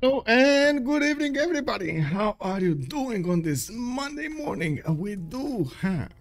Hello and good evening, everybody. How are you doing on this Monday morning? We do have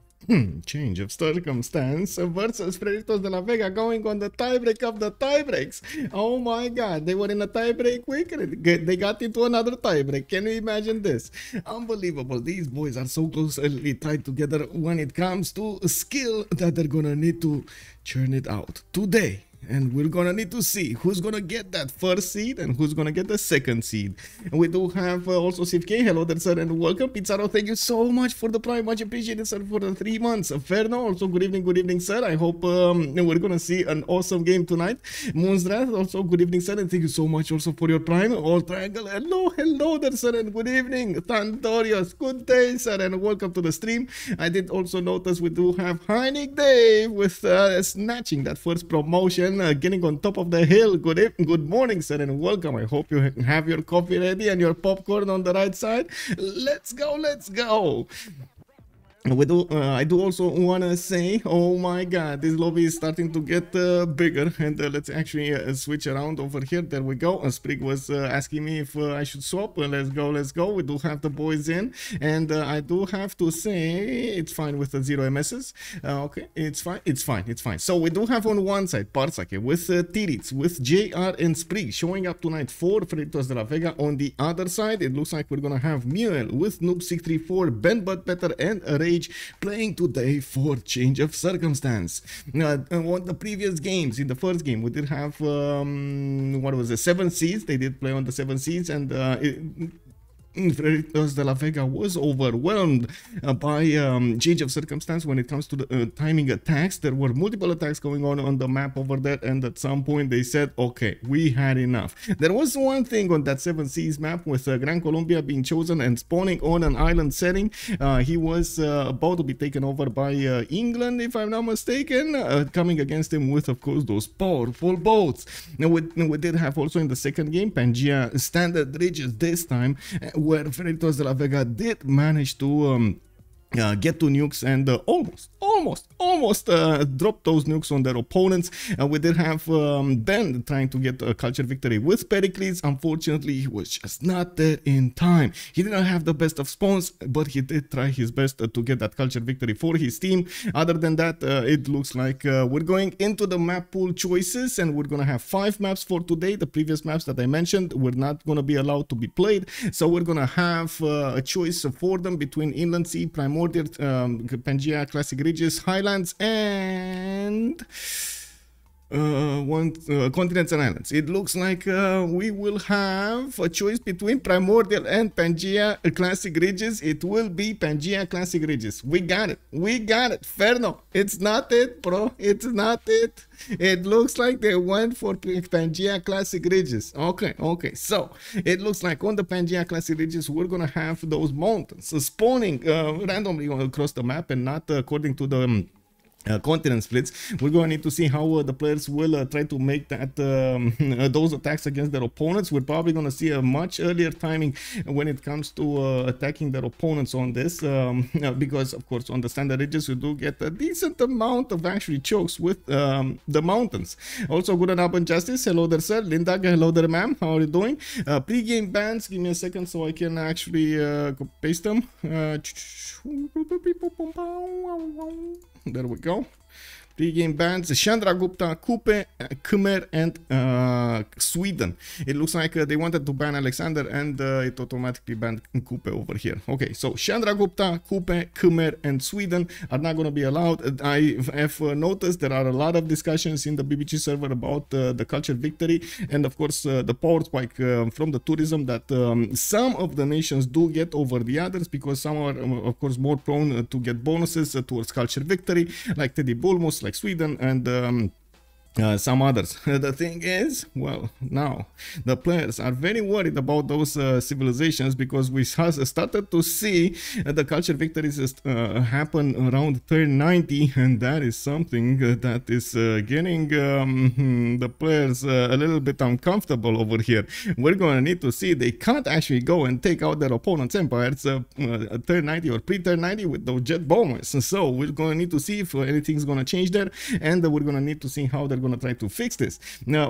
change of circumstance versus Freritos de la Vega going on the tiebreak of the tiebreaks. Oh my god, they were in a tiebreak week and they got into another tiebreak. Can you imagine this? Unbelievable. These boys are so closely tied together when it comes to skill that they're gonna need to churn it out today. And we're gonna need to see who's gonna get that first seed and who's gonna get the second seed. And we do have also Civ6. Hello there, sir, and welcome. Pizzaro, thank you so much for the prime. Much appreciated, sir, for the 3 months. Ferno, also good evening, sir. I hope we're gonna see an awesome game tonight. Moonstrath, also good evening, sir, and thank you so much also for your prime. All Triangle, hello there, sir, and good evening. Tantorius, good day, sir, and welcome to the stream. I did also notice we do have Heinig Dave with snatching that first promotion. Getting on top of the hill. Good morning, sir, and welcome. I hope you have your coffee ready and your popcorn on the right side. Let's go. I do also want to say, oh my god, this lobby is starting to get bigger, and let's actually switch around over here. There we go. Sprig was asking me if I should swap. Let's go. We do have the boys in, and I do have to say it's fine with the 0 MSs. Okay, it's fine. So we do have on one side Bartsake with Titiits, with JR and Sprig showing up tonight for Freritos de la Vega. On the other side, it looks like we're gonna have Mule with Noob 634, Ben But Better, and Rage playing today for change of circumstance. On the previous games, in the first game, we did have what was it, 7 seeds. They did play on the 7 seeds, and Freritos de la Vega was overwhelmed by change of circumstance when it comes to the timing attacks. There were multiple attacks going on the map over there, and at some point they said, okay, we had enough. There was one thing on that 7 Seas map with Gran Colombia being chosen and spawning on an island setting. He was about to be taken over by England, if I'm not mistaken, coming against him with, of course, those powerful boats. Now, we did have also in the second game Pangea standard ridges this time, where Freritos de la Vega did manage to get to nukes and almost drop those nukes on their opponents. We did have Ben trying to get a culture victory with Pericles. Unfortunately, he was just not there in time. He didn't have the best of spawns, but he did try his best to get that culture victory for his team. Other than that, it looks like we're going into the map pool choices, and we're gonna have 5 maps for today. The previous maps that I mentioned were not gonna be allowed to be played, so we're gonna have a choice for them between Inland Sea, Primordial, Pangea, Classic Ridges, Highlands, and continents and islands. It looks like we will have a choice between Primordial and Pangea Classic Ridges. It will be Pangea Classic Ridges. We got it. Ferno, it's not it, bro. It's not it. It looks like they went for Pangea Classic Ridges. Okay. So it looks like on the Pangea Classic Ridges, we're gonna have those mountains spawning randomly across the map and not according to the continent splits. We're going to need to see how the players will try to make that those attacks against their opponents. We're probably going to see a much earlier timing when it comes to attacking their opponents on this, because of course on the standard ridges you do get a decent amount of actually chokes with the mountains. Also, good and up and justice. Hello there, sir. Linda, hello there, ma'am. How are you doing? Pre-game bans. Give me a second so I can actually paste them. There we go. Pre-game bans: Chandra Gupta, Kupe, Khmer, and Sweden. It looks like they wanted to ban Alexander, and it automatically banned Kupe over here. Okay, so Chandra Gupta, Kupe, Khmer, and Sweden are not going to be allowed. I have noticed there are a lot of discussions in the BBG server about the culture victory, and of course the power spike from the tourism that some of the nations do get over the others, because some are of course more prone to get bonuses towards culture victory, like Teddy Bulmus, like Sweden, and some others. The thing is, well, now the players are very worried about those civilizations, because we started to see the culture victories happen around turn 90, and that is something that is getting the players a little bit uncomfortable over here. We're going to need to see they can't actually go and take out their opponent's empires turn 90 or pre-turn 90 with those jet bombers. So we're going to need to see if anything's going to change there, and we're going to need to see how they're gonna try to fix this.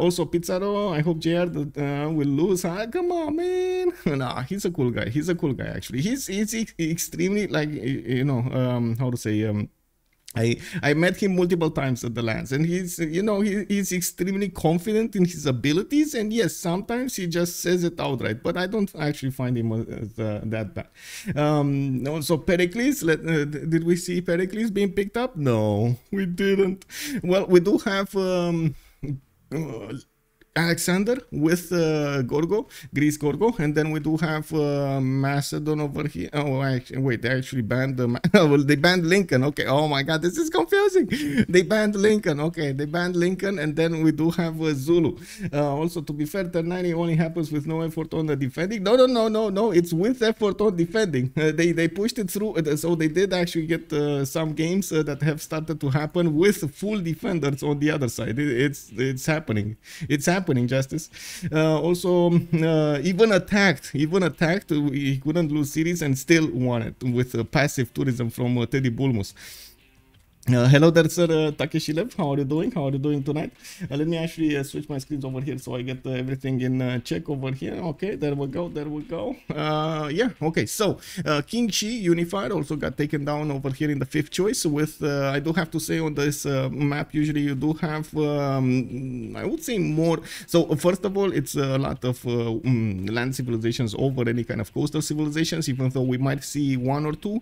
Also, Pizarro, I hope JR will lose. Come on, man. Nah, he's a cool guy. He's a cool guy, actually. He's extremely, like, you know, how to say, I met him multiple times at the lands, and he's, you know, he's extremely confident in his abilities, and yes, sometimes he just says it outright, but I don't actually find him that bad. Also, Pericles, did we see Pericles being picked up? No, we didn't. Well, we do have Alexander with Gorgo, Greece Gorgo, and then we do have Macedon over here. Oh, wait, they actually banned the well, they banned Lincoln. Okay, oh my god, this is confusing. They banned Lincoln. Okay, they banned Lincoln, and then we do have Zulu. Also, to be fair, turn 90 only happens with no effort on the defending. No, it's with effort on defending. They pushed it through, so they did actually get some games that have started to happen with full defenders on the other side. It's happening. It's happening, Justice. Also, even attacked, he couldn't lose cities and still won it with passive tourism from Teddy Bulmus. Hello there, sir, Takeshi Lev. How are you doing? How are you doing tonight? Let me actually switch my screens over here so I get everything in check over here. Okay, there we go. Yeah, okay. So King Shi Unified also got taken down over here in the 5th choice. With I do have to say, on this map, usually you do have I would say more. So first of all, it's a lot of land civilizations over any kind of coastal civilizations, even though we might see 1 or 2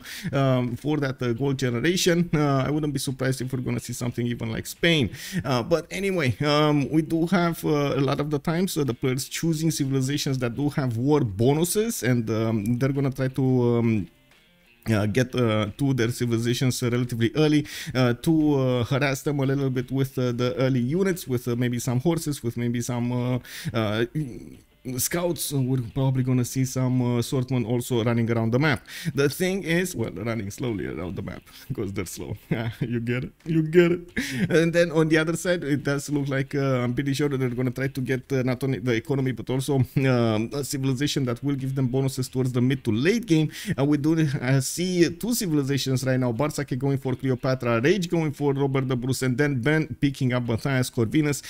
for that gold generation. I wouldn't be surprised if we're gonna see something even like Spain, but anyway, we do have a lot of the times the players choosing civilizations that do have war bonuses, and they're gonna try to get to their civilizations relatively early to harass them a little bit with the early units, with maybe some horses, with maybe some scouts. We're probably gonna see some swordsmen also running around the map. The thing is, well, running slowly around the map because they're slow. You get it. And then on the other side, it does look like I'm pretty sure that they're gonna try to get not only the economy but also a civilization that will give them bonuses towards the mid to late game. And we do see 2 civilizations right now: Bartsake going for Cleopatra, Rage going for Robert the Bruce, and then Ben picking up Matthias Corvinus.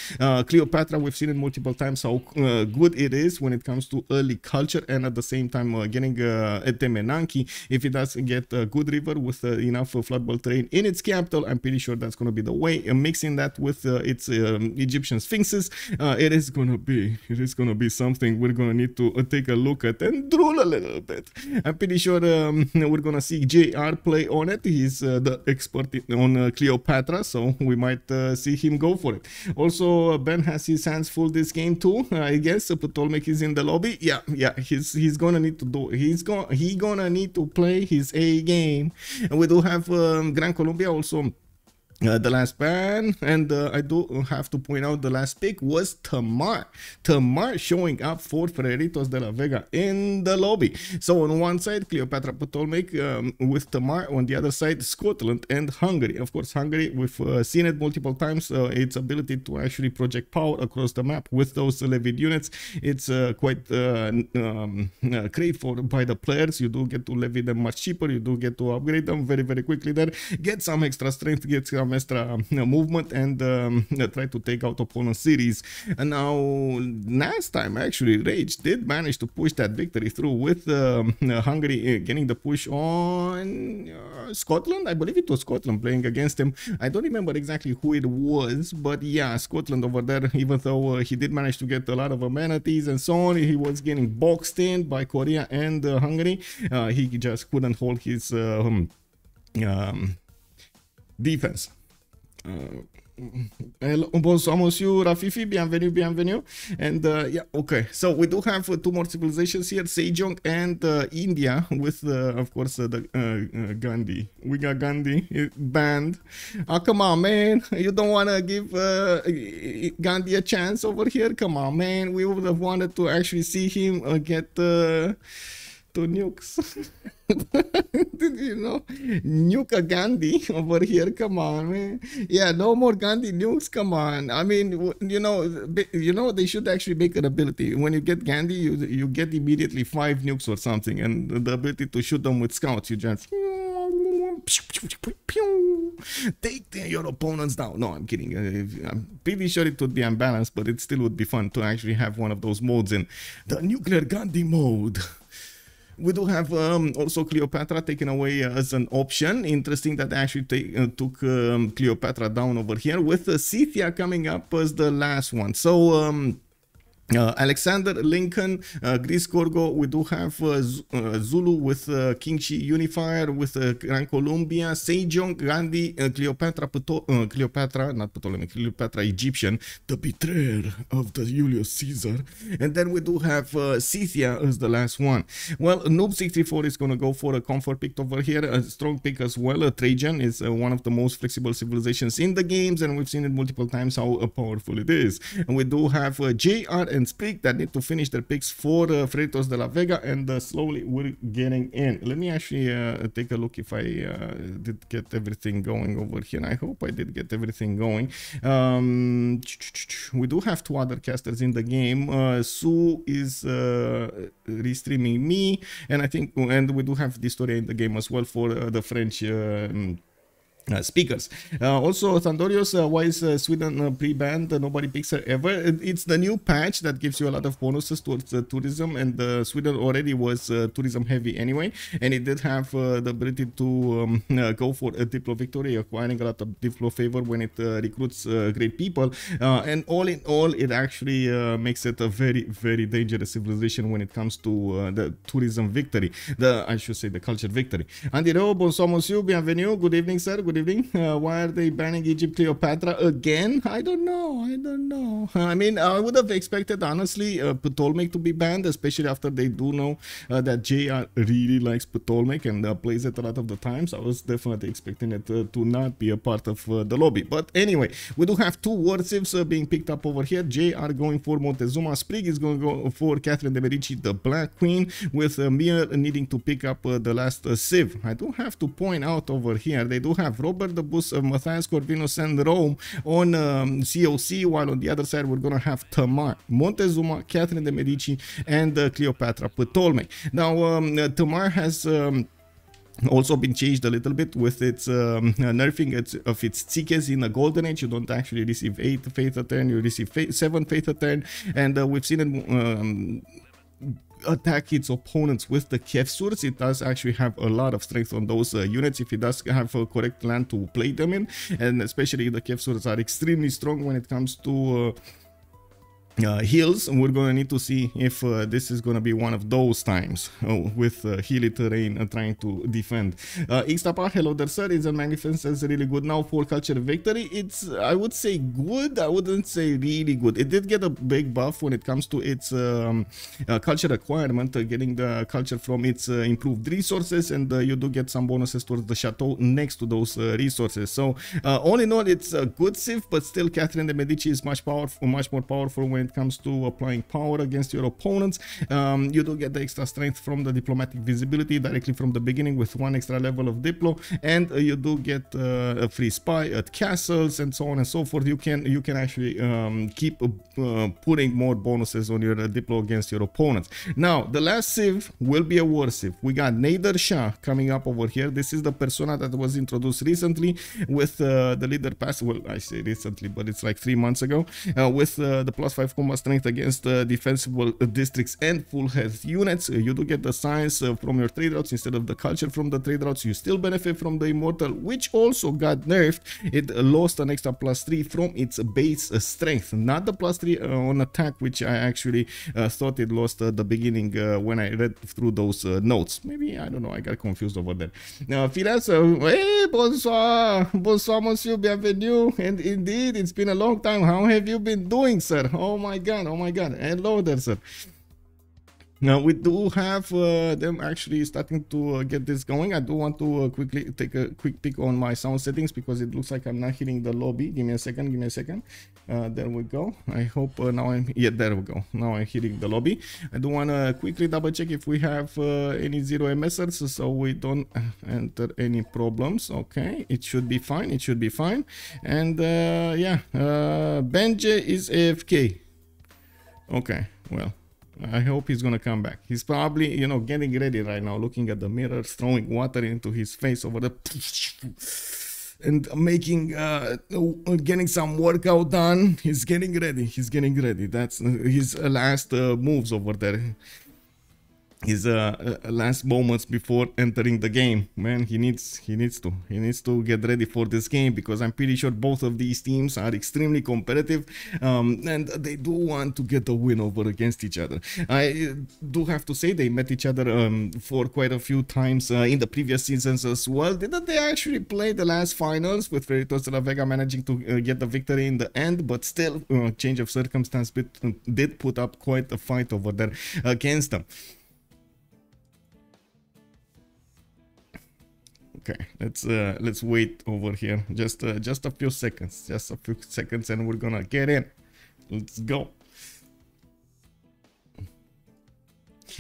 Cleopatra, we've seen it multiple times how good it is when it comes to early culture, and at the same time getting Temenanki. If it does get a good river with enough floodball terrain in its capital, I'm pretty sure that's going to be the way. Mixing that with its Egyptian sphinxes, it is going to be something we're going to need to take a look at and drool a little bit. I'm pretty sure we're going to see JR play on it. He's the expert on Cleopatra, so we might see him go for it. Also, Ben has his hands full this game too, I guess. Ptolmeic is in the lobby. Yeah, he's gonna need to do, he's gonna need to play his A game. And we do have Gran Colombia also the last ban, and I do have to point out the last pick was Tamar showing up for Freritos de la Vega in the lobby. So on one side, Cleopatra Ptolmeic with Tamar, on the other side, Scotland and Hungary. Of course, Hungary, we've seen it multiple times, its ability to actually project power across the map with those levied units. It's quite great by the players. You do get to levy them much cheaper, you do get to upgrade them very, very quickly there, get some extra strength, get some extra movement, and try to take out opponent cities. And now, last time actually, Rage did manage to push that victory through with Hungary getting the push on Scotland. I believe it was Scotland playing against him. I don't remember exactly who it was, but yeah, Scotland over there, even though he did manage to get a lot of amenities and so on, he was getting boxed in by Korea and Hungary. He just couldn't hold his defense. Bonsoir monsieur Rafifi, bienvenue. And yeah, okay, so we do have 2 more civilizations here, Sejong and India, with of course the Gandhi. We got Gandhi banned. Oh, come on, man, you don't want to give Gandhi a chance over here? Come on, man, we would have wanted to actually see him get to nukes. Did you know? Nuke a Gandhi over here. Come on, man. Yeah, no more Gandhi nukes. Come on. I mean, you know, they should actually make an ability. When you get Gandhi, you get immediately 5 nukes or something, and the ability to shoot them with scouts. You just Take your opponents down. No, I'm kidding. I'm pretty sure it would be unbalanced, but it still would be fun to actually have one of those modes in the nuclear Gandhi mode. We do have also Cleopatra taken away as an option. Interesting that they actually took Cleopatra down over here, with Scythia coming up as the last one. So Alexander, Lincoln, Greece, Gorgo. We do have Zulu with King Shi Unifier, with Gran Columbia, Sejong, Gandhi, Cleopatra, not Ptolemy, Cleopatra Egyptian, the betrayer of the Julius Caesar. And then we do have Scythia as the last one. Well, Noob 64 is going to go for a comfort pick over here, a strong pick as well. Trajan is one of the most flexible civilizations in the games, and we've seen it multiple times how powerful it is. And we do have JR and Sprig that need to finish their picks for Freritos de la Vega, and slowly we're getting in. Let me actually take a look if I did get everything going over here. I hope I did get everything going. We do have two other casters in the game. Sue is restreaming me, and I think, and we do have Distoria in the game as well for the French speakers. Also, Thandorios, why is Sweden pre-banned? Nobody picks her ever. It's the new patch that gives you a lot of bonuses towards tourism, and Sweden already was tourism heavy anyway, and it did have the ability to go for a Diplo victory, acquiring a lot of Diplo favor when it recruits great people, and all in all, it actually makes it a very, very dangerous civilization when it comes to the tourism victory, I should say the culture victory. Andiro, bonsoir monsieur, bienvenue, good evening sir, good evening. Why are they banning Egypt Cleopatra again? I don't know. I mean, I would have expected, honestly, Ptolmeic to be banned, especially after they do know that JR really likes Ptolmeic and plays it a lot of the times. I was definitely expecting it to not be a part of the lobby. But anyway, we do have two war civs being picked up over here. JR going for Montezuma. Sprig is going to go for Catherine de Medici, the Black Queen, with Mir needing to pick up the last civ. I do have to point out over here, they do have Robert the Bus, Matthias Corvinus and Rome on COC, while on the other side we're going to have Tamar, Montezuma, Catherine de Medici, and Cleopatra Ptolmeic. Now, Tamar has also been changed a little bit with its nerfing of its Titiits in the Golden Age. You don't actually receive 8 faith a turn, you receive 7 faith a turn, and we've seen it attack its opponents with the Kefsurs. It does actually have a lot of strength on those units if it does have a correct land to play them in, and especially the Kefsurs are extremely strong when it comes to hills, and we're going to need to see if this is going to be one of those times with hilly terrain trying to defend. Xtapa, hello there sir, is a magnificence really good now for culture victory? It's, I would say good, I wouldn't say really good. It did get a big buff when it comes to its culture requirement, getting the culture from its improved resources, and you do get some bonuses towards the chateau next to those resources. So all in all, it's a good civ, but still Catherine de Medici is much more powerful when it comes to applying power against your opponents. You do get the extra strength from the diplomatic visibility directly from the beginning with 1 extra level of diplo, and you do get a free spy at castles and so on and so forth. You can actually keep putting more bonuses on your diplo against your opponents. Now, the last civ will be a war civ. We got Nader Shah coming up over here. This is the persona that was introduced recently with the leader pass. Well, I say recently, but it's like 3 months ago, with the +5 combat strength against defensible districts and full health units. You do get the science from your trade routes instead of the culture from the trade routes. You still benefit from the immortal, which also got nerfed. It lost an extra +3 from its base strength, not the +3 on attack, which I actually thought it lost at the beginning when I read through those notes. Maybe, I don't know, I got confused over there. Firas, hey, bonsoir, monsieur, bienvenue. And indeed, it's been a long time. How have you been doing, sir? Oh my god, hello there sir. Now we do have them actually starting to get this going. I do want to quickly take a quick peek on my sound settings because it looks like I'm not hitting the lobby. Give me a second. There we go. I hope now I'm, yeah, there we go. Now I'm hitting the lobby. I do want to quickly double check if we have any 0 MSers so we don't enter any problems. Okay, it should be fine. And yeah, Benji is AFK. Okay, well, I hope he's gonna come back. He's probably, you know, getting ready right now, looking at the mirrors, throwing water into his face over the and making getting some workout done. He's getting ready. He's getting ready. That's his last moves over there. His last moments before entering the game. Man, he needs to get ready for this game, because I'm pretty sure both of these teams are extremely competitive, and they do want to get a win over against each other. I do have to say they met each other for quite a few times in the previous seasons as well. Didn't they actually play the last finals, with Freritos de la Vega managing to get the victory in the end? But still, change of circumstance did put up quite a fight over there against them. Okay, let's wait over here just a few seconds, and we're gonna get in. Let's go.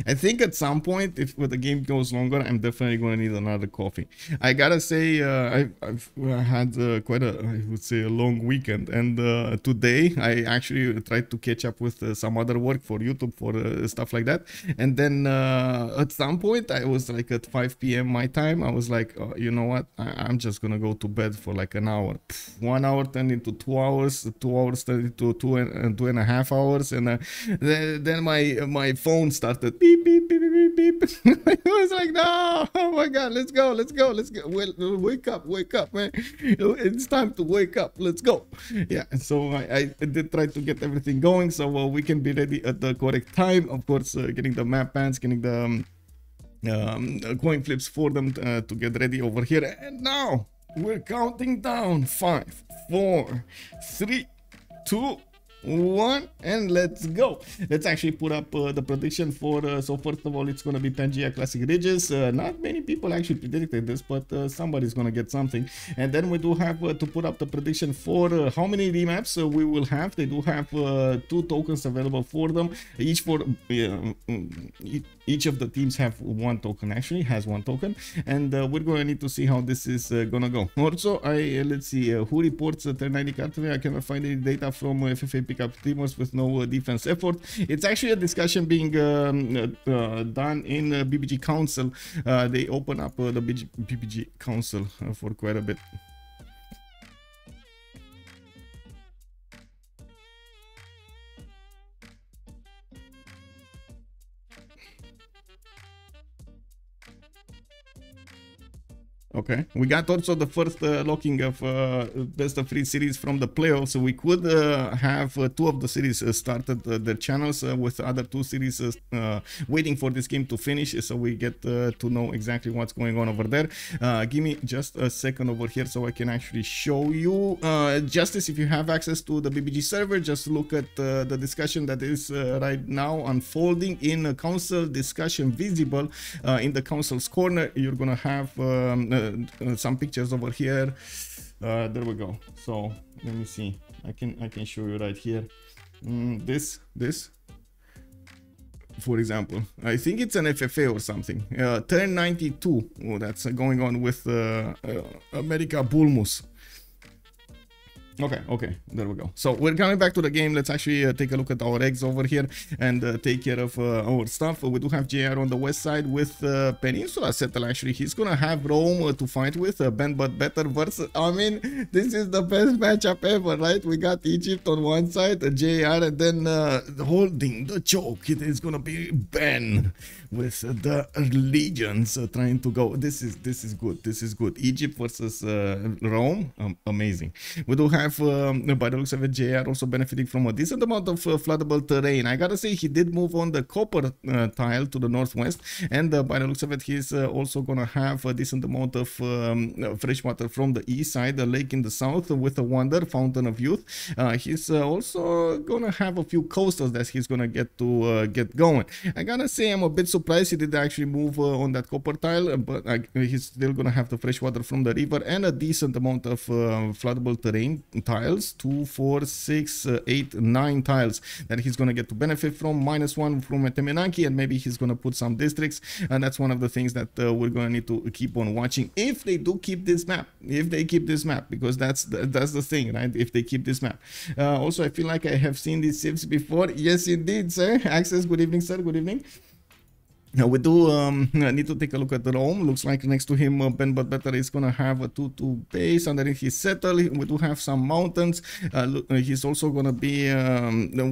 I think at some point, if the game goes longer, I'm definitely going to need another coffee. I gotta say, I've had quite a, I would say, a long weekend, and today I actually tried to catch up with some other work for YouTube, for stuff like that. And then at some point, I was like at 5 p.m. my time, I was like, oh, you know what, I'm just gonna go to bed for like an hour. 1 hour turned into 2 hours, 2 hours turned into two and a half hours, and then my phone started beep, beep, beep, beep, beep. I was like, no, oh my God, let's go. Wake up, man. It's time to wake up. Let's go. Yeah, so I did try to get everything going so we can be ready at the correct time. Of course, getting the map bands, getting the coin flips for them to get ready over here. And now we're counting down. 5, 4, 3, 2, 1, and let's go. Let's actually put up the prediction for so first of all, it's going to be Pangea Classic Ridges. Not many people actually predicted this, but somebody's going to get something. And then we do have to put up the prediction for how many remaps we will have. They do have 2 tokens available for them, each of the teams have 1 token, actually has 1 token, and we're going to need to see how this is gonna go. Also, let's see who reports 1090 cartridge. I cannot find any data from FFA pickup teamers with no defense effort. It's actually a discussion being done in BBG Council. They open up the BBG Council for quite a bit. Okay, we got also the first locking of best of 3 series from the playoffs, so we could have 2 of the series started their channels with other 2 series waiting for this game to finish, so we get to know exactly what's going on over there. Give me just a second over here so I can actually show you. Justice, if you have access to the BBG server, just look at the discussion that is right now unfolding in a council discussion visible in the council's corner. You're gonna have some pictures over here. There we go. So let me see. I can show you right here. This for example, I think it's an FFA or something. Turn 92. Oh, that's going on with America Bulmus. Okay, there we go. So we're coming back to the game. Let's actually take a look at our eggs over here and take care of our stuff. We do have JR on the west side with Peninsula settle. Actually, he's gonna have Rome to fight with. Ben but better versus, I mean, this is the best matchup ever, right? We got Egypt on one side, JR, and then holding the choke, it is gonna be Ben with the legions trying to go. This is good. Egypt versus Rome, amazing. We do have by the looks of it, JR also benefiting from a decent amount of floodable terrain. I gotta say, he did move on the copper tile to the northwest, and by the looks of it, he's also gonna have a decent amount of fresh water from the east side, a lake in the south with a wonder, fountain of youth. He's also gonna have a few coastals that he's gonna get to get going. I gotta say, I'm a bit surprised surprised he did actually move on that copper tile, but he's still gonna have the fresh water from the river and a decent amount of floodable terrain tiles. 2, 4, 6, 8, 9 tiles that he's gonna get to benefit from. -1 from Temenaki, and maybe he's gonna put some districts, and that's one of the things that we're gonna need to keep on watching if they do keep this map. If they keep this map, because that's the thing, right? If they keep this map. Also, I feel like I have seen these Civs before. Yes, indeed, sir. Access, good evening, sir. Good evening. Now we do need to take a look at Rome. Looks like next to him, Ben But Better is gonna have a 2-2 base underneath his settle. We do have some mountains. He's also gonna be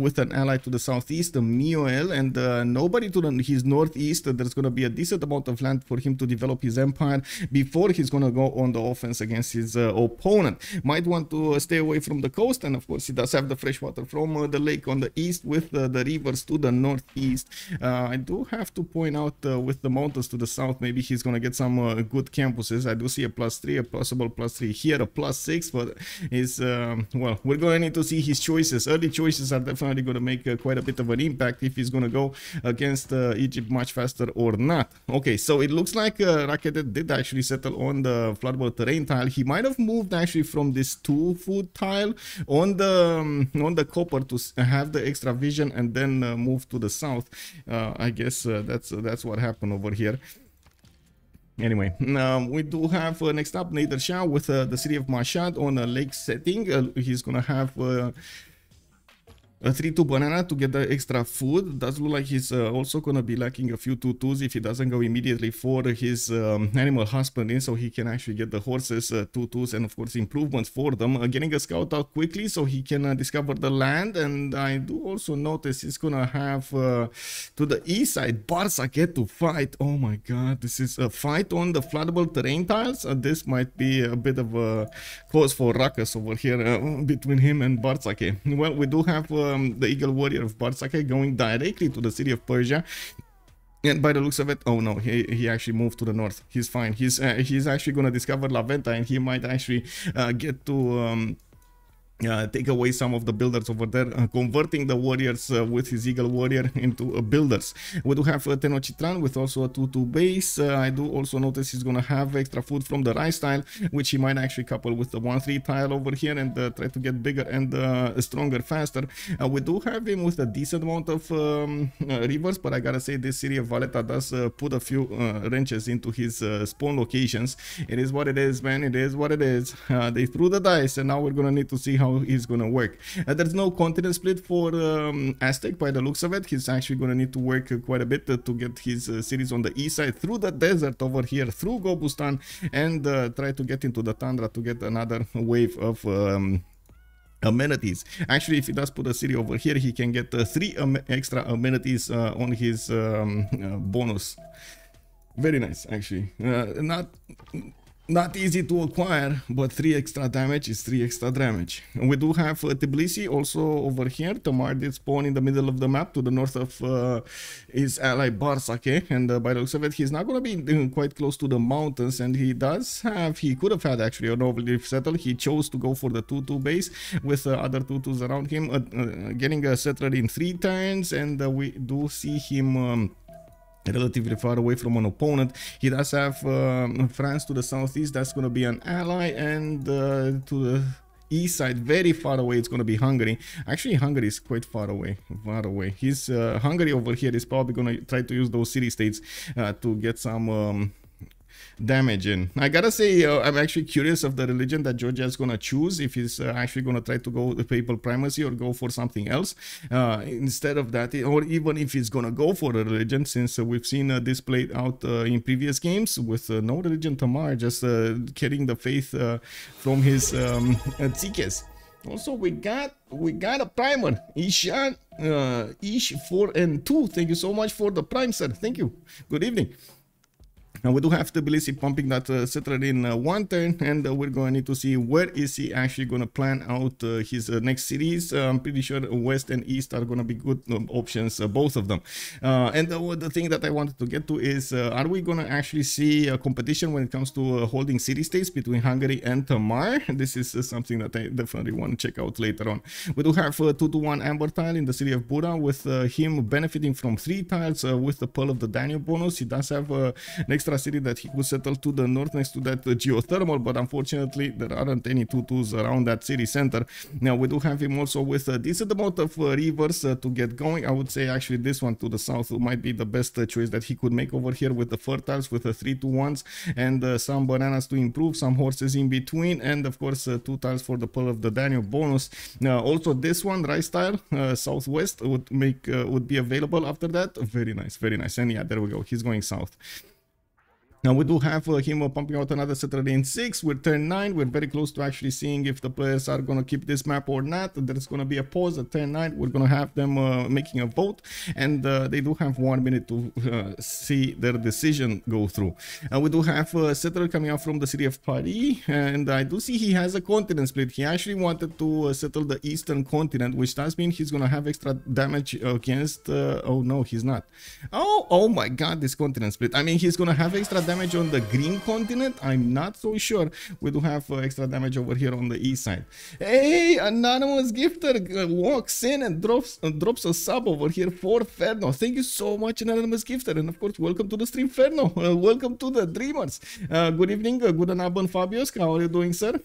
with an ally to the southeast, Mioel, and nobody to his northeast. There's gonna be a decent amount of land for him to develop his empire before he's gonna go on the offense against his opponent. Might want to stay away from the coast, and of course he does have the fresh water from the lake on the east with the rivers to the northeast. I do have to point out with the mountains to the south, maybe he's gonna get some good campuses. I do see a +3, a possible +3 here, a +6, but is well, we're gonna need to see his choices. Early choices are definitely gonna make quite a bit of an impact if he's gonna go against Egypt much faster or not. Okay, so it looks like Raketet did actually settle on the floodable terrain tile. He might have moved actually from this 2 food tile on the copper to have the extra vision, and then move to the south. I guess that's what happened over here. Anyway, we do have next up Nader Shah with the city of Mashhad on a lake setting. He's gonna have a 3-2 banana to get the extra food. Does look like he's also gonna be lacking a few 2-2s if he doesn't go immediately for his animal husbanding, so he can actually get the horses 2-2s and of course improvements for them. Getting a scout out quickly so he can discover the land, and I do also notice he's gonna have to the east side Bartsake to fight. Oh my god, this is a fight on the floodable terrain tiles. This might be a bit of a cause for ruckus over here between him and Bartsake. Well, we do have the Eagle Warrior of Bartsake going directly to the city of Persia. And by the looks of it, oh no, he actually moved to the north. He's fine. He's actually going to discover La Venta, and he might actually get to take away some of the builders over there, converting the warriors with his Eagle Warrior into builders. We do have Tenochtitlan with also a 2-2 base. I do also notice he's gonna have extra food from the rice tile, which he might actually couple with the 1-3 tile over here and try to get bigger and stronger faster. We do have him with a decent amount of rivers, but I gotta say this city of Valletta does put a few wrenches into his spawn locations. It is what it is, man. It is what it is. They threw the dice, and now we're gonna need to see how he's gonna work. There's no continent split for Aztec by the looks of it. He's actually gonna need to work quite a bit to get his cities on the east side through the desert over here, through Gobustan, and try to get into the tundra to get another wave of amenities. Actually, if he does put a city over here, he can get 3 extra amenities on his bonus. Very nice, actually. Not easy to acquire, but 3 extra damage is 3 extra damage. And we do have Tbilisi also over here. Tamar did spawn in the middle of the map to the north of his ally Bartsake, and by the looks of it, he's not going to be quite close to the mountains, and he could have had actually a noble leaf settle. He chose to go for the 2-2 base with other 2-2s around him, getting a settler in 3 turns, and we do see him relatively far away from an opponent. He does have France to the southeast. That's going to be an ally, and to the east side, very far away, it's going to be Hungary. Actually, Hungary is quite far away. He's Hungary over here is probably going to try to use those city-states to get some damage in. I gotta say, I'm actually curious of the religion that Georgia is gonna choose, if he's actually gonna try to go the papal primacy or go for something else instead of that, or even if he's gonna go for a religion, since we've seen this played out in previous games with no religion Tamar, just carrying the faith from his Titiits. Also, we got a primer, Ishan, Ish 4 and 2. Thank you so much for the prime, sir. Thank you. Good evening. Now we do have Tbilisi pumping that settler in one turn, and we're going to need to see where is he actually going to plan out his next cities. I'm pretty sure west and east are going to be good options, both of them. And the thing that I wanted to get to is, are we going to actually see a competition when it comes to holding city-states between Hungary and Tamar? This is something that I definitely want to check out later on. We do have 2-1 Amber tile in the city of Buda, with him benefiting from 3 tiles with the Pearl of the Danube bonus. He does have an extra city that he could settle to the north next to that geothermal, but unfortunately there aren't any 2-2s around that city center. Now we do have him also with a decent amount of rivers to get going. I would say actually this one to the south might be the best choice that he could make over here, with the fertiles, with the 3-2-1s, and some bananas to improve, some horses in between, and of course 2 tiles for the Pearl of the Danube bonus. Also this one, rice tile, southwest, would be available after that. Very nice, very nice. And yeah, there we go, he's going south. Now we do have him pumping out another settler in 6. We're turn 9. We're very close to actually seeing if the players are going to keep this map or not. There's going to be a pause at turn 9. We're going to have them making a vote, and they do have 1 minute to see their decision go through. We do have a settler coming out from the city of Paris, and I do see he has a continent split. He actually wanted to settle the eastern continent, which does mean he's going to have extra damage against... oh no, he's not. Oh my god, this continent split. I mean, he's going to have extra damage on the green continent. I'm not so sure. We do have extra damage over here on the east side. Hey, anonymous gifter walks in and drops a sub over here for Ferno. Thank you so much, anonymous gifter, and of course welcome to the stream, Ferno. Welcome to the dreamers. Good evening, good abend, Fabios. How are you doing, sir?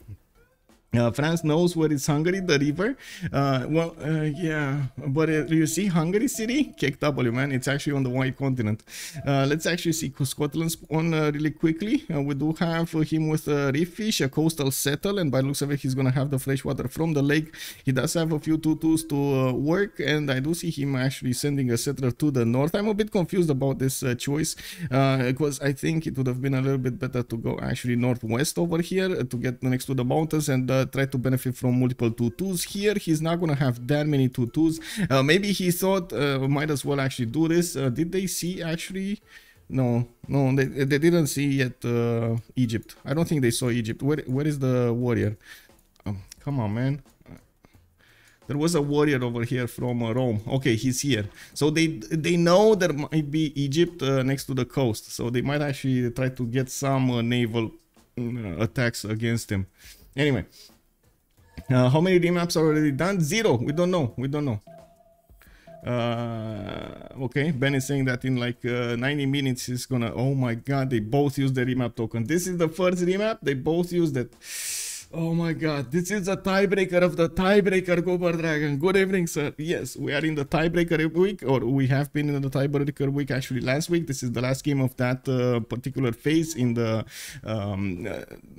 France knows where is Hungary, the river. Yeah, but you see Hungary city? KW, man, it's actually on the white continent. Let's actually see Scotland's on really quickly. We do have him with a reef fish, a coastal settle, and by looks of it, he's going to have the fresh water from the lake. He does have a few 2-2s to work, and I do see him actually sending a settler to the north. I'm a bit confused about this choice, because I think it would have been a little bit better to go actually northwest over here to get next to the mountains and try to benefit from multiple 2-2s. Here he's not gonna have that many 2-2s. Maybe he thought might as well actually do this. Did they see actually? No, they didn't see yet Egypt. I don't think they saw Egypt. Where is the warrior? Come on, man. There was a warrior over here from Rome. Okay, he's here. So they know there might be Egypt next to the coast. So they might actually try to get some naval attacks against him. Anyway, how many remaps are already done? 0. We don't know. We don't know. Okay, Ben is saying that in like 90 minutes he's gonna... Oh my god, they both used the remap token. This is the first remap. They both used it. Oh my god, this is a tiebreaker of the tiebreaker, Gobar Dragon. Good evening, sir. Yes, we are in the tiebreaker week, or we have been in the tiebreaker week actually last week. This is the last game of that particular phase in the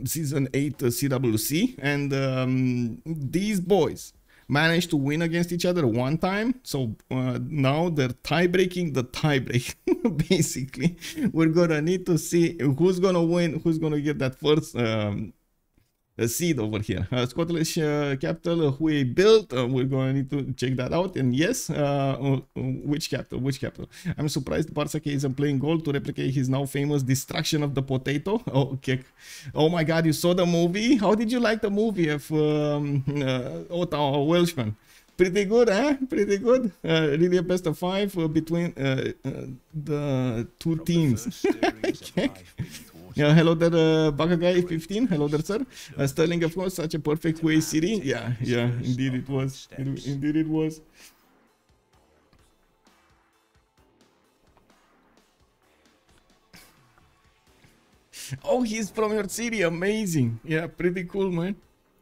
Season 8 CWC. And these boys managed to win against each other 1 time. So now they're tie-breaking the tie-break. Basically, we're gonna need to see who's gonna win, who's gonna get that first... a seed over here. Scottish capital who we built. We're going to need to check that out. And yes, which capital? Which capital? I'm surprised Bartsake isn't playing gold to replicate his now famous destruction of the potato. Oh, okay. Oh my god, you saw the movie? How did you like the movie of Ottawa Welshman? Pretty good, eh? Pretty good. Really a best of 5 between the two teams. Okay. Yeah, hello there, Bakagai 15. Hello there, sir. Sterling, of course, such a perfect way city. Yeah, indeed it was. Indeed it was. Oh, he's from your city. Amazing. Yeah, pretty cool, man.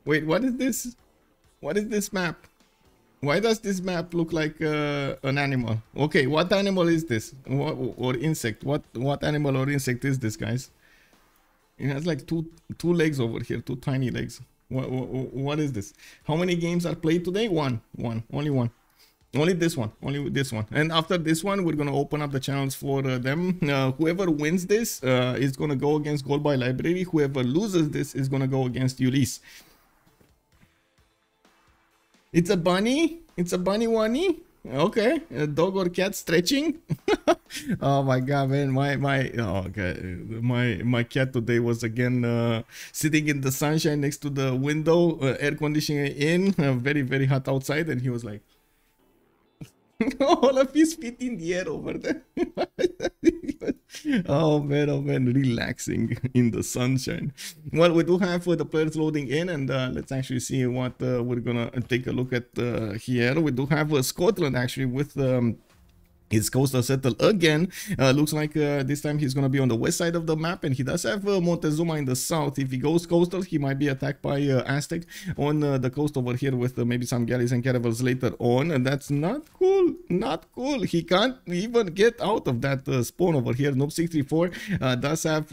Wait, what is this? What is this map? Why does this map look like an animal? Okay, what animal is this? Or insect? What animal or insect is this, guys? It has like two legs over here, 2 tiny legs. What is this? How many games are played today? One. Only one. Only this one. Only this one. And after this one, we're gonna open up the channels for them. Whoever wins this is gonna go against Gold by Library. Whoever loses this is gonna go against Ulysse. It's a bunny. It's a bunny wani. Okay, a dog or cat stretching. Oh my god, man, my cat today was again sitting in the sunshine next to the window, air conditioning in, very hot outside, and he was like all of his feet in the air over there. Oh man, relaxing in the sunshine. Well, we do have the players loading in, and let's actually see what we're gonna take a look at here. We do have Scotland actually with his coastal settle again. Looks like this time he's gonna be on the west side of the map, and he does have Montezuma in the south. If he goes coastal, he might be attacked by Aztec on the coast over here with maybe some galleys and caravels later on, and that's not cool. Not cool. He can't even get out of that spawn over here. Noob 634 does have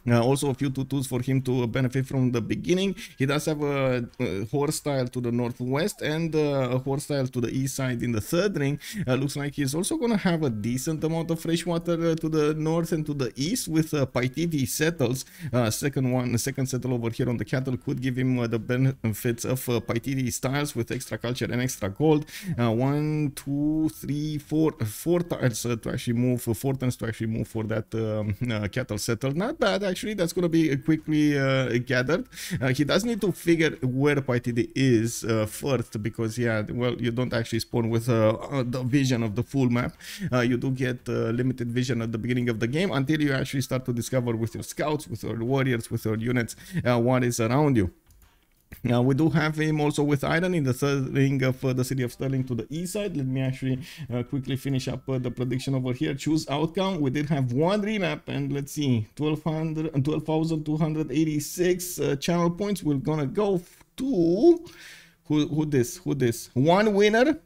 also a few tutus for him to benefit from the beginning. He does have a horse style to the northwest and a horse style to the east side in the third ring. Looks like he's also going to have a decent amount of fresh water to the north and to the east with Titiits settles. Second settle over here on the cattle could give him the benefits of Titiits styles with extra culture and extra gold. 1, 2, 3, 4 tiles to actually move, 4 turns to actually move for that cattle settle. Not bad. Actually, that's going to be quickly gathered. He does need to figure where Titiits is first, because yeah, well, you don't actually spawn with the vision of the full map. You do get limited vision at the beginning of the game until you actually start to discover with your scouts, with your warriors, with your units, what is around you. Now we do have him also with iron in the third ring of the city of Sterling to the east side. Let me actually quickly finish up the prediction over here. Choose outcome. We did have one remap, and let's see, 12,286 channel points. We're gonna go to who this? One winner?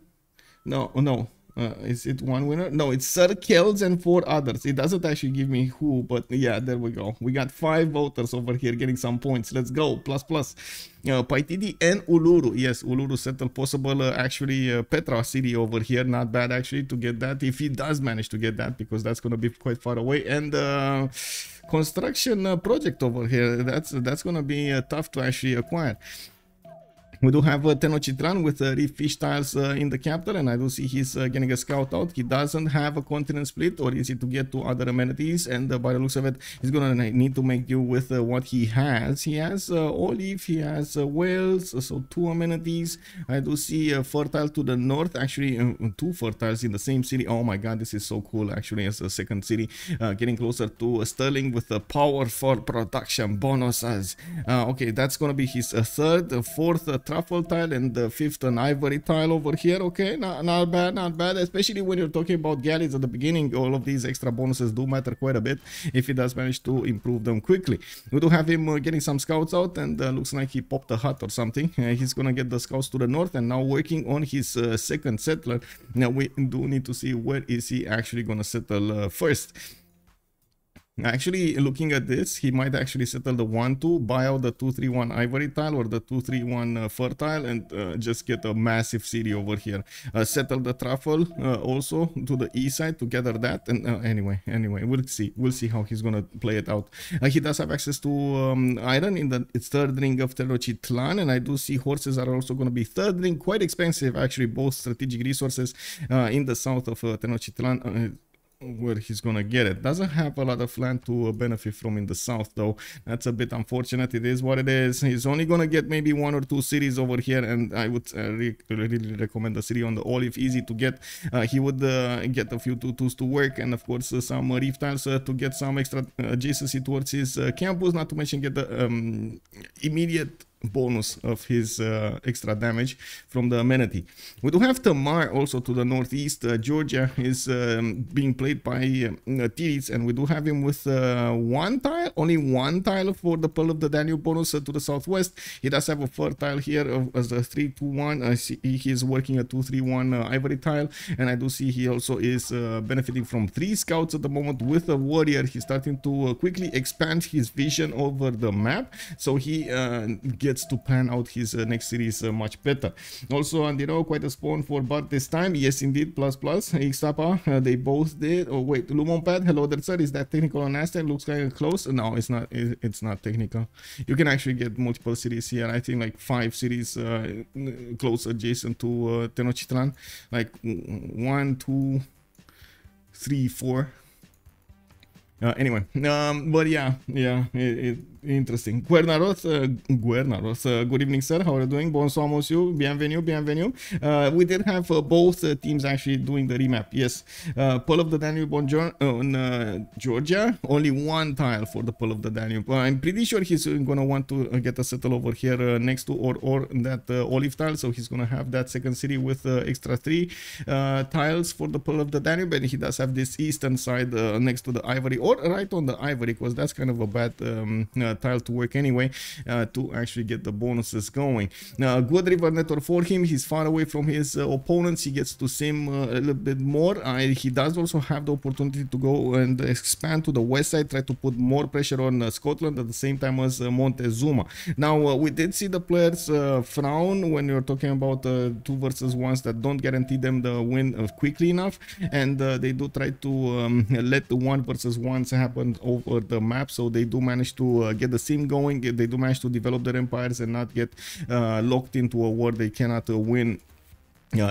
No. Is it one winner? No, it's Sir Kells and 4 others. It doesn't actually give me who, but yeah, there we go. We got 5 voters over here getting some points. Let's go. Plus. Titiits and Uluru. Yes, Uluru settle possible. Actually, Petra city over here. Not bad actually to get that. If he does manage to get that, because that's going to be quite far away. And construction project over here. That's going to be tough to actually acquire. We do have Tenochtitlan with reef fish tiles in the capital, and I do see he's getting a scout out. He doesn't have a continent split or easy to get to other amenities, and by the looks of it, he's gonna need to make do with what he has. He has olive, he has whales, so 2 amenities. I do see fertile to the north, actually 2 fertiles in the same city. Oh my god, this is so cool actually as a second city. Getting closer to Sterling with the powerful production bonuses. Okay, that's gonna be his third, fourth truffle tile, and the 5th an ivory tile over here. Okay, not bad, especially when you're talking about galleys at the beginning. All of these extra bonuses do matter quite a bit if he does manage to improve them quickly. We do have him getting some scouts out, and looks like he popped a hut or something. He's gonna get the scouts to the north, and now working on his second settler. Now we do need to see where is he actually gonna settle first. Actually, looking at this, he might actually settle the 1-2, buy out the 2-3-1 ivory tile or the 2-3-1 fertile, and just get a massive city over here. Settle the truffle also to the east side to gather that. And anyway, we'll see how he's gonna play it out. He does have access to iron in the third ring of Tenochtitlan, and I do see horses are also gonna be third ring, quite expensive actually, both strategic resources in the south of Tenochtitlan. Where he's gonna get it. Doesn't have a lot of land to benefit from in the south though. That's a bit unfortunate. It is what it is. He's only gonna get maybe 1 or 2 cities over here, and I would really recommend the city on the olive. Easy to get. He would get a few tutus to work, and of course some reef tiles to get some extra adjacency towards his campus, not to mention get the immediate bonus of his extra damage from the amenity. We do have Tamar also to the northeast. Georgia is being played by Titiits, and we do have him with only one tile for the Pearl of the Danube bonus to the southwest. He does have a fertile here as a 3-2-1. He is working a 2-3-1 ivory tile, and I do see he also is benefiting from 3 scouts at the moment with a warrior. He's starting to quickly expand his vision over the map, so he gets gets to plan out his next series much better. Also, and you know, quite a spawn for Bart this time. Yes, indeed, plus plus. Xtapa, they both did. Oh wait, Lumonpad, hello there, sir. Is that technical on Aztec? Looks kind of close. No, it's not. It's not technical. You can actually get multiple cities here. I think like 5 cities close adjacent to Tenochtitlan. Like 1, 2, 3, 4. Anyway, but yeah, interesting. Guernaroth, good evening, sir. How are you doing? Bonsoir, monsieur. Bienvenue, bienvenue. We did have both teams actually doing the remap. Yes, Pearl of the Danube on Georgia. Only 1 tile for the Pearl of the Danube. I'm pretty sure he's gonna want to get a settle over here next to or that olive tile. So he's gonna have that second city with extra 3 tiles for the Pearl of the Danube, and he does have this eastern side next to the ivory, or right on the ivory, because that's kind of a bad tile to work anyway to actually get the bonuses going. Good river network for him. He's far away from his opponents. He gets to sim a little bit more. He does also have the opportunity to go and expand to the west side, try to put more pressure on Scotland at the same time as Montezuma. Now we did see the players frown when you're talking about 2 versus 1s that don't guarantee them the win quickly enough, and they do try to let the 1 versus 1s happen over the map, so they do manage to get the sim going. They do manage to develop their empires and not get locked into a war they cannot win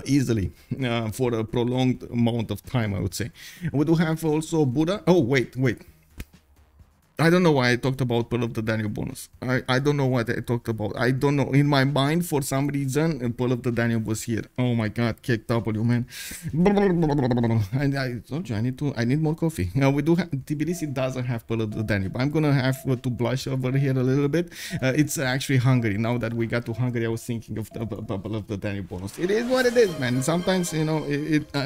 easily for a prolonged amount of time, I would say. We do have also Buddha. Oh, wait. I don't know why I talked about Pearl of the Danube bonus. I don't know what I talked about. I don't know. In my mind, for some reason, Pearl of the Danube was here. Oh my god, cake W, man. I told you I need more coffee. We do have, Tbilisi doesn't have Pearl of the Danube. I'm gonna have to blush over here a little bit. It's actually Hungary. Now that we got to Hungary, I was thinking of the Pearl of the Danube bonus. It is what it is, man. Sometimes, you know,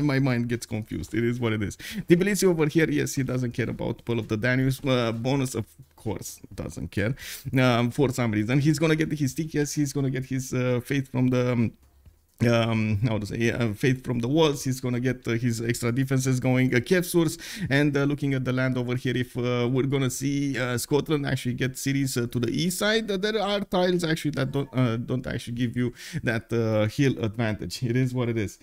my mind gets confused. It is what it is. Tbilisi over here, yes, he doesn't care about Pearl of the Danube bonus. Of course doesn't care for some reason. He's gonna get his stick. Yes, he's gonna get his faith from the how to say, faith from the walls. He's gonna get his extra defenses going, Kiev source, and looking at the land over here, if we're gonna see Scotland actually get cities to the east side, there are tiles actually that don't actually give you that hill advantage. It is what it is.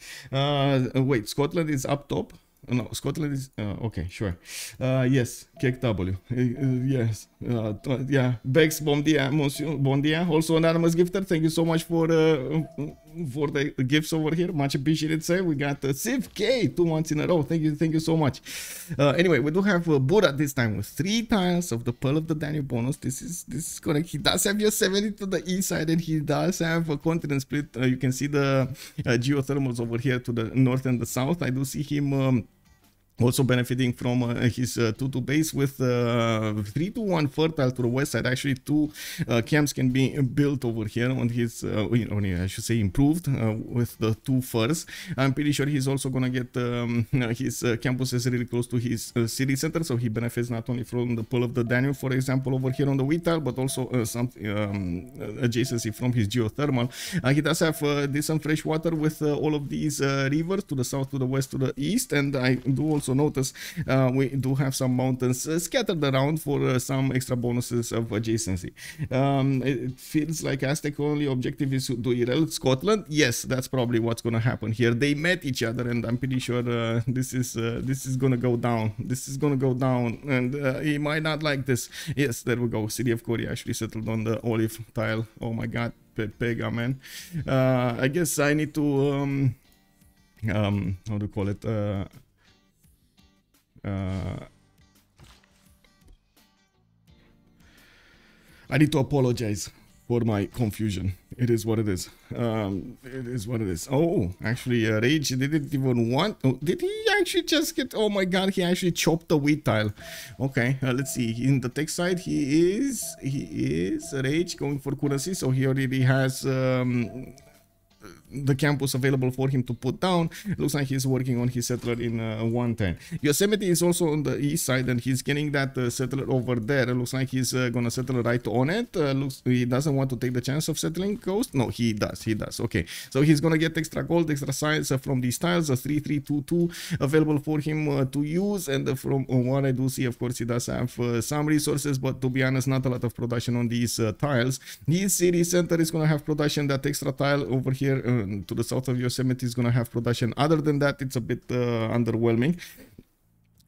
Wait, Scotland is up top. No, Scotland is okay, sure. Yes, Cake W. Yes, yeah. Bex, bon dia, monsieur, bon dia. Also, anonymous gifter, thank you so much for the gifts over here. Much appreciated, sir. We got Civ6 2 months in a row. Thank you so much. Anyway, we do have Buddha this time with 3 tiles of the Pearl of the Danube bonus. This is correct. He does have your 70 to the east side, and he does have a continent split. You can see the geothermals over here to the north and the south. I do see him also benefiting from his 2-2 base with 3-1 fertile to the west side. Actually, 2 camps can be built over here on his, I should say, improved with the 2 furs. I'm pretty sure he's also gonna get his campuses really close to his city center, so he benefits not only from the Pearl of the Danube, for example, over here on the wheat tile, but also some adjacency from his geothermal. He does have decent fresh water with all of these rivers to the south, to the west, to the east, and I do also notice we do have some mountains scattered around for some extra bonuses of adjacency. It feels like Aztec only objective is to derail Scotland. Yes, that's probably what's gonna happen here. They met each other, and I'm pretty sure this is gonna go down. This is gonna go down, and he might not like this. Yes, there we go. City of Korea actually settled on the olive tile. Oh my god, Vega, man. I guess I need to how do you call it? I need to apologize for my confusion. It is what it is. It is what it is. Oh, actually, Rage didn't even want. Oh, did he actually just get? Oh my god, he actually chopped the wheat tile. Okay, let's see. In the tech side, he is Rage going for currency, so he already has the campus available for him to put down. Looks like he's working on his settler in 110. Yosemite is also on the east side, and he's getting that settler over there. Looks like he's gonna settle right on it. Looks he doesn't want to take the chance of settling coast. No, he does. Okay, so he's gonna get extra gold, extra size from these tiles. A 3322 available for him to use, and from what I do see, of course, he does have some resources, but to be honest, not a lot of production on these tiles. His city center is gonna have production. That extra tile over here to the south of Yosemite is gonna have production. Other than that, it's a bit underwhelming.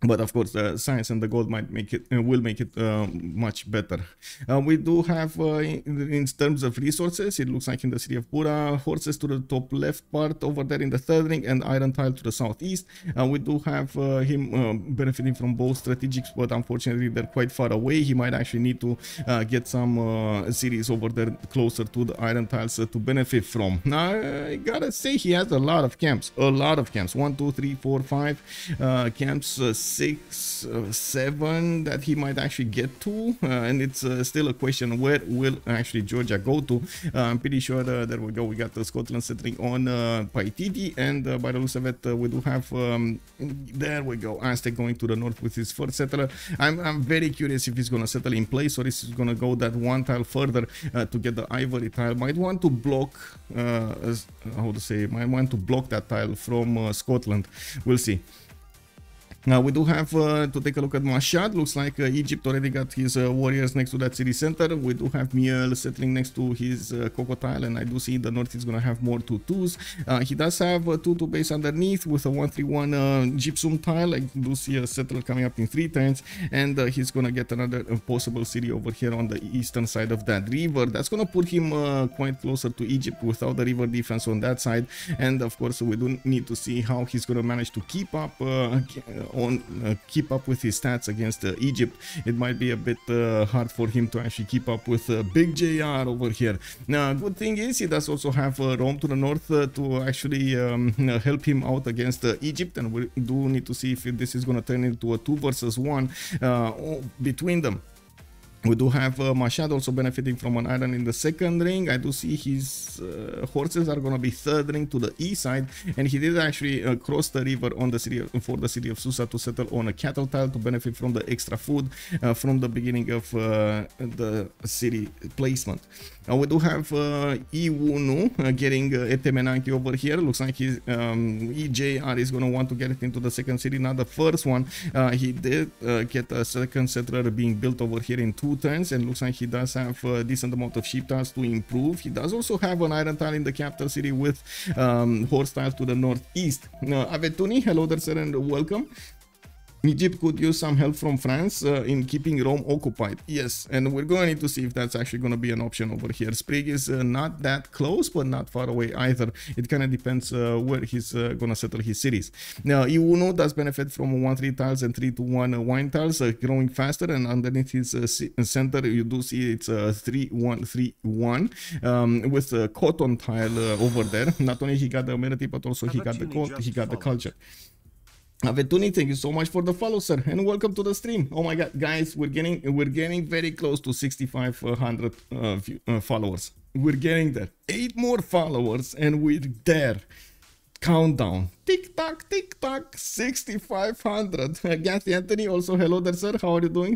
But of course, the science and the gold might make it, will make it much better. We do have, in terms of resources, it looks like in the city of Pura, horses to the top left part over there in the third ring, and iron tile to the southeast. We do have him benefiting from both strategics, but unfortunately they're quite far away. He might actually need to get some cities over there closer to the iron tiles to benefit from. Now, I gotta say, he has a lot of camps. 1, 2, 3, 4, 5 camps. 6, 7 that he might actually get to, and it's still a question where will actually Georgia go to. I'm pretty sure there we go, we got Scotland settling on Paititi, and by the looks of it, we do have there we go, Aztec going to the north with his first settler. I'm very curious if he's gonna settle in place or if he's gonna go that one tile further to get the ivory tile. Might want to block how to say, might want to block that tile from Scotland. We'll see. Now we do have to take a look at Mashhad. Looks like Egypt already got his warriors next to that city center. We do have Miel settling next to his Coco tile, and I do see the north is going to have more 2-2s. He does have a 2-2 base underneath with a 1-3-1 gypsum tile. I do see a settler coming up in 3 turns, and he's going to get another possible city over here on the eastern side of that river. That's going to put him quite closer to Egypt without the river defense on that side. And of course, we do need to see how he's going to manage to keep up with his stats against Egypt. It might be a bit hard for him to actually keep up with Big JR over here. Now, good thing is he does also have Rome to the north to actually help him out against Egypt, and we do need to see if this is going to turn into a 2 versus 1 between them. We do have Mashhad also benefiting from an iron in the second ring. I do see his horses are going to be third ring to the east side, and he did actually cross the river on the city for the city of Susa to settle on a cattle tile to benefit from the extra food from the beginning of the city placement. We do have Iwunu getting Etemenanki over here. Looks like his EJR is going to want to get it into the second city, not the first one. He did get a second settler being built over here in 2 turns, and looks like he does have a decent amount of sheep tiles to improve. He does also have an iron tile in the capital city with horse tiles to the northeast. Avetuni, hello there sir, and welcome. Egypt could use some help from France in keeping Rome occupied. Yes, and we're going to need to see if that's actually going to be an option over here. Sprig is not that close, but not far away either. It kind of depends where he's going to settle his cities. Now, Iwunu does benefit from 1-3 tiles and 3-1 wine tiles, growing faster, and underneath his center, you do see it's 3-1-3-1 with a cotton tile over there. Not only he got the amenity, but also he got the gold, he got the culture. Avetuni, thank you so much for the follow, sir, and welcome to the stream. Oh my god, guys, we're getting very close to 6,500 followers. We're getting there. 8 more followers and we're there. Countdown. Tick tock, 6,500. Gansy Anthony, also hello there, sir. How are you doing?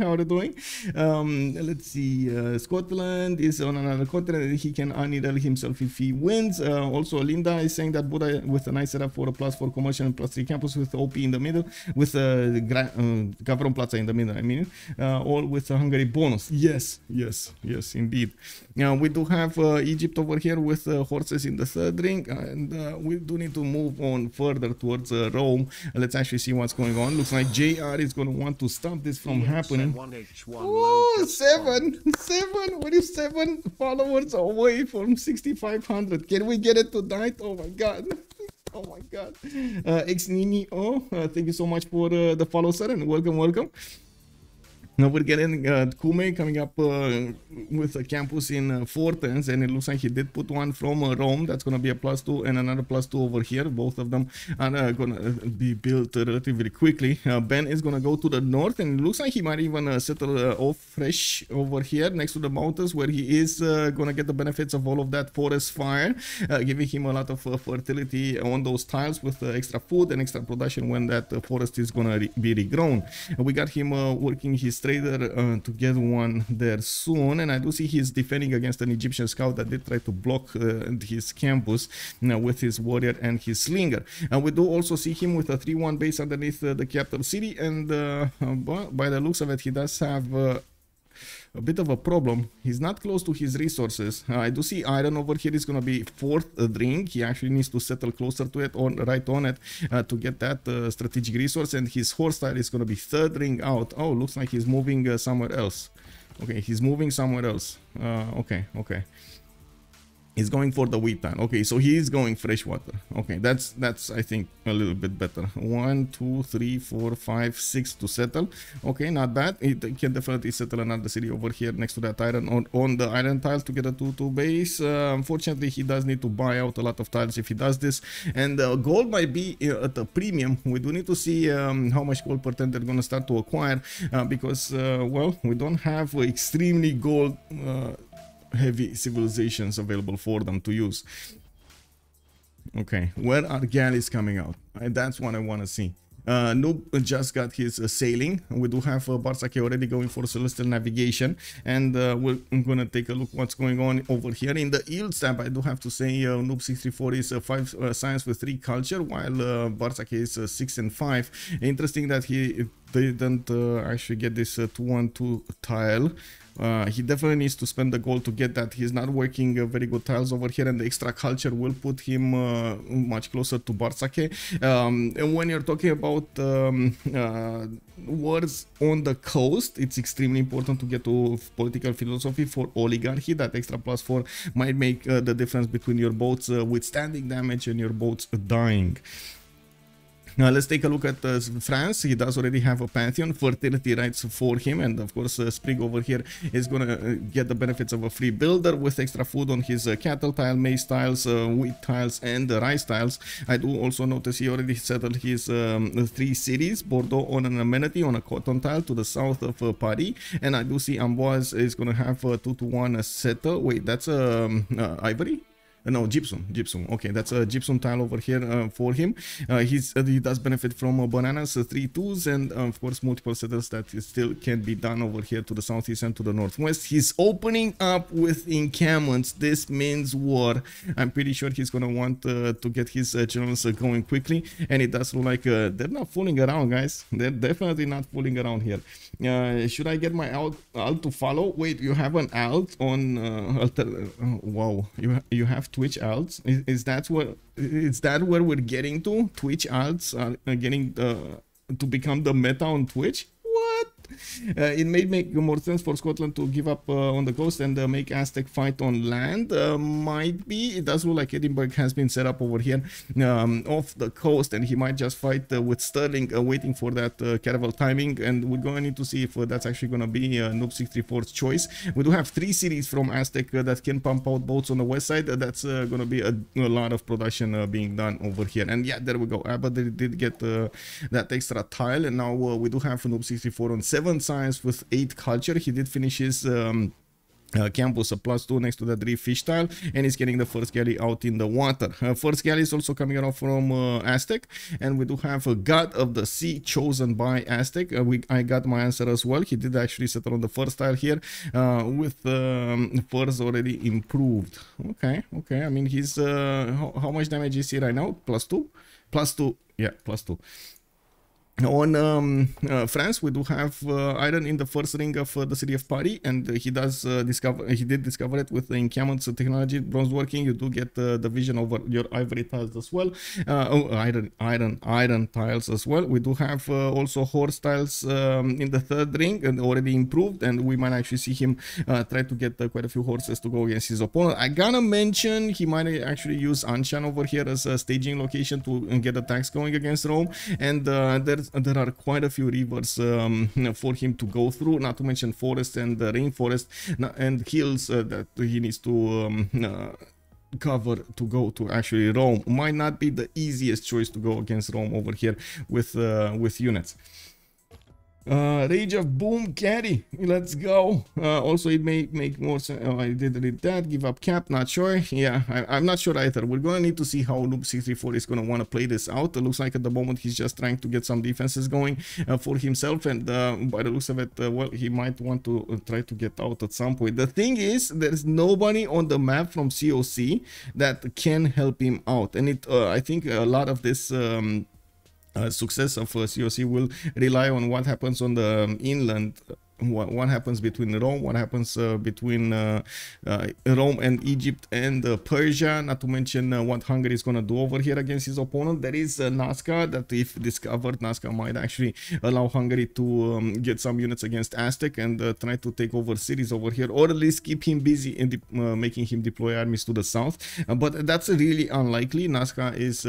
Let's see. Scotland is on another continent. He can unneedle himself if he wins. Also, Linda is saying that Buddha with a nice setup for a +4 commercial and +3 campus with OP in the middle, with Gavron Plaza in the middle. I mean, all with a Hungary bonus. Yes, indeed. Now we do have Egypt over here with horses in the third ring, and we do need to move on further towards Rome. Let's actually see what's going on. Looks like JR is going to want to stop this from happening. Oh, 7. We're 7 followers away from 6,500. Can we get it tonight? Oh my god. Oh my god. Ex Nini, thank you so much for the follow, sir, and welcome. Now we're getting Kume coming up with a campus in Fortens, and it looks like he did put one from Rome. That's going to be a +2 and another +2 over here. Both of them are going to be built relatively quickly. Ben is going to go to the north, and it looks like he might even settle off fresh over here next to the mountains, where he is going to get the benefits of all of that forest fire, giving him a lot of fertility on those tiles with extra food and extra production when that forest is going to be regrown. We got him working his trader to get one there soon, and I do see he's defending against an Egyptian scout that did try to block his campus with his warrior and his slinger. And we do also see him with a 3-1 base underneath the capital city, and by the looks of it, he does have a bit of a problem. He's not close to his resources. I do see iron over here is going to be 4th ring. He actually needs to settle closer to it, right on it, to get that strategic resource, and his horse tile is going to be 3rd ring out. Oh, looks like he's moving somewhere else. Okay, he's moving somewhere else. Okay. He's going for the wheat tile. Okay, so he is going freshwater. Okay, that's I think a little bit better. 1, 2, 3, 4, 5, 6 to settle. Okay, not bad. It can definitely settle another city over here next to that iron on the iron tile to get a 2-2 base. Unfortunately, he does need to buy out a lot of tiles if he does this, and gold might be at a premium. We do need to see how much gold per turn they're going to start to acquire, because well, we don't have extremely gold heavy civilizations available for them to use. Okay, where are galleys coming out? That's what I want to see. Noob just got his sailing. We do have Bartsake already going for celestial navigation, and we're gonna take a look what's going on over here in the yields tab. I do have to say Noob 64 is 5 science with 3 culture, while Bartsake is 6 and 5. Interesting that he didn't actually get this 2-1-2 tile. He definitely needs to spend the gold to get that. He's not working very good tiles over here, and the extra culture will put him much closer to Bartsake. And when you're talking about wars on the coast, it's extremely important to get to political philosophy for oligarchy. That extra +4 might make the difference between your boats withstanding damage and your boats dying. Now let's take a look at France. He does already have a pantheon, fertility rights for him, and of course Sprig over here is gonna get the benefits of a free builder with extra food on his cattle tile, maize tiles, wheat tiles, and rice tiles. I do also notice he already settled his 3 cities, Bordeaux on an amenity on a cotton tile to the south of Paris, and I do see Amboise is gonna have a 2-1 settle. Wait, that's ivory? No, gypsum. Okay, that's a gypsum tile over here for him. He does benefit from bananas, 3 2s, and of course multiple settles that still can be done over here to the southeast and to the northwest. He's opening up with encampments. This means war. I'm pretty sure he's gonna want to get his generals going quickly, and it does look like they're not fooling around, guys. They're definitely not fooling around here. Should I get my alt to follow? Wait, you have an alt on wow, you have Twitch alts. Is that where we're getting to? Twitch alts are getting to become the meta on Twitch? What? It may make more sense for Scotland to give up on the coast and make Aztec fight on land. Might be. It does look like Edinburgh has been set up over here off the coast, and he might just fight with Sterling, waiting for that caravel timing. And we're going to need to see if that's actually going to be Noob 64's choice. We do have 3 cities from Aztec that can pump out boats on the west side. That's going to be a lot of production being done over here. And yeah, there we go. But they did get that extra tile, and now we do have Noob 64 on 7 science with 8 culture. He did finish his campus a +2 next to that 3 fish tile, and he's getting the first galley out in the water. First galley is also coming out from Aztec, and we do have a god of the sea chosen by Aztec. I got my answer as well. He did actually settle on the first tile here with furs already improved. Okay. I mean, he's how much damage is he right now? +2. Yeah, +2. On France, we do have iron in the first ring of the city of Paris, and he did discover it with the encampments technology, bronze working. You do get the vision over your ivory tiles as well. Iron tiles as well. We do have also horse tiles in the 3rd ring, and already improved, and we might actually see him try to get quite a few horses to go against his opponent. I gotta mention he might actually use Anshan over here as a staging location to get attacks going against Rome, and there's there are quite a few rivers for him to go through, not to mention forests and rainforest and hills that he needs to cover to go to actually Rome. Might not be the easiest choice to go against Rome over here with units. Rage of Boom Carry, let's go. Also it may make more sense. Oh, I did read that. Give up cap, not sure. Yeah, I'm not sure either. We're gonna need to see how Noob 634 is gonna want to play this out. It looks like at the moment he's just trying to get some defenses going for himself, and by the looks of it, well, he might want to try to get out at some point. The thing is, there's nobody on the map from COC that can help him out, and I think a lot of this success of COC will rely on what happens on the inland, what happens between Rome, what happens between Rome and Egypt and Persia, not to mention what Hungary is going to do over here against his opponent. There is Nazca that, if discovered, Nazca might actually allow Hungary to get some units against Aztec and try to take over cities over here, or at least keep him busy in making him deploy armies to the south. But that's really unlikely. Nazca is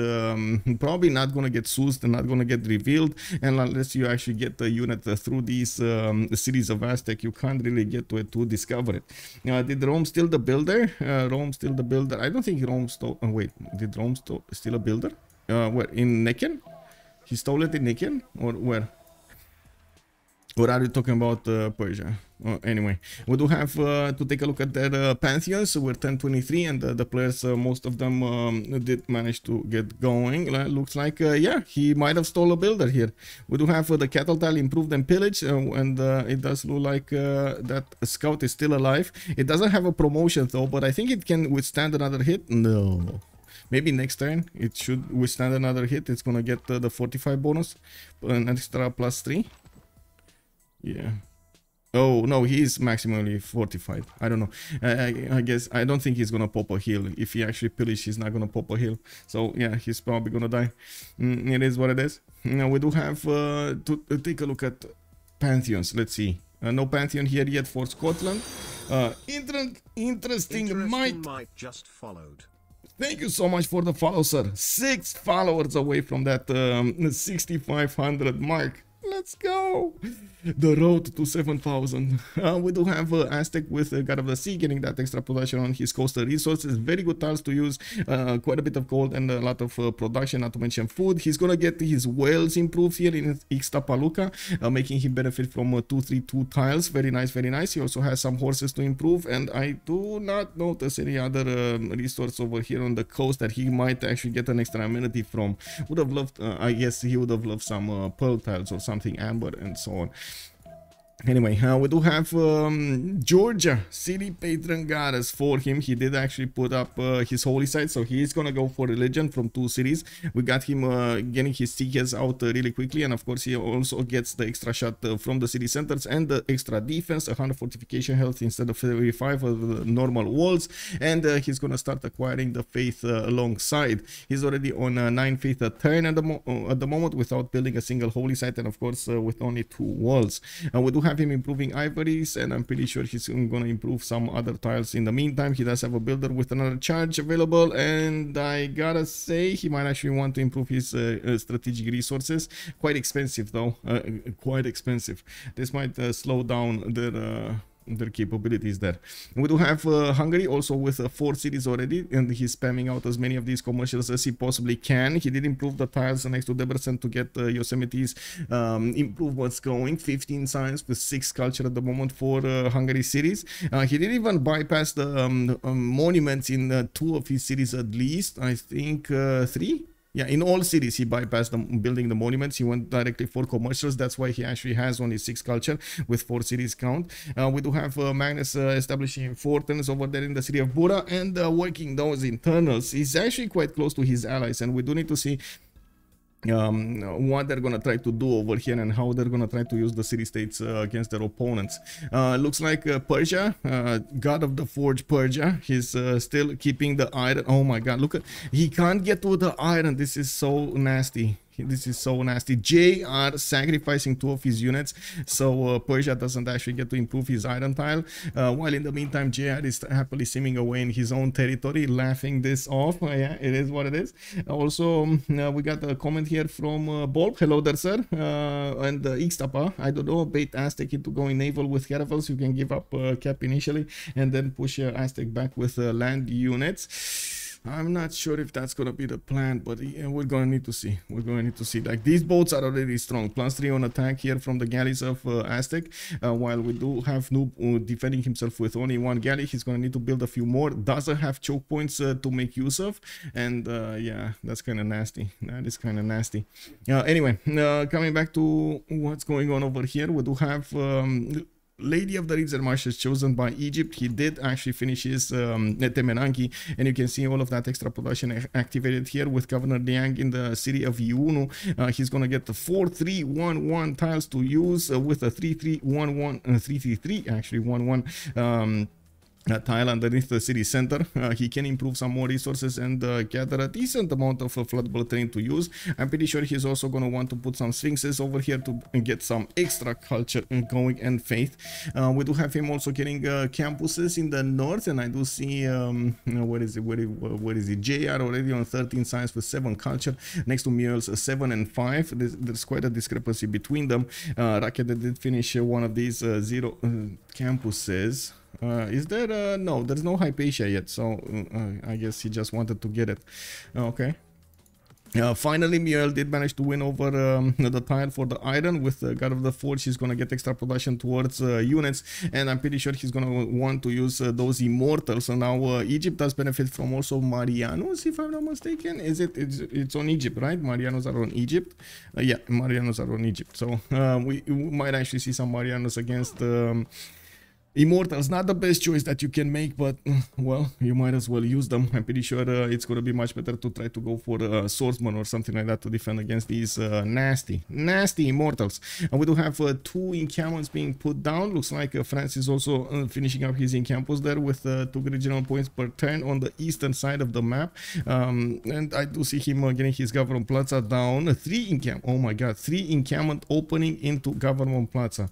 probably not going to get soused and not going to get revealed, and unless you actually get the unit through these cities of Aztec, you can't really get to it to discover it. Did Rome steal the builder? Rome steal the builder? I don't think Rome stole. Wait, did Rome steal a builder? Where, in Niken? He stole it in Niken, or where? Or are you talking about Persia? Anyway, we do have to take a look at their pantheons. We're 1023, and the players, most of them did manage to get going. Looks like, yeah, he might have stole a builder here. We do have the cattle tile improved and pillaged, and it does look like that scout is still alive. It doesn't have a promotion though, but I think it can withstand another hit. No. Maybe next turn it should withstand another hit. It's gonna get the 45 bonus, an extra +3. Yeah. Oh no, he's maximally 45. I don't know. I guess I don't think he's gonna pop a heal. If he actually pillage, he's not gonna pop a heal. So yeah, he's probably gonna die. It is what it is. Now we do have to take a look at pantheons. Let's see. No pantheon here yet for Scotland. Interesting might just followed. Thank you so much for the follow, sir. 6 followers away from that 6,500 mark. Let's go. The road to 7,000. We do have Aztec with God of the Sea getting that extra production on his coastal resources. Very good tiles to use. Quite a bit of gold and a lot of production, not to mention food. He's gonna get his whales improved here in Ixtapaluca, making him benefit from 232 tiles. Very nice, very nice. He also has some horses to improve, and I do not notice any other resource over here on the coast that he might actually get an extra amenity from. Would have loved, I guess he would have loved some pearl tiles or something, amber and so on. Anyway, we do have Georgia city patron goddess for him. He did actually put up his holy site, so he is gonna go for religion from 2 cities. We got him getting his tickets out really quickly, and of course he also gets the extra shot from the city centers and the extra defense, 100 fortification health instead of 35 of the normal walls, and he's gonna start acquiring the faith alongside. He's already on 9 faith a turn at the moment without building a single holy site, and of course with only 2 walls. We do have him improving ivories, and I'm pretty sure he's gonna improve some other tiles in the meantime. He does have a builder with another charge available, and I gotta say he might actually want to improve his strategic resources. Quite expensive though, quite expensive. This might slow down their capabilities there. We do have Hungary also with 4 cities already, and he's spamming out as many of these commercials as he possibly can. He did improve the tiles next to Debrecen to get Yosemite's improve what's going. 15 signs with 6 culture at the moment for Hungary cities. He did even bypass the monuments in 2 of his cities at least. I think 3. Yeah, in all cities he bypassed building the monuments. He went directly for commercials. That's why he actually has only 6 culture with 4 cities count. We do have Magnus establishing fortins over there in the city of Bura and working those internals. He's actually quite close to his allies, and we do need to see what they're gonna try to do over here and how they're gonna try to use the city-states against their opponents. Looks like Persia, god of the forge Persia, he's still keeping the iron. Oh my god, look at, he can't get to the iron. This is so nasty. This is so nasty. J are sacrificing 2 of his units, so Persia doesn't actually get to improve his iron tile. While in the meantime, JR is happily simming away in his own territory, laughing this off. Yeah, it is what it is. Also, we got a comment here from Bulb. Hello there, sir. And Xtapa. I don't know, bait Aztec into going naval with caravels. You can give up cap initially and then push Aztec back with land units. I'm not sure if that's gonna be the plan, but yeah, we're gonna need to see. We're gonna need to see. Like, these boats are already strong. +3 on attack here from the galleys of Aztec. While we do have Noob defending himself with only 1 galley, he's gonna need to build a few more. Doesn't have choke points to make use of, and yeah, that's kind of nasty. That is kind of nasty. Anyway, coming back to what's going on over here, we do have Lady of the Ritzer Marshes chosen by Egypt. He did actually finish his Temenanki, and you can see all of that extra production activated here with Governor Liang in the city of Iunu. He's gonna get the 4-3-1-1 tiles to use with a 3-3-1-1 3-3-3 actually 1-1 tile underneath the city center. He can improve some more resources and gather a decent amount of floodable terrain to use. I'm pretty sure he's also going to want to put some sphinxes over here to get some extra culture going and faith. We do have him also getting campuses in the north, and I do see where is it? JR already on 13 science with 7 culture next to Mule's 7 and 5. There's quite a discrepancy between them. Racket did finish one of these 0 campuses. Is there no, there's no Hypatia yet, so I guess he just wanted to get it. Okay. Finally, Muriel did manage to win over the tile for the iron with God of the Forge. He's gonna get extra production towards units, and I'm pretty sure he's gonna want to use those immortals. So now Egypt does benefit from also Marianos, if I'm not mistaken. It's on Egypt, right? Marianos are on Egypt. Yeah, Marianos are on Egypt. So we might actually see some Marianos against Immortals. Not the best choice that you can make, but well, you might as well use them. I'm pretty sure it's gonna be much better to try to go for swordsman or something like that to defend against these nasty Immortals. And we do have 2 encampments being put down. Looks like France is also finishing up his encampments there with 2 regional points per turn on the eastern side of the map. And I do see him getting his Government Plaza down. 3 encampment opening into Government Plaza.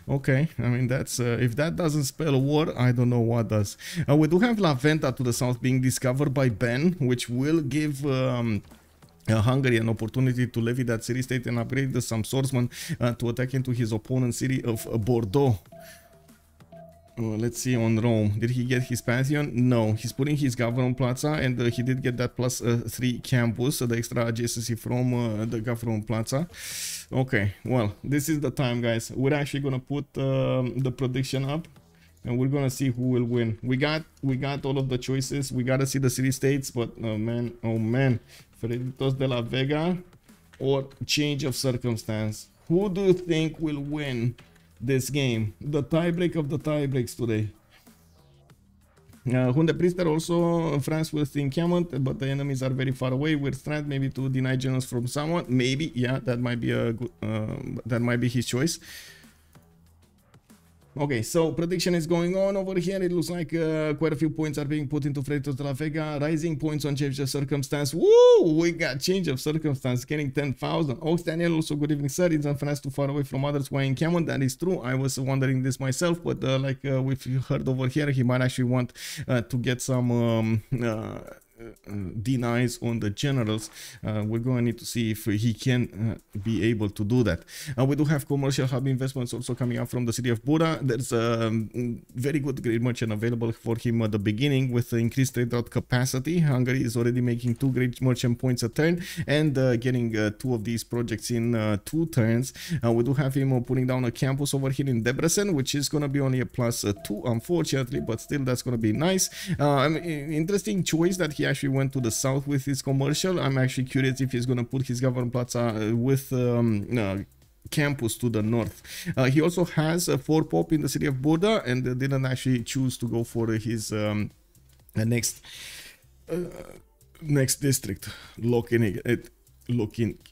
Okay, I mean, that's if that doesn't spell war, I don't know what does. We do have La Venta to the south being discovered by Ben, which will give Hungary an opportunity to levy that city state and upgrade some swordsmen to attack into his opponent's city of Bordeaux. Let's see on Rome. Did he get his Pantheon? No, he's putting his Government Plaza, and he did get that +3 campus, the extra adjacency from the Government Plaza. Okay, well, this is the time, guys. We're actually gonna put the prediction up, and we're gonna see who will win. We got all of the choices. We gotta see the city states, but oh man, Freritos de la Vega or Change of Circumstance. Who do you think will win this game? The tiebreak of the tiebreaks today. Hunde Priester also France with encampment, but the enemies are very far away. We're strand maybe to deny generals from someone. Maybe, yeah, that might be a good, that might be his choice. Okay, so prediction is going on over here. It looks like quite a few points are being put into Freritos de la Vega. Rising points on Change of Circumstance. Woo! We got Change of Circumstance getting 10,000. Ox Daniel also, good evening, sir. It's France too far away from others who are in Cameron. That is true. I was wondering this myself, but like we've heard over here, he might actually want to get some denies on the generals. We're going to need to see if he can be able to do that. We do have commercial hub investments also coming out from the city of Buda. There's a very good great merchant available for him at the beginning with the increased trade route capacity. Hungary is already making 2 great merchant points a turn and getting 2 of these projects in 2 turns. We do have him putting down a campus over here in Debrecen, which is going to be only a +2 unfortunately, but still that's going to be nice. Interesting choice that he actually went to the south with his commercial. I'm actually curious if he's going to put his Government Plaza with campus to the north. He also has a 4 pop in the city of Buda and didn't actually choose to go for his next district, locking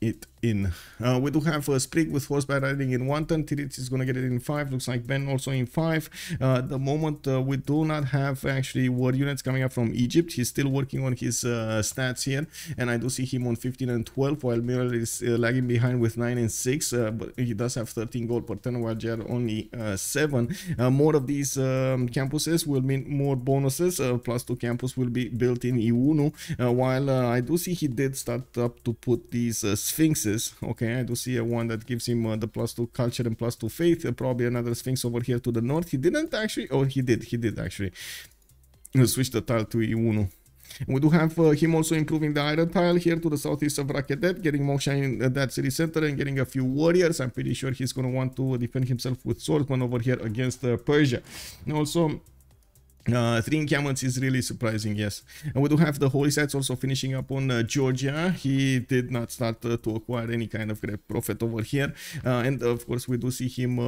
it in. We do have Sprig with horseback riding in 1 turn. Titiits is going to get it in 5. Looks like Ben also in 5. The moment we do not have actually war units coming up from Egypt. He's still working on his stats here, and I do see him on 15 and 12, while Miller is lagging behind with 9 and 6, but he does have 13 gold per turn, while JR only 7. More of these campuses will mean more bonuses. +2 campus will be built in Iunu, while I do see he did start up to put these sphinxes. Okay, I do see one that gives him the +2 culture and +2 faith. Probably another sphinx over here to the north. He didn't actually, or he did actually switch the tile to Iunu. We do have him also improving the iron tile here to the southeast of Rakedet, getting Moksha in that city center and getting a few warriors. I'm pretty sure he's going to want to defend himself with swordsman over here against Persia. And also, 3 encampments is really surprising, yes. And we do have the holy sites also finishing up on Georgia. He did not start to acquire any kind of great profit over here. And of course, we do see him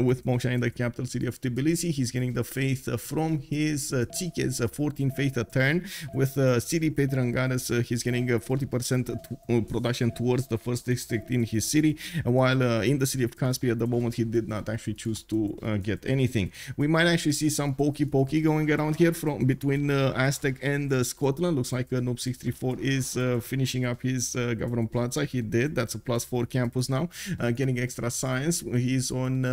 with Moksha in the capital city of Tbilisi. He's getting the faith from his Titiits, 14 faith a turn. With city patron goddess, he's getting 40% production towards the first district in his city. While in the city of Caspia, at the moment, he did not actually choose to get anything. We might actually see some pokey going around here from between Aztec and Scotland. Looks like Noob 634 is finishing up his Government Plaza. He did. That's a +4 campus now, getting extra science. He's on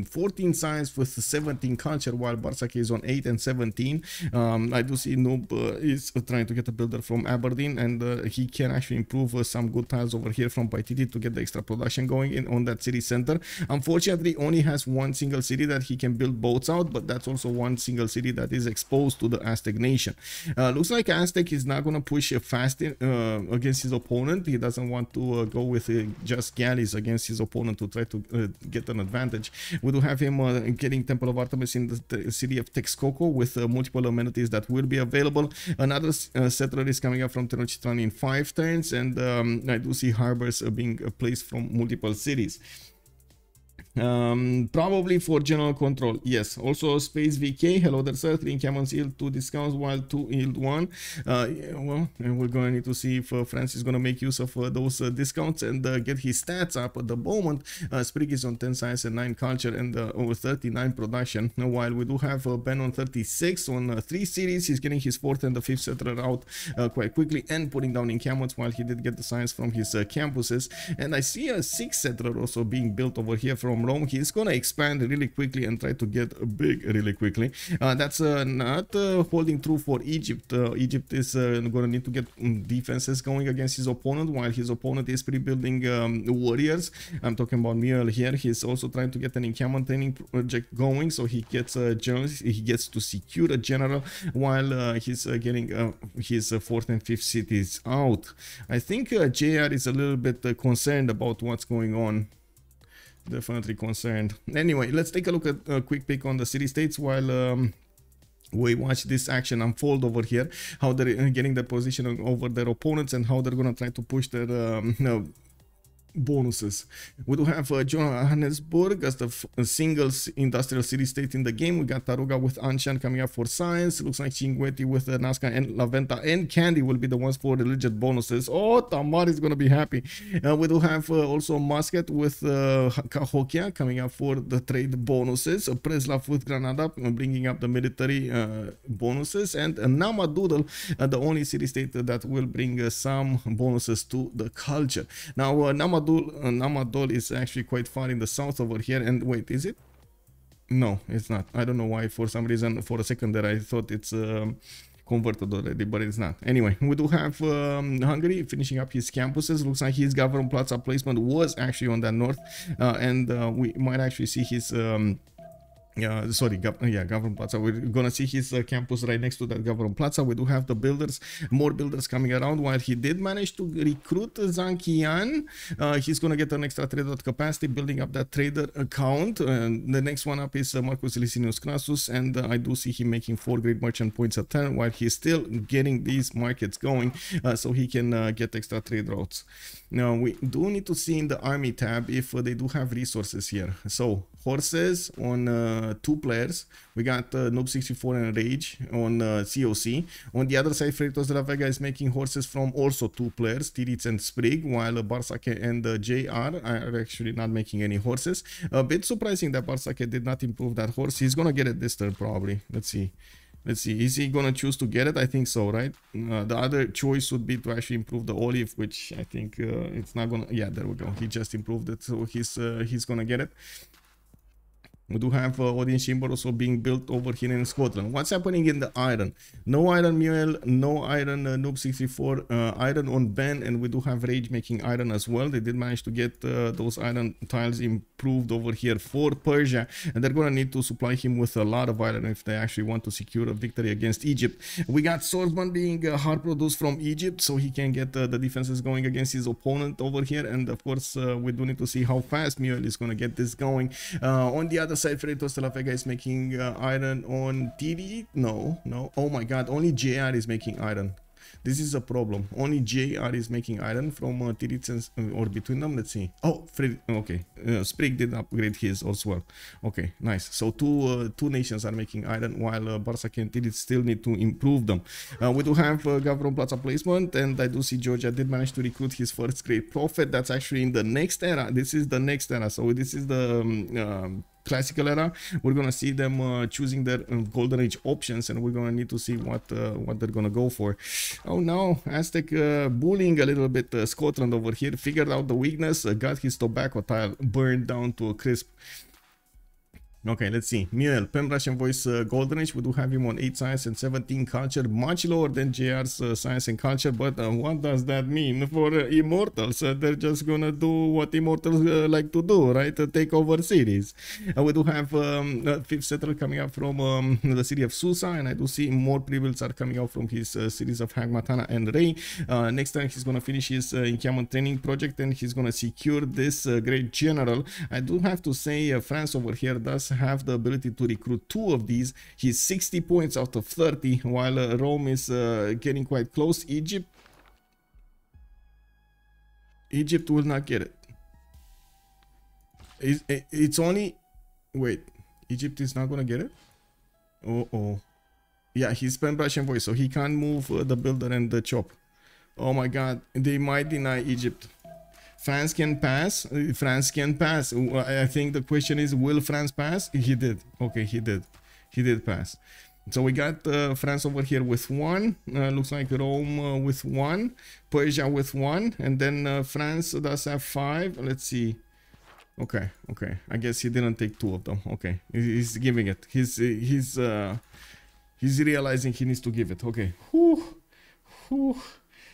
14 science with 17 culture, while Bartsake is on 8 and 17. I do see Noob is trying to get a builder from Aberdeen, and he can actually improve some good tiles over here from Paititi to get the extra production going in on that city center. Unfortunately, only has one single city that he can build boats out, but that's also one single city that is exposed to the Aztec nation. Looks like Aztec is not going to push fast against his opponent. He doesn't want to go with just galleys against his opponent to try to get an advantage. We do have him getting Temple of Artemis in the city of Texcoco with multiple amenities that will be available. Another settler is coming up from Tenochtitlan in 5 turns, and I do see harbors being placed from multiple cities. Probably for general control, yes. Also Space VK, hello there sir, 3 encampments yield 2 discounts while 2 yield 1. Well, we're going to need to see if France is going to make use of those discounts and get his stats up. At the moment, Sprig is on 10 science and 9 culture and over 39 production, while we do have Ben on 36 on 3 cities. He's getting his 4th and the 5th settler out quite quickly and putting down encampments, while he did get the science from his campuses. And I see a 6th settler also being built over here from Rome. He's gonna expand really quickly and try to get big really quickly. That's not holding true for Egypt. Egypt is gonna need to get defenses going against his opponent, while his opponent is pre-building warriors. I'm talking about Muriel here. He's also trying to get an encampment training project going, so he gets generals. He gets to secure a general, while he's getting his 4th and 5th cities out. I think JR is a little bit concerned about what's going on. Definitely concerned. Anyway, let's take a look at a quick pick on the city states while we watch this action unfold over here, how they're getting their position over their opponents and how they're gonna try to push their bonuses. We do have Johannesburg as the singles industrial city state in the game. We got Taruga with Anshan coming up for science. Looks like Chinguetti with Nazca and Laventa and Candy will be the ones for religious bonuses. Oh, Tamar is going to be happy. We do have also Muscat with Cahokia coming up for the trade bonuses. Preslav with Granada bringing up the military bonuses, and Namadoodle, the only city state that will bring some bonuses to the culture. Now Namadol is actually quite far in the south over here, and wait, is it? No, it's not. I don't know why. For some reason, for a second there, I thought it's converted already, but it's not. Anyway, we do have Hungary finishing up his campuses. Looks like his Government Plaza placement was actually on that north, and we might actually see his Government Plaza. We're gonna see his campus right next to that Government Plaza. We do have the builders, more builders coming around. While he did manage to recruit Zankian, he's gonna get an extra trader capacity, building up that trader account. The next one up is Marcus Licinius Crassus, and I do see him making 4 great merchant points a turn, while he's still getting these markets going, so he can get extra trade routes. Now we do need to see in the army tab if they do have resources here. So horses on two players. We got Noob 64 and Rage on COC. On the other side, Freritos de la Vega is making horses from also two players, Titiits and Sprig, while Bartsake and JR are actually not making any horses. A bit surprising that Bartsake did not improve that horse. He's gonna get it this turn probably. Let's see. Let's see, is he gonna choose to get it? I think so, right? The other choice would be to actually improve the olive, which I think it's not gonna. Yeah, there we go. He just improved it, so he's gonna get it. We do have audience chamber also being built over here in Scotland. What's happening in the iron? No iron Mule, no iron Noob 64, iron on Ben, and we do have Rage making iron as well. They did manage to get those iron tiles improved over here for Persia, and they're gonna need to supply him with a lot of iron if they actually want to secure a victory against Egypt. We got Swordsman being hard produced from Egypt, so he can get the defenses going against his opponent over here, and of course we do need to see how fast Mule is gonna get this going. On the other side, Freritos de la Vega is making iron on TD. No. Oh my god, only JR is making iron. This is a problem. Only JR is making iron from Titiits or between them. Let's see. Oh, okay. Sprig did upgrade his as well. Okay, nice. So two nations are making iron, while Bartsake and Titiits still need to improve them. We do have Gavron Plaza placement, and I do see Georgia did manage to recruit his first great prophet. That's actually in the next era. This is the next era. So this is the classical era. We're gonna see them choosing their golden age options, and we're gonna need to see what they're gonna go for. Oh no, Aztec bullying a little bit Scotland over here, figured out the weakness, got his tobacco tile burned down to a crisp. Okay, let's see. Mule, Pen Russian Voice Golden Age. We do have him on 8 science and 17 culture, much lower than JR's science and culture. But what does that mean for immortals? They're just gonna do what immortals like to do, right? Take over cities. We do have fifth settler coming up from the city of Susa, and I do see more pre-builds are coming out from his series of Hagmatana and Ray. Next time he's gonna finish his encampment training project, and he's gonna secure this great general. I do have to say France over here does have the ability to recruit 2 of these. He's 60 points out of 30, while Rome is getting quite close. Egypt will not get it. It's only, wait, Egypt is not gonna get it. Yeah, he's Pen Russian Voice, so he can't move the builder and the chop. Oh my god, they might deny Egypt. France can pass. France can pass. I think the question is, will France pass? He did. Okay, he did. He did pass. So we got France over here with 1. Looks like Rome with 1. Persia with 1. And then France does have 5. Let's see. Okay. I guess he didn't take 2 of them. Okay. He's giving it. He's realizing he needs to give it. Okay. Whew.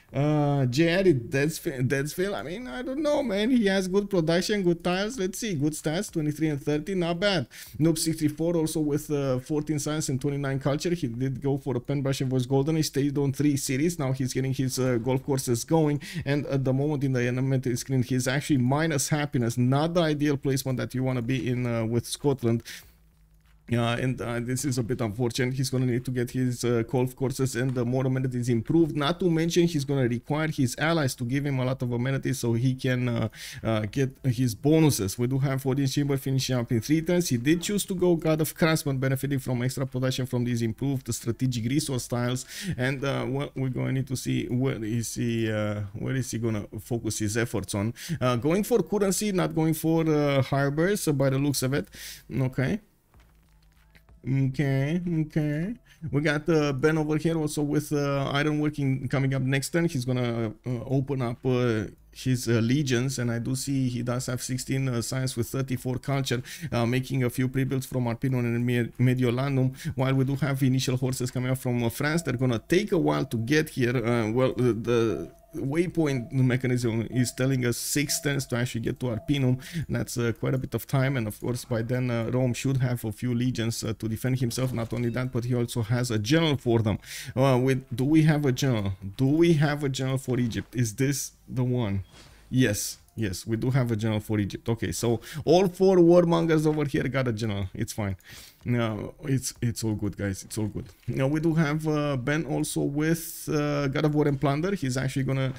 JR Deadsville, I mean, I don't know, man. He has good production, good tiles. Let's see, good stats, 23 and 30, not bad. Noob 64 also with 14 science and 29 culture. He did go for a Pen Russian Voice Golden. He stayed on 3 series. Now he's getting his golf courses going, and at the moment in the elementary screen, he's actually minus happiness. Not the ideal placement that you want to be in with Scotland. And this is a bit unfortunate. He's going to need to get his golf courses and the more amenities improved. Not to mention, he's going to require his allies to give him a lot of amenities so he can get his bonuses. We do have audience chamber finishing up in 3 turns. He did choose to go God of Craftsman, benefiting from extra production from these improved strategic resource tiles. And well, we're going to need to see where is he going to focus his efforts on. Going for currency, not going for harbors by the looks of it. Okay. We got Ben over here also with ironworking coming up next turn. He's gonna open up his legions, and I do see he does have 16 science with 34 culture, making a few pre-builds from Arpinum and Mediolanum, while we do have initial horses coming up from France. They're gonna take a while to get here. Well, the waypoint mechanism is telling us 6 turns to actually get to Arpinum. That's quite a bit of time, and of course by then Rome should have a few legions to defend himself. Not only that, but he also has a general for them. Do we have a general? Do we have a general for Egypt? Is this the one? Yes, we do have a general for Egypt. Okay, so all 4 warmongers over here got a general. It's fine. No, it's all good, guys. It's all good. Now we do have Ben also with God of War and Plunder. He's actually gonna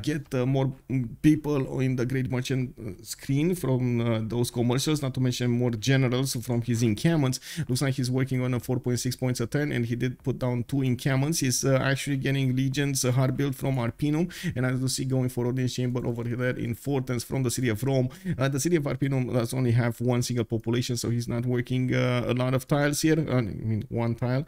get more people in the Great Merchant screen from those commercials, not to mention more generals from his encampments. Looks like he's working on a 4.6 points a turn, and he did put down 2 encampments. He's actually getting legions hard built from Arpinum, and as you see, going for Audience Chamber over there in Fortens from the city of Rome. The city of Arpinum does only have 1 single population, so he's not working a lot of tiles here. I mean, 1 tile.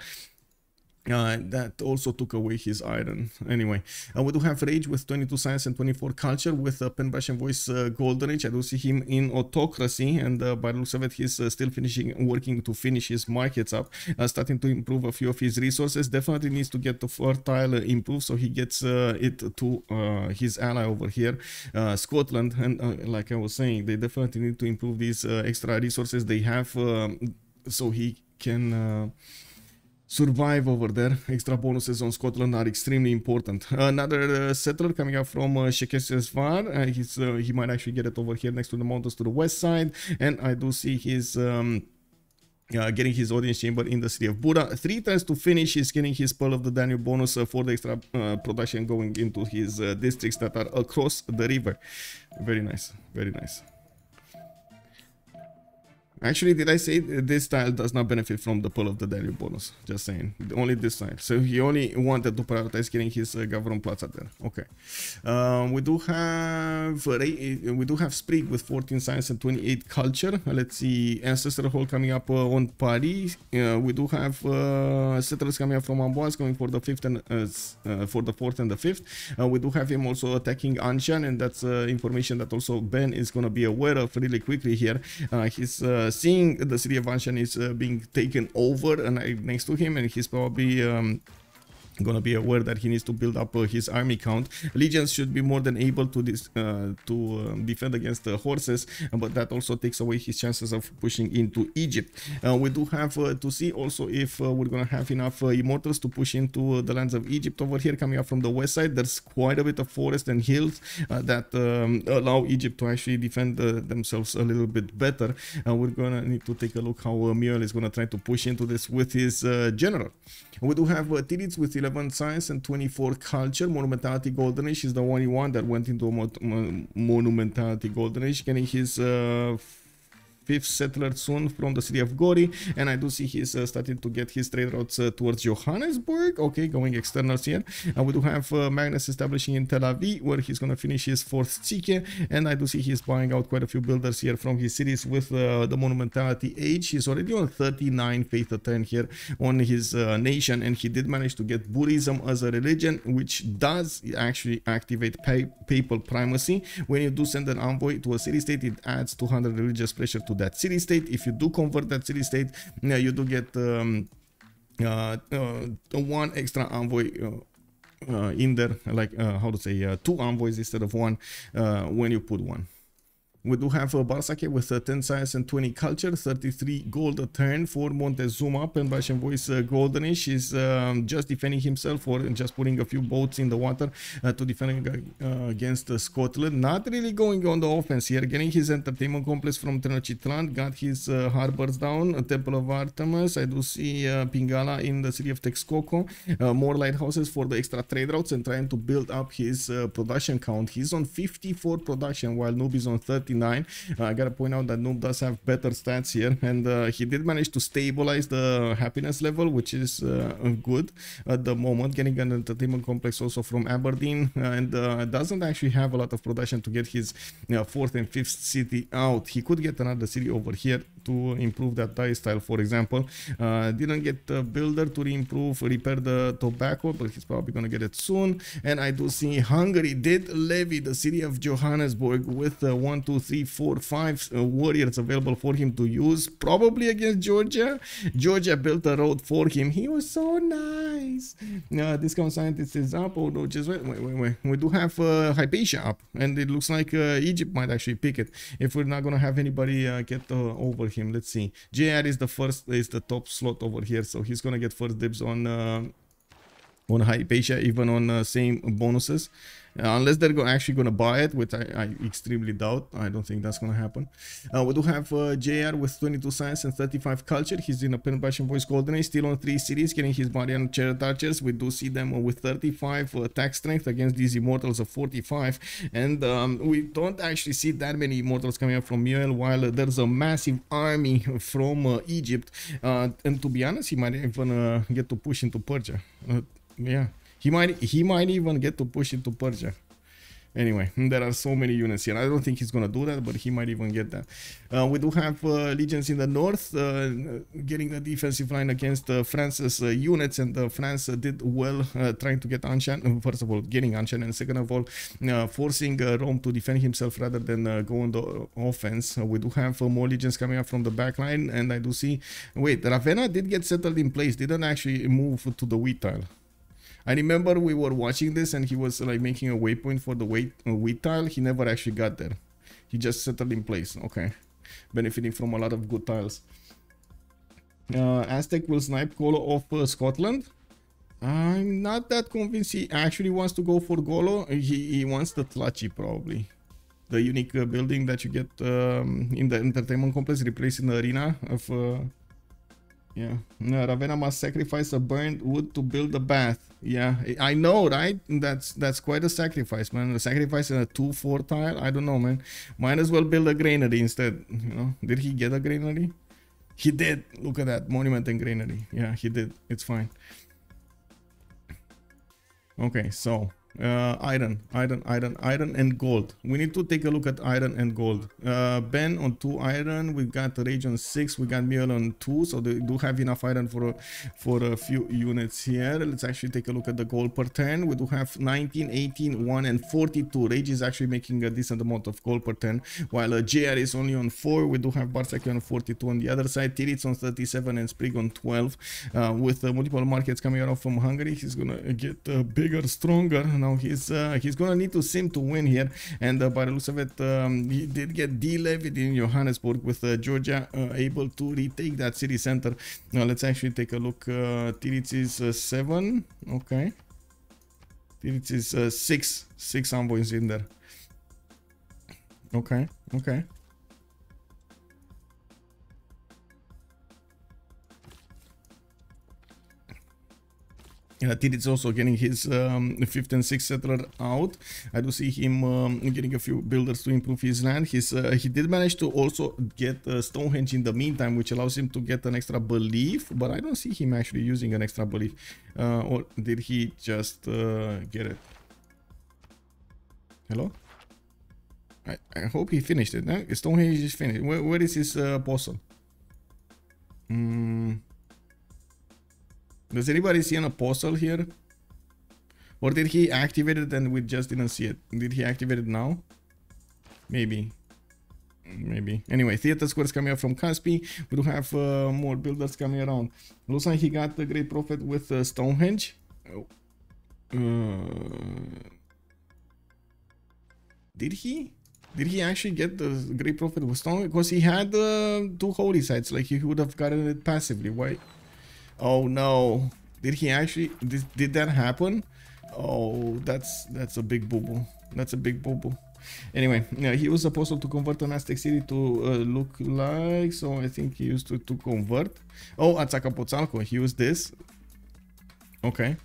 That also took away his iron. Anyway, we do have Rage with 22 science and 24 culture with Pen Brush and Voice Golden Age. I do see him in autocracy, and by the looks of it, he's still working to finish his markets up, starting to improve a few of his resources. Definitely needs to get the fertile improved, so he gets it to his ally over here, Scotland. And like I was saying, they definitely need to improve these extra resources they have, so he can survive over there. Extra bonuses on Scotland are extremely important. Another settler coming up from Shekesvar. He might actually get it over here next to the mountains to the west side. And I do see his getting his audience chamber in the city of Buda. 3 times to finish. He's getting his Pearl of the Danube bonus for the extra production going into his districts that are across the river. Very nice. Very nice. Actually, did I say this tile does not benefit from the Pearl of the Danube bonus? Just saying. Only this tile. So he only wanted to prioritize getting his government plaza there. Okay. We do have Sprig with 14 science and 28 culture. Let's see. Ancestor Hall coming up on Paris. We do have settlers coming up from Amboise going for the 5th and for the 4th and the 5th. We do have him also attacking Anshan, and that's information that also Ben is going to be aware of really quickly here. He's seeing the city of Anshan is being taken over and next to him, and he's probably gonna be aware that he needs to build up his army count. Legions should be more than able to defend against the horses, but that also takes away his chances of pushing into Egypt. We do have to see also if we're gonna have enough immortals to push into the lands of Egypt over here coming up from the west side. There's quite a bit of forest and hills that allow Egypt to actually defend themselves a little bit better. We're gonna need to take a look how Muriel is gonna try to push into this with his general. We do have Titiits with 11 science and 24 culture. Monumentality Golden Age is the only one that went into a Monumentality Golden Age, getting his 5th settler soon from the city of Gori, and I do see he's starting to get his trade routes towards Johannesburg. Okay, going externals here. We do have Magnus establishing in Tel Aviv, where he's going to finish his 4th Tsike, and I do see he's buying out quite a few builders here from his cities with the Monumentality Age. He's already on 39 faith a turn here on his nation, and he did manage to get Buddhism as a religion, which does actually activate papal primacy. When you do send an envoy to a city-state, it adds 200 religious pressure to that city-state. If you do convert that city-state, you do get 1 extra envoy in there, like how to say, 2 envoys instead of 1 when you put 1. We do have Bartsake with 10 science and 20 culture, 33 gold a turn for Montezuma. Pen Brush and Voice Golden Age. He's just defending himself or just putting a few boats in the water to defend against Scotland. Not really going on the offense here. Getting his entertainment complex from Tenochtitlan. Got his harbors down. A Temple of Artemis. I do see Pingala in the city of Texcoco. More lighthouses for the extra trade routes and trying to build up his production count. He's on 54 production while Noob is on 30. I gotta point out that Noob does have better stats here, and he did manage to stabilize the happiness level, which is good at the moment. Getting an entertainment complex also from Aberdeen, and doesn't actually have a lot of production to get his 4th and 5th city out. He could get another city over here to improve that die style, for example. Didn't get the builder to repair the tobacco, but he's probably gonna get it soon. And I do see Hungary did levy the city of Johannesburg with 1, 2, 3, 4, 5 warriors available for him to use, probably against Georgia. Georgia built a road for him. He was so nice. Discount scientist is up. Oh no, just wait. We do have Hypatia up, and it looks like Egypt might actually pick it if we're not gonna have anybody get over him. Let's see. JR is the top slot over here, so he's gonna get first dibs on on Hypatia, even on same bonuses. Unless they're actually going to buy it, which I extremely doubt. I don't think that's going to happen. We do have JR with 22 science and 35 culture. He's in a Persian voice golden age, still on 3 series, getting his body on chariot archers. We do see them with 35 attack strength against these immortals of 45. And we don't actually see that many immortals coming up from Muel, while there's a massive army from Egypt. And to be honest, he might even get to push into Persia. Yeah. He might even get to push into Persia. Anyway, there are so many units here. I don't think he's gonna do that, but he might even get that. We do have legions in the north, getting the defensive line against France's units, and France did well trying to get Anshan. First of all, getting Anshan, and second of all, forcing Rome to defend himself rather than go on the offense. We do have more legions coming up from the back line, and I do see. Wait, Ravenna did get settled in place. Didn't actually move to the wheat tile. I remember we were watching this and he was like making a waypoint for the wheat tile. He never actually got there. He just settled in place. Okay. Benefiting from a lot of good tiles. Aztec will snipe Golo of Scotland. I'm not that convinced he actually wants to go for Golo. He wants the Tlachi probably. The unique building that you get in the entertainment complex, replacing the arena of... yeah, Ravenna must sacrifice a burned wood to build a bath. Yeah, I know, right? That's quite a sacrifice, man. Sacrificing a 2-4 tile. I don't know, man. Might as well build a granary instead. You know, did he get a granary? He did. Look at that monument and granary. Yeah, he did. It's fine. Okay, so iron and gold. We need to take a look at iron and gold. Ben on 2 iron. We got Rage on 6. We got Miel on 2. So they do have enough iron for a few units here. Let's actually take a look at the gold per turn. We do have 19, 18, 1, and 42. Rage is actually making a decent amount of gold per turn, while JR is only on 4. We do have Bartsake on 42 on the other side. Titiits on 37 and Sprig on 12. With multiple markets coming out from Hungary, he's gonna get bigger, stronger. Now he's gonna need to sim to win here, and by the looks of it, he did get de-levied in Johannesburg, with Georgia able to retake that city center. Now let's actually take a look. Titiits is 7. Okay, Titiits is 6 envoys in there. Okay. Titiits also getting his 5th and 6th settler out. I do see him getting a few builders to improve his land. He did manage to also get Stonehenge in the meantime, which allows him to get an extra belief, but I don't see him actually using an extra belief. Or did he just get it? Hello? I hope he finished it. No? Stonehenge is finished. Where is his apostle? Does anybody see an apostle here? Or did he activate it and we just didn't see it? Did he activate it now? Maybe. Anyway, theater squares coming up from Caspi. We do have more builders coming around. Looks like he got the Great Prophet with Stonehenge. Did he? Did he actually get the Great Prophet with Stonehenge? Because he had 2 holy sites. Like he would have gotten it passively. Why? Oh no, did he actually, did that happen? Oh, that's a big boo-boo. That's a big boo-boo. Anyway, yeah, he was supposed to convert an Aztec city to look like, so I think he used to convert. Oh, Azcapotzalco, he used this. Okay.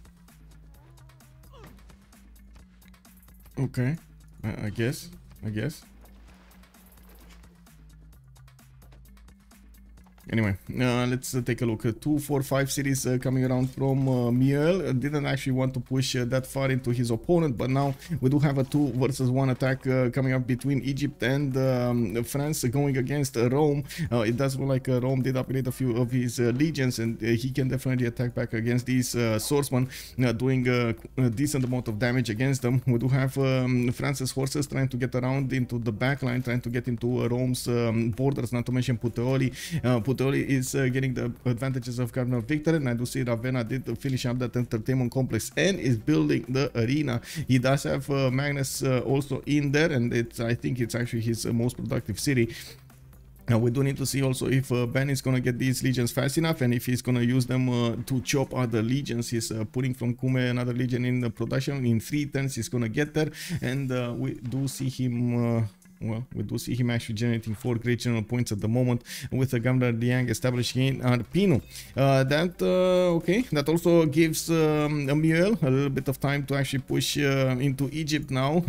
Okay, I guess. Anyway, let's take a look at 2, 4, 5 cities coming around from Miel. Didn't actually want to push that far into his opponent, but now we do have a 2 versus 1 attack coming up between Egypt and France, going against Rome. It does look like Rome did upgrade a few of his legions, and he can definitely attack back against these swordsmen, doing a decent amount of damage against them. We do have France's horses trying to get around into the back line, trying to get into Rome's borders, not to mention Puteoli. Puteoli is getting the advantages of Governor Victor, and I do see Ravenna did finish up that entertainment complex and is building the arena. He does have Magnus also in there, and I think it's actually his most productive city. Now we do need to see also if Ben is going to get these legions fast enough, and if he's going to use them to chop other legions. He's putting from Kume another legion in the production. In 3 turns he's going to get there, and we do see him... well, we do see him actually generating 4 great general points at the moment with the Governor Liang establishing in Arpino. Okay, that also gives Amiel a little bit of time to actually push into Egypt now.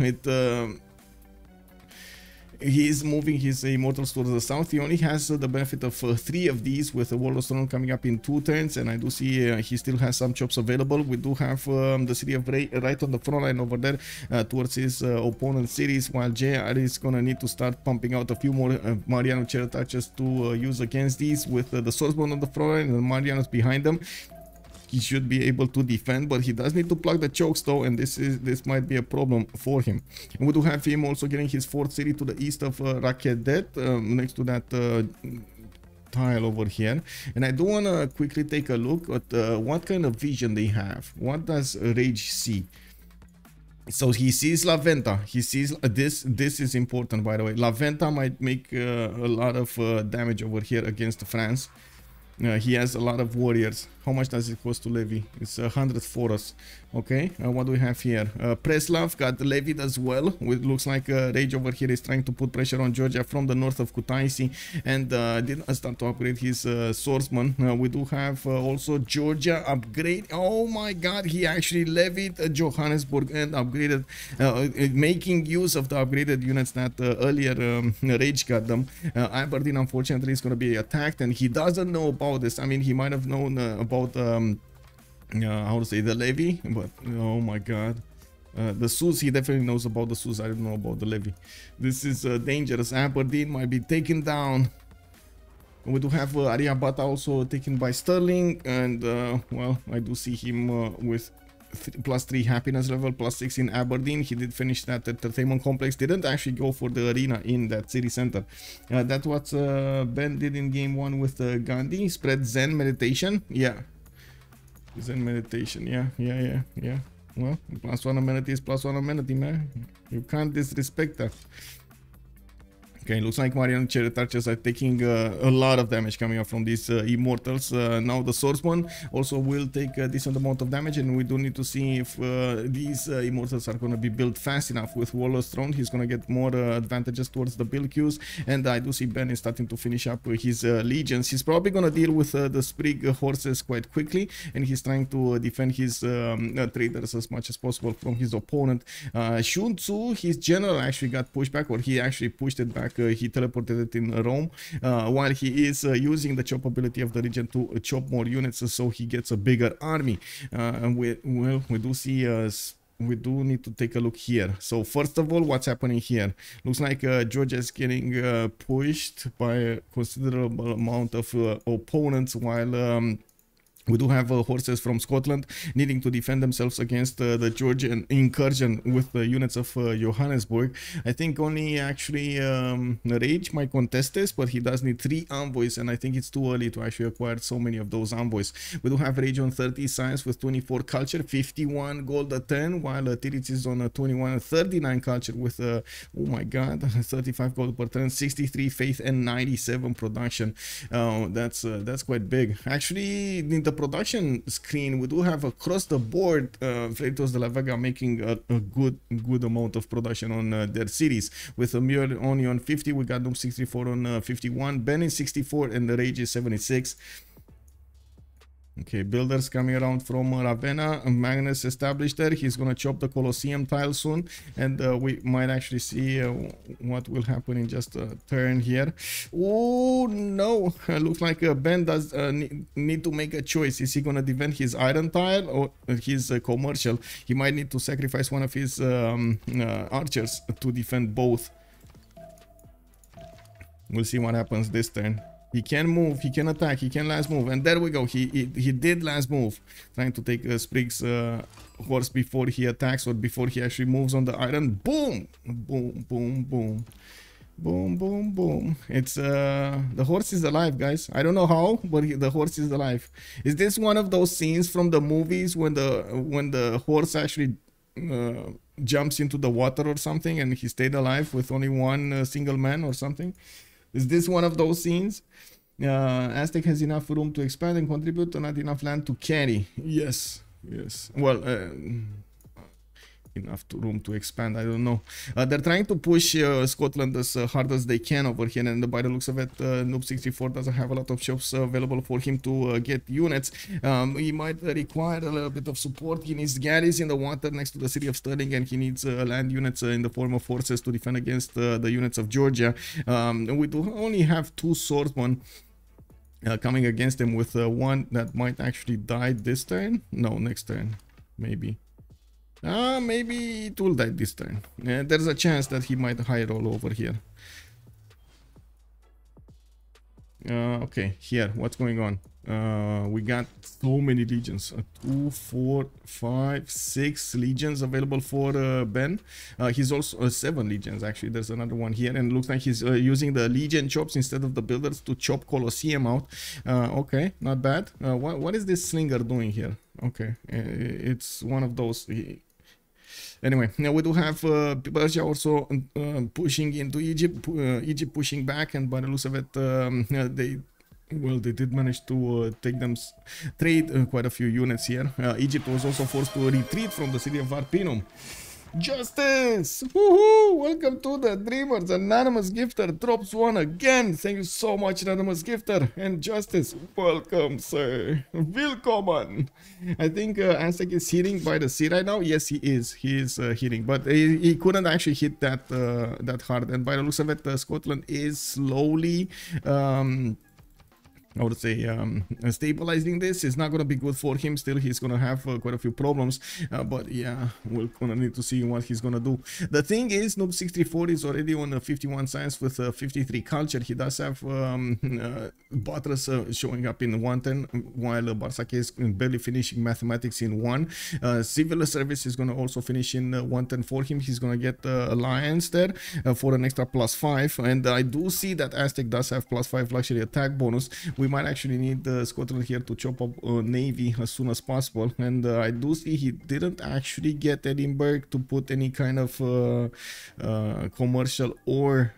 He is moving his immortals towards the south. He only has the benefit of 3 of these, with the Wall of Stone coming up in 2 turns, and I do see he still has some chops available. We do have the city of Ray right on the front line over there towards his opponent's cities, while JR is gonna need to start pumping out a few more Mariano Cherataches to use against these, with the Swordsman on the front line and the Marianos behind them. He should be able to defend, but he does need to plug the chokes though, and this might be a problem for him. And we do have him also getting his 4th city to the east of Rakedet, next to that tile over here. And I do want to quickly take a look at what kind of vision they have. What does Rage see? So he sees La Venta. He sees this is important, by the way. La Venta might make a lot of damage over here against France. He has a lot of warriors. How much does it cost to levy? It's 100 for us. Okay, what do we have here? Preslav got levied as well. It looks like Rage over here is trying to put pressure on Georgia from the north of Kutaisi, and didn't start to upgrade his swordsman. We do have also Georgia upgrade. Oh my god, he actually levied Johannesburg and upgraded, making use of the upgraded units that earlier Rage got them. Aberdeen unfortunately is going to be attacked, and he doesn't know about this. I mean, he might have known about how to say, the levy, but oh my god, the Sus, he definitely knows about the Sus. I don't know about the levy. This is dangerous. Aberdeen might be taken down. We do have Ariabata also taken by Sterling, and well, I do see him with +3 happiness level, +6 in Aberdeen. He did finish that entertainment complex. Didn't actually go for the arena in that city center. That's what Ben did in game 1 with Gandhi. Spread Zen meditation. Yeah, Zen meditation. Yeah. Well, +1 amenity is +1 amenity, man. You can't disrespect that. Okay, looks like Mariano Cherataches are taking a lot of damage coming up from these immortals. Now the swordsman also will take a decent amount of damage, and we do need to see if these immortals are going to be built fast enough. With Waller's Throne, he's going to get more advantages towards the build queues, and I do see Ben is starting to finish up his legions. He's probably going to deal with the Sprig horses quite quickly, and he's trying to defend his traders as much as possible from his opponent. Shun Tzu, his general actually got pushed back, or he actually pushed it back. He teleported it in Rome, while he is using the chop ability of the region to chop more units, so he gets a bigger army. And we do see we do need to take a look here. So first of all, what's happening here? Looks like Georgia is getting pushed by a considerable amount of opponents, while we do have horses from Scotland needing to defend themselves against the Georgian incursion with the units of Johannesburg. I think only actually Rage might contest this, but he does need 3 envoys, and I think it's too early to actually acquire so many of those envoys. We do have Rage on 30 science with 24 culture, 51 gold a 10, while Titiits is on 21 and 39 culture with, oh my god, 35 gold per turn, 63 faith, and 97 production. That's quite big. Actually, in the production screen, we do have across the board Freritos de la Vega making a good amount of production on their cities. With Amir only on 50, we got Noob 64 on 51, Ben is 64, and the Rage is 76. Okay, builders coming around from Ravenna. Magnus established there. He's gonna chop the Colosseum tile soon, and we might actually see what will happen in just a turn here. Oh no, looks like Ben does need to make a choice. Is he gonna defend his iron tile or his commercial? He might need to sacrifice one of his archers to defend both. We'll see what happens this turn. He can move, he can attack, he can last move, and there we go. He did last move, trying to take Sprig's horse before he attacks, or before he actually moves on the iron. Boom, boom, boom, boom, boom, boom, boom. It's the horse is alive, guys. I don't know how, but the horse is alive. Is this one of those scenes from the movies when the horse actually jumps into the water or something, and he stayed alive with only one single man or something? Is this one of those scenes? Aztec has enough room to expand and contribute, not enough land to carry. Yes, yes. Well, enough room to expand, I don't know. They're trying to push Scotland as hard as they can over here, and by the looks of it, Noob64 doesn't have a lot of shops available for him to get units. He might require a little bit of support. He needs galleys in the water next to the city of Stirling, and he needs land units in the form of forces to defend against the units of Georgia. We do only have 2 swordsmen coming against him, with one that might actually die this turn. No, next turn, maybe. Maybe it will die this turn. There's a chance that he might high roll over here. Okay, here, what's going on? We got so many legions. 2, 4, 5, 6 legions available for Ben. He's also 7 legions, actually. There's another one here, and it looks like he's using the legion chops instead of the builders to chop Colosseum out. Okay, not bad. What is this slinger doing here? Okay, it's one of those. Anyway, now we do have Persia also pushing into Egypt, Egypt pushing back, and by the looks of it, they did manage to trade quite a few units here. Egypt was also forced to retreat from the city of Arpinum. Justice! Woohoo! Welcome to the Dreamers. Anonymous Gifter drops 1 again. Thank you so much, Anonymous Gifter. And Justice, welcome, sir. Willkommen. I think Aztec is hitting by the sea right now. Yes, he is. He is hitting, but he couldn't actually hit that that hard. And by the looks of it, Scotland is slowly I would say stabilizing this. Is not going to be good for him. Still, he's going to have quite a few problems. But yeah, we're going to need to see what he's going to do. The thing is, Noob64 is already on 51 science with 53 culture. He does have Butters showing up in 110, while Bartsake is barely finishing mathematics in 1. Civil service is going to also finish in 110 for him. He's going to get Alliance there for an extra +5. And I do see that Aztec does have +5 luxury attack bonus. We might actually need Scotland here to chop up Navy as soon as possible. And I do see he didn't actually get Edinburgh to put any kind of commercial or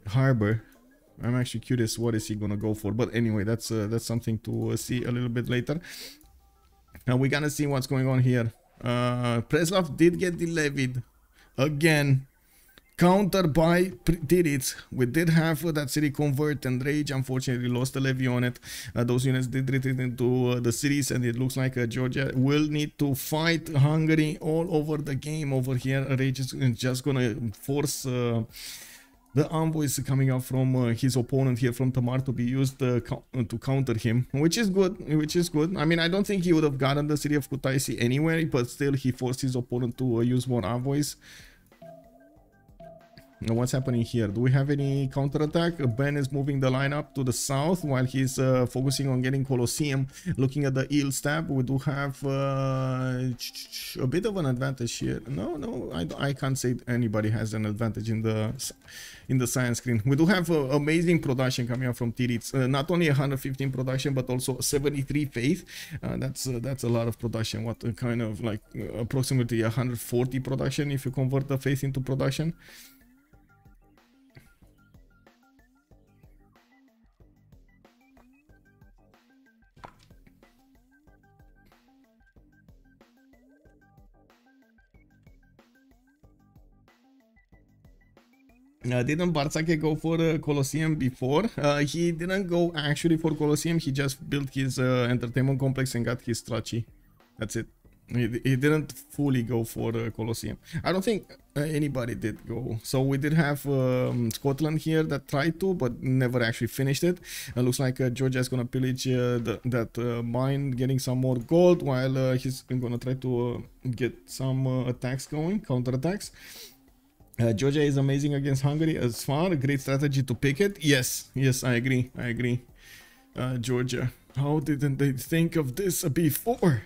harbor. I'm actually curious what is he gonna go for. But anyway, that's something to see a little bit later. Now we're gonna see what's going on here. Preslav did get delevied again. Countered by Titiits. We did have that city convert, and Rage unfortunately lost a levy on it. Those units did retreat into the cities, and it looks like Georgia will need to fight Hungary all over the game over here. Rage is just gonna force the envoys coming out from his opponent here from Tamar to be used to counter him, which is good. I mean, I don't think he would have gotten the city of Kutaisi anyway, but still he forced his opponent to use more envoys. Now what's happening here? Do we have any counterattack? Ben is moving the line up to the south while he's focusing on getting Colosseum. Looking at the eel stab, we do have a bit of an advantage here. No, I can't say anybody has an advantage in the science screen. We do have amazing production coming out from Titiits. Not only 115 production, but also 73 faith. That's a lot of production. What kind of like approximately 140 production if you convert the faith into production. Didn't Bartsake go for Colosseum before? He didn't go actually for Colosseum. He just built his entertainment complex and got his Strachi. That's it. He didn't fully go for Colosseum. I don't think anybody did go. So we did have Scotland here that tried to, but never actually finished it. Looks like Georgia is gonna pillage that mine, getting some more gold, while he's gonna try to get some attacks going, counter attacks. Georgia is amazing against Hungary as far. A great strategy to pick it. Yes, I agree. Georgia. How didn't they think of this before?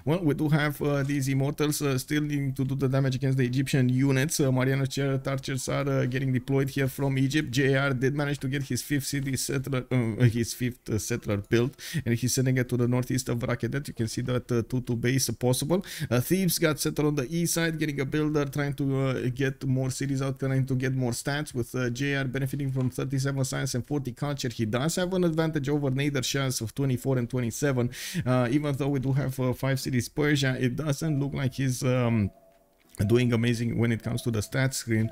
Well, we do have these immortals still needing to do the damage against the Egyptian units. Mariano's chariot archers are getting deployed here from Egypt. JR did manage to get his fifth city settler, his fifth settler built, and he's sending it to the northeast of Rakedet. You can see that 2-2 base possible. Thieves got settled on the east side, getting a builder, trying to get more cities out, trying to get more stats, with JR benefiting from 37 science and 40 culture. He does have an advantage over Nader Shahs of 24 and 27. Even though we do have 5 cities Persia, it doesn't look like he's doing amazing when it comes to the stats screen.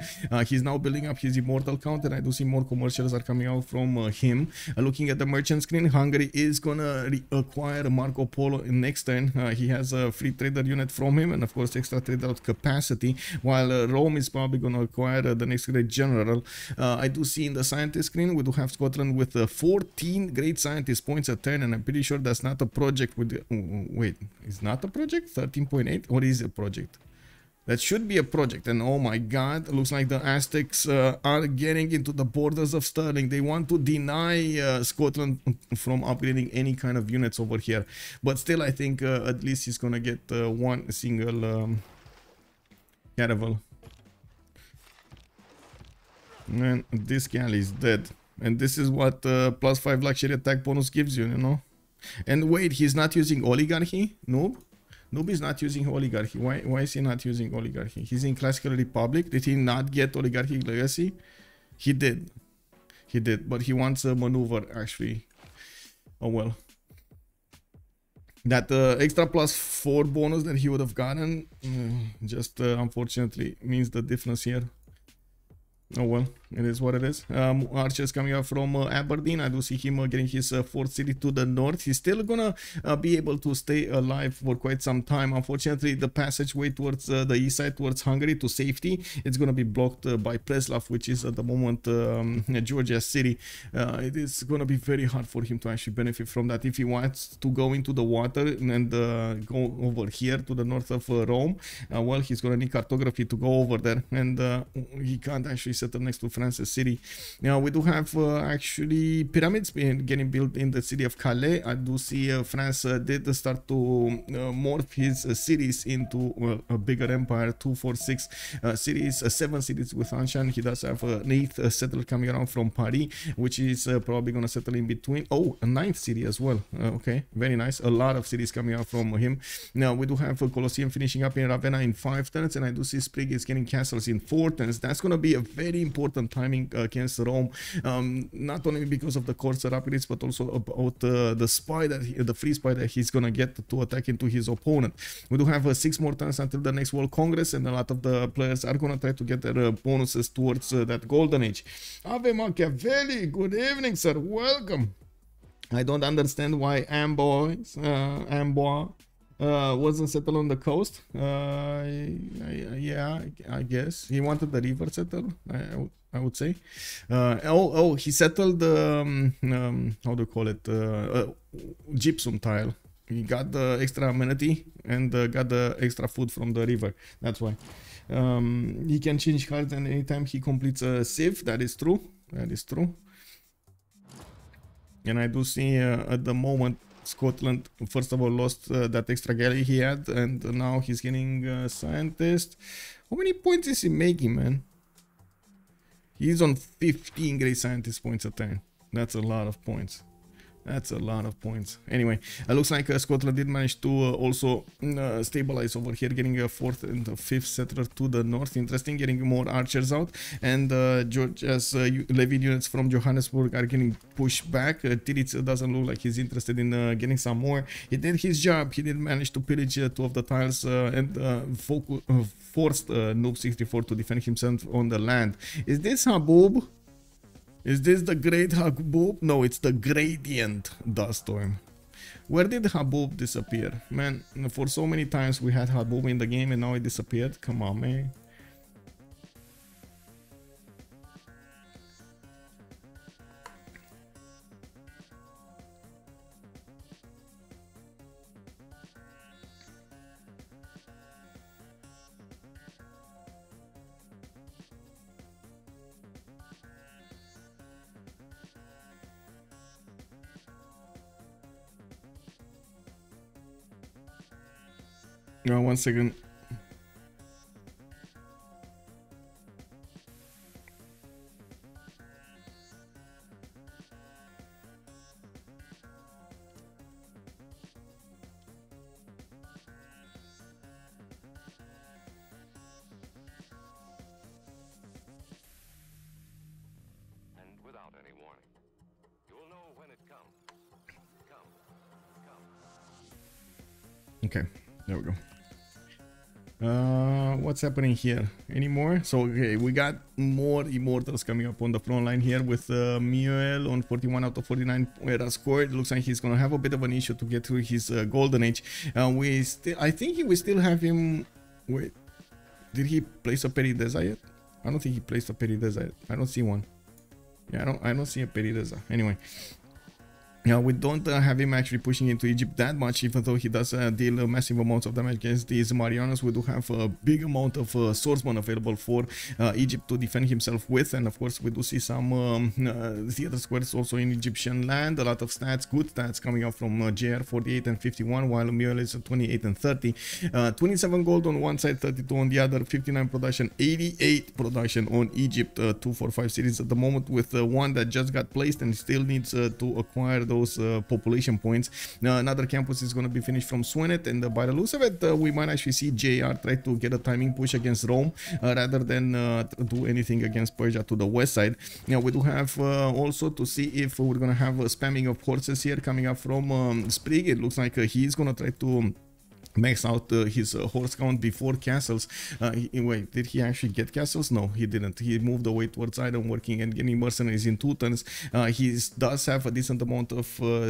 He's now building up his immortal count, and I do see more commercials are coming out from him. Looking at the merchant screen, Hungary is gonna acquire Marco Polo in next turn. He has a free trader unit from him, and of course extra trader out capacity, while Rome is probably gonna acquire the next great general. I do see in the scientist screen we do have Scotland with 14 great scientist points a turn, and I'm pretty sure that's not a project with wait, it's not a project? 13.8, or is it a project? That should be a project. And oh my god, looks like the Aztecs are getting into the borders of Sterling. They want to deny Scotland from upgrading any kind of units over here. But still, I think at least he's gonna get one single caravel. Man, this galley is dead. And this is what +5 luxury attack bonus gives you, you know? And wait, he's not using oligarchy? Noob? Noob is not using oligarchy. Why is he not using oligarchy? He's in classical republic. Did he not get oligarchic legacy? He did. He did, but he wants a maneuver actually. Oh well. That extra +4 bonus that he would have gotten just unfortunately means the difference here. Oh well, it is what it is. Archers coming out from Aberdeen. I do see him getting his 4th city to the north. He's still gonna be able to stay alive for quite some time. Unfortunately, the passageway towards the east side, towards Hungary, to safety, it's gonna be blocked by Preslav, which is at the moment Georgia city. It is gonna be very hard for him to actually benefit from that if he wants to go into the water and go over here to the north of Rome. Well, he's gonna need cartography to go over there, and he can't actually settle next to France's city. Now we do have actually pyramids getting built in the city of Calais. I do see France did start to morph his cities into a bigger empire. 2, 4, 6 cities, 7 cities with Anshan. He does have an 8th settler coming around from Paris, which is probably gonna settle in between. Oh, a 9th city as well. Okay, very nice. A lot of cities coming out from him. Now we do have a Colosseum finishing up in Ravenna in 5 turns, and I do see Sprig is getting castles in 4 turns. That's gonna be a very important timing against Rome, not only because of the Corsair upgrades, but also about the spy that the free spy that he's gonna get to attack into his opponent. We do have 6 more turns until the next World Congress, and a lot of the players are gonna try to get their bonuses towards that golden age. Ave Machiavelli, good evening, sir. Welcome. I don't understand why Amboy wasn't settled on the coast. Yeah, I guess he wanted the river settled. I would say. He settled how do you call it? Gypsum tile. He got the extra amenity and got the extra food from the river. That's why. He can change cards and anytime he completes a Civ. That is true. That is true. And I do see at the moment Scotland, first of all, lost that extra galley he had, and now he's getting scientist. How many points is he making, man? He's on 15 great scientist points a turn. That's a lot of points. That's a lot of points. Anyway, it looks like Scotland did manage to also stabilize over here, getting a 4th and 5th settler to the north. Interesting, getting more archers out. And Georgia's levied units from Johannesburg are getting pushed back. Titiits doesn't look like he's interested in getting some more. He did his job. He did manage to pillage 2 of the tiles and forced Noob 64 to defend himself on the land. Is this Habub? Is this the Great Habub? No, it's the Gradient Dust Storm. Where did Habub disappear? Man, for so many times we had Habub in the game and now it disappeared. Come on, man. 1 second. Okay, there we go. What's happening here? Any more? So okay, we got more immortals coming up on the front line here with Muel on 41 out of 49 scored. Looks like he's gonna have a bit of an issue to get through his golden age. I think we still have him. Wait, did he place a Perideza yet? I don't think he placed a Perideza yet. I don't see one. Yeah, I don't see a Perideza. Anyway. Yeah, we don't have him actually pushing into Egypt that much, even though he does deal massive amounts of damage against these Marianas. We do have a big amount of swordsmen available for Egypt to defend himself with, and of course we do see some theater squares also in Egyptian land. A lot of stats, good stats coming up from JR 48 and 51, while Muel is 28 and 30. 27 gold on one side, 32 on the other, 59 production, 88 production on Egypt, 245 cities at the moment, with one that just got placed and still needs to acquire those population points. Another campus is going to be finished from Swenet, and by the looks of it, we might actually see JR try to get a timing push against Rome rather than do anything against Persia to the west side. Now we do have also to see if we're going to have a spamming of horses here coming up from Sprig. It looks like he's going to try to max out his horse count before castles. Wait, did he actually get castles? No, he didn't. He moved away towards Iron working and getting mercenaries in 2 turns. He does have a decent amount of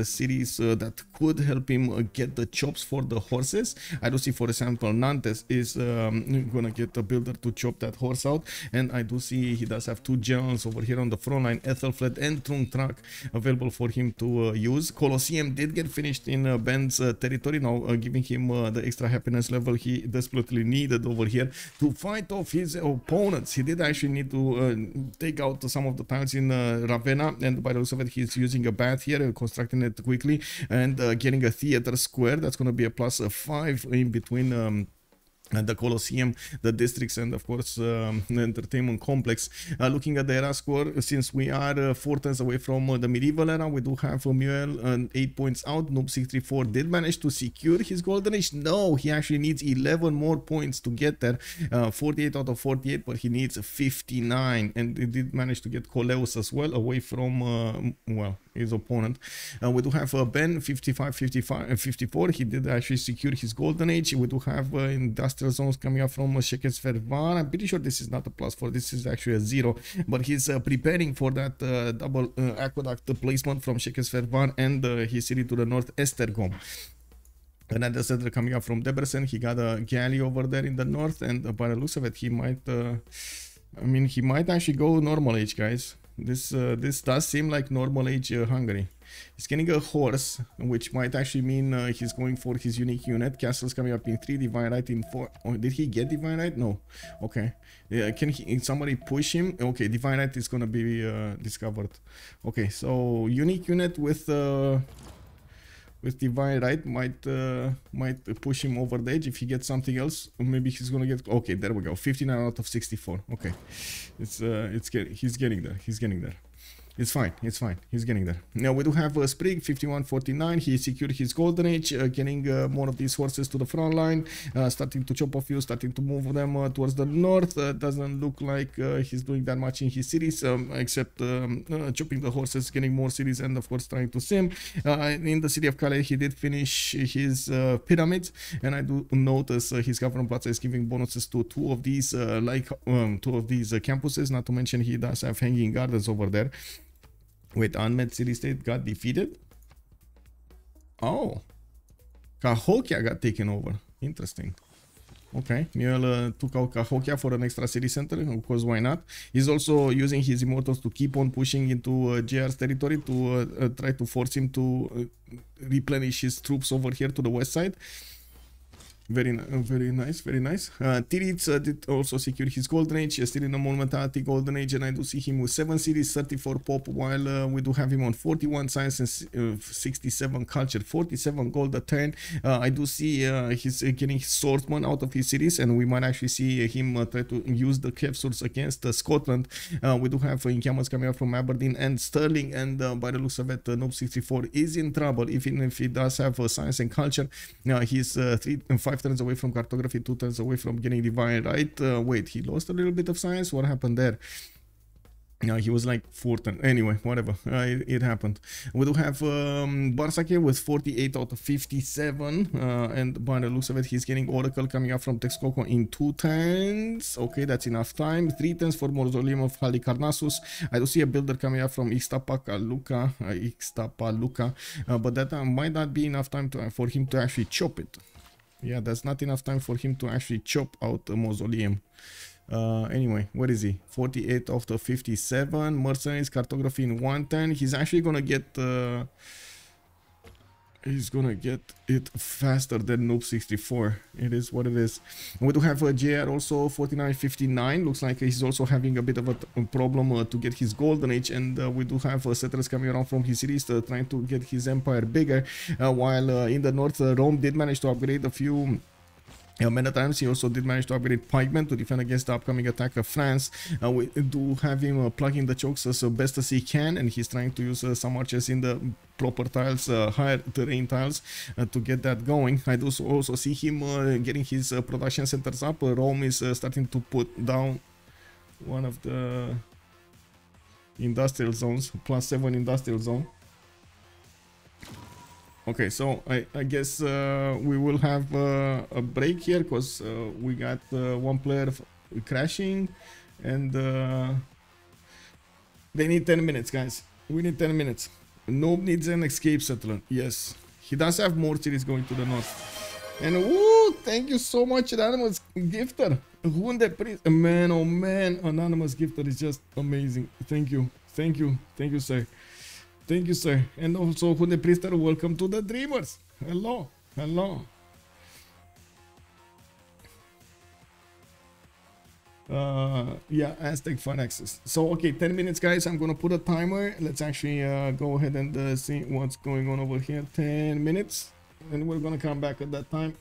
cities that could help him get the chops for the horses. I do see, for example, Nantes is gonna get a builder to chop that horse out, and I do see he does have 2 generals over here on the front line, Ethelfled and Trungtrak, available for him to use. Colosseum did get finished in Ben's territory, now giving him the extra happiness level he desperately needed over here to fight off his opponents. He did actually need to take out some of the tiles in Ravenna, and by the looks of it, he's using a bath here, constructing it quickly, and getting a theater square. That's going to be a +5 in between the Colosseum, the districts, and of course the entertainment complex. Looking at the era score, since we are 4 turns away from the medieval era, we do have Muel 8 points out. Noob 634 did manage to secure his golden age. No, he actually needs 11 more points to get there. 48 out of 48, but he needs 59, and he did manage to get Coleus as well away from well, his opponent. We do have Ben 54. He did actually secure his golden age. We do have industrial zones coming up from Shekesfervan. I'm pretty sure this is not a +4, this is actually a 0, but he's preparing for that double aqueduct placement from Shekesfervan and his city to the north, Estergom. Another settler coming up from Debrecen. He got a galley over there in the north, and by the looks of it, he might I mean, he might actually go normal age, guys. This does seem like normal age Hungary. He's getting a horse, which might actually mean he's going for his unique unit. Castle's coming up in 3, Divine Right in 4. Oh, did he get Divine Right? No. Okay. Yeah, can somebody push him? Okay, Divine Right is gonna be discovered. Okay, so unique unit with Divine Right might push him over the edge. If he gets something else, maybe he's gonna get. Okay, there we go. 59 out of 64. Okay, he's getting there. He's getting there. It's fine, it's fine, he's getting there. Now we do have Sprig 5149. He secured his golden age, getting more of these horses to the front line, starting to chop off you, starting to move them towards the north. Doesn't look like he's doing that much in his cities, except chopping the horses, getting more cities, and of course trying to sim. In the city of Calais, he did finish his pyramids, and I do notice his government plaza is giving bonuses to 2 of these campuses, not to mention he does have hanging gardens over there. Wait, unmet city state got defeated? Oh, Cahokia got taken over. Interesting. Okay, Muel took out Cahokia for an extra city center, because why not? He's also using his immortals to keep on pushing into JR's territory to try to force him to replenish his troops over here to the west side. Very nice, very nice. Titiits did also secure his golden age. He's still in a monumentality golden age, and I do see him with 7 cities, 34 pop, while we do have him on 41 science and 67 culture, 47 gold a turn. I do see he's getting his swordsman out of his cities, and we might actually see him try to use the capsules against Scotland. We do have encampments coming up from Aberdeen and Stirling, and by the looks of it, Noob 64 is in trouble. Even if he does have science and culture, he's 3 and 5 turns away from cartography, 2 turns away from getting divine, right? Wait, he lost a little bit of science. What happened there? He was like 4th. Anyway, whatever. It happened. We do have Bartsake with 48 out of 57. And by the looks of it, he's getting Oracle coming up from Texcoco in 2 turns. Okay, that's enough time. 3 turns for Mausoleum of Halicarnassus. I do see a builder coming up from Ixtapaluca. But that might not be enough time for him to actually chop it. Yeah, that's not enough time for him to actually chop out the Mausoleum. Anyway, what is he? 48 of the 57. Mercenaries, cartography in 1 turn. He's actually gonna get it faster than Noob 64. It is what it is. We do have JR also 49.59. Looks like he's also having a bit of a problem to get his golden age, and we do have settlers coming around from his cities trying to get his empire bigger, while in the north Rome did manage to upgrade a few many times. He also did manage to upgrade pikemen to defend against the upcoming attack of France. We do have him plugging the chokes as best as he can, and he's trying to use some archers in the proper tiles, higher terrain tiles, to get that going. I do also see him getting his production centers up. Rome is starting to put down one of the industrial zones, +7 industrial zone. Okay, so I guess we will have a break here, because we got one player crashing, and they need 10 minutes, guys. We need 10 minutes. Noob needs an escape settler. Yes, he does have more cities going to the north. And woo, thank you so much, Anonymous Gifter. Hunde Priest, man, oh man, Anonymous Gifter is just amazing. Thank you, sir. Thank you, sir. And also, Hunde Priester, welcome to the Dreamers. Hello, hello. Yeah, Aztec Fun Access. So, okay, 10 minutes, guys. I'm gonna put a timer. Let's actually go ahead and see what's going on over here. 10 minutes, and we're gonna come back at that time.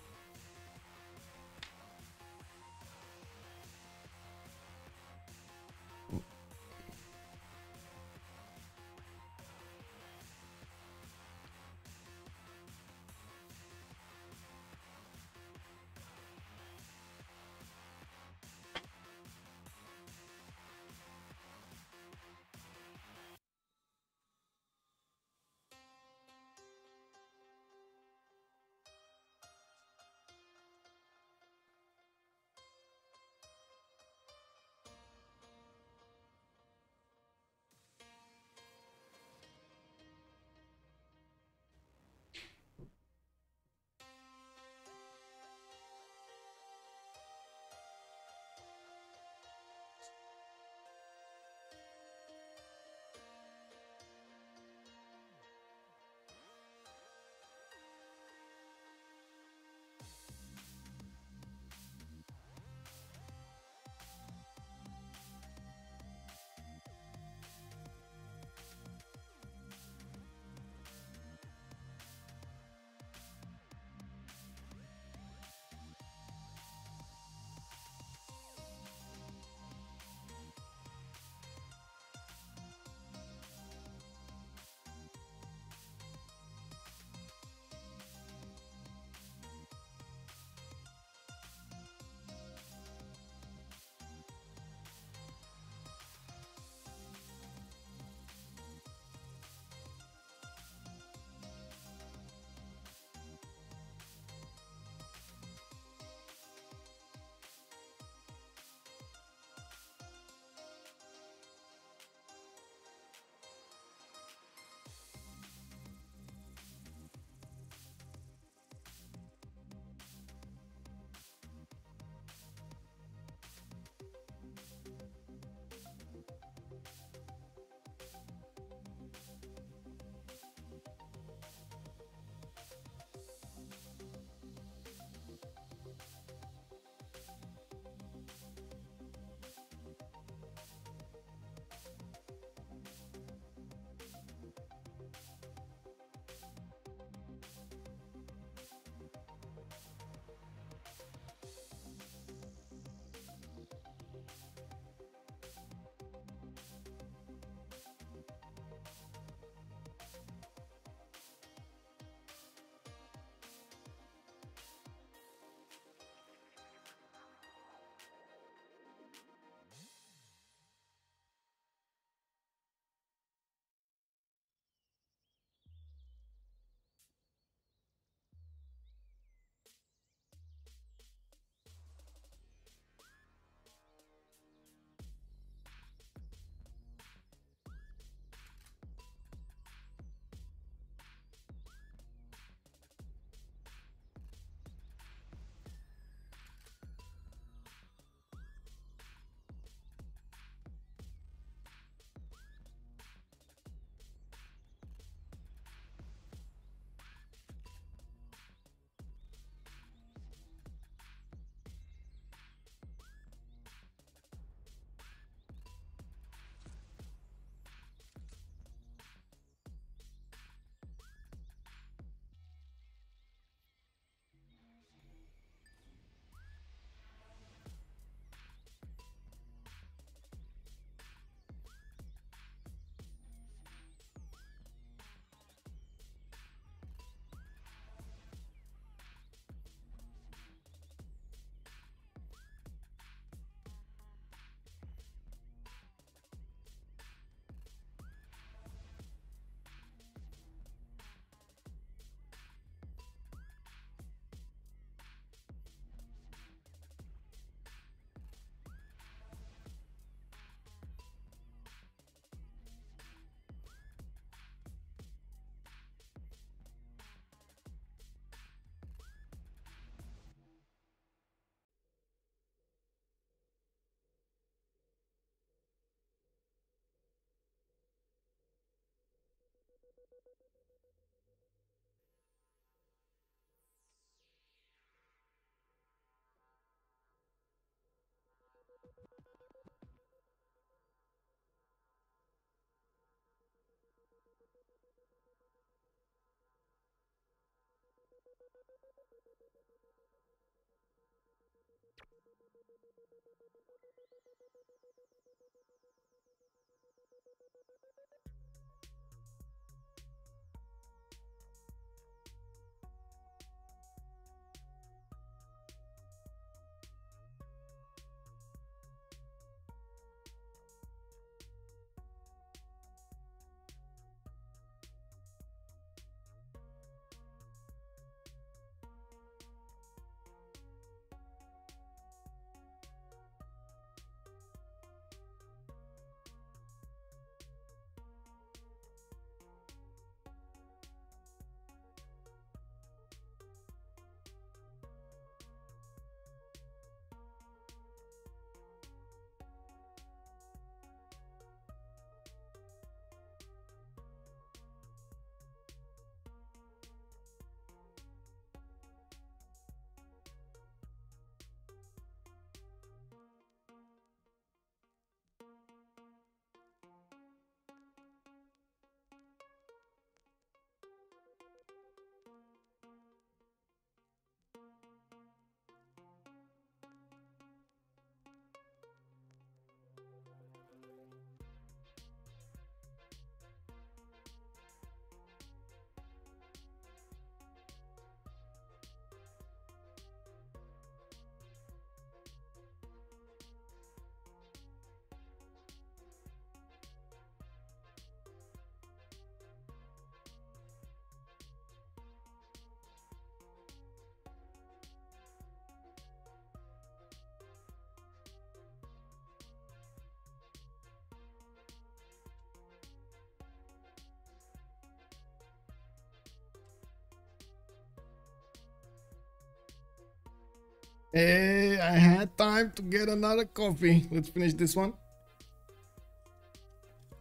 Hey, I had time to get another coffee. Let's finish this one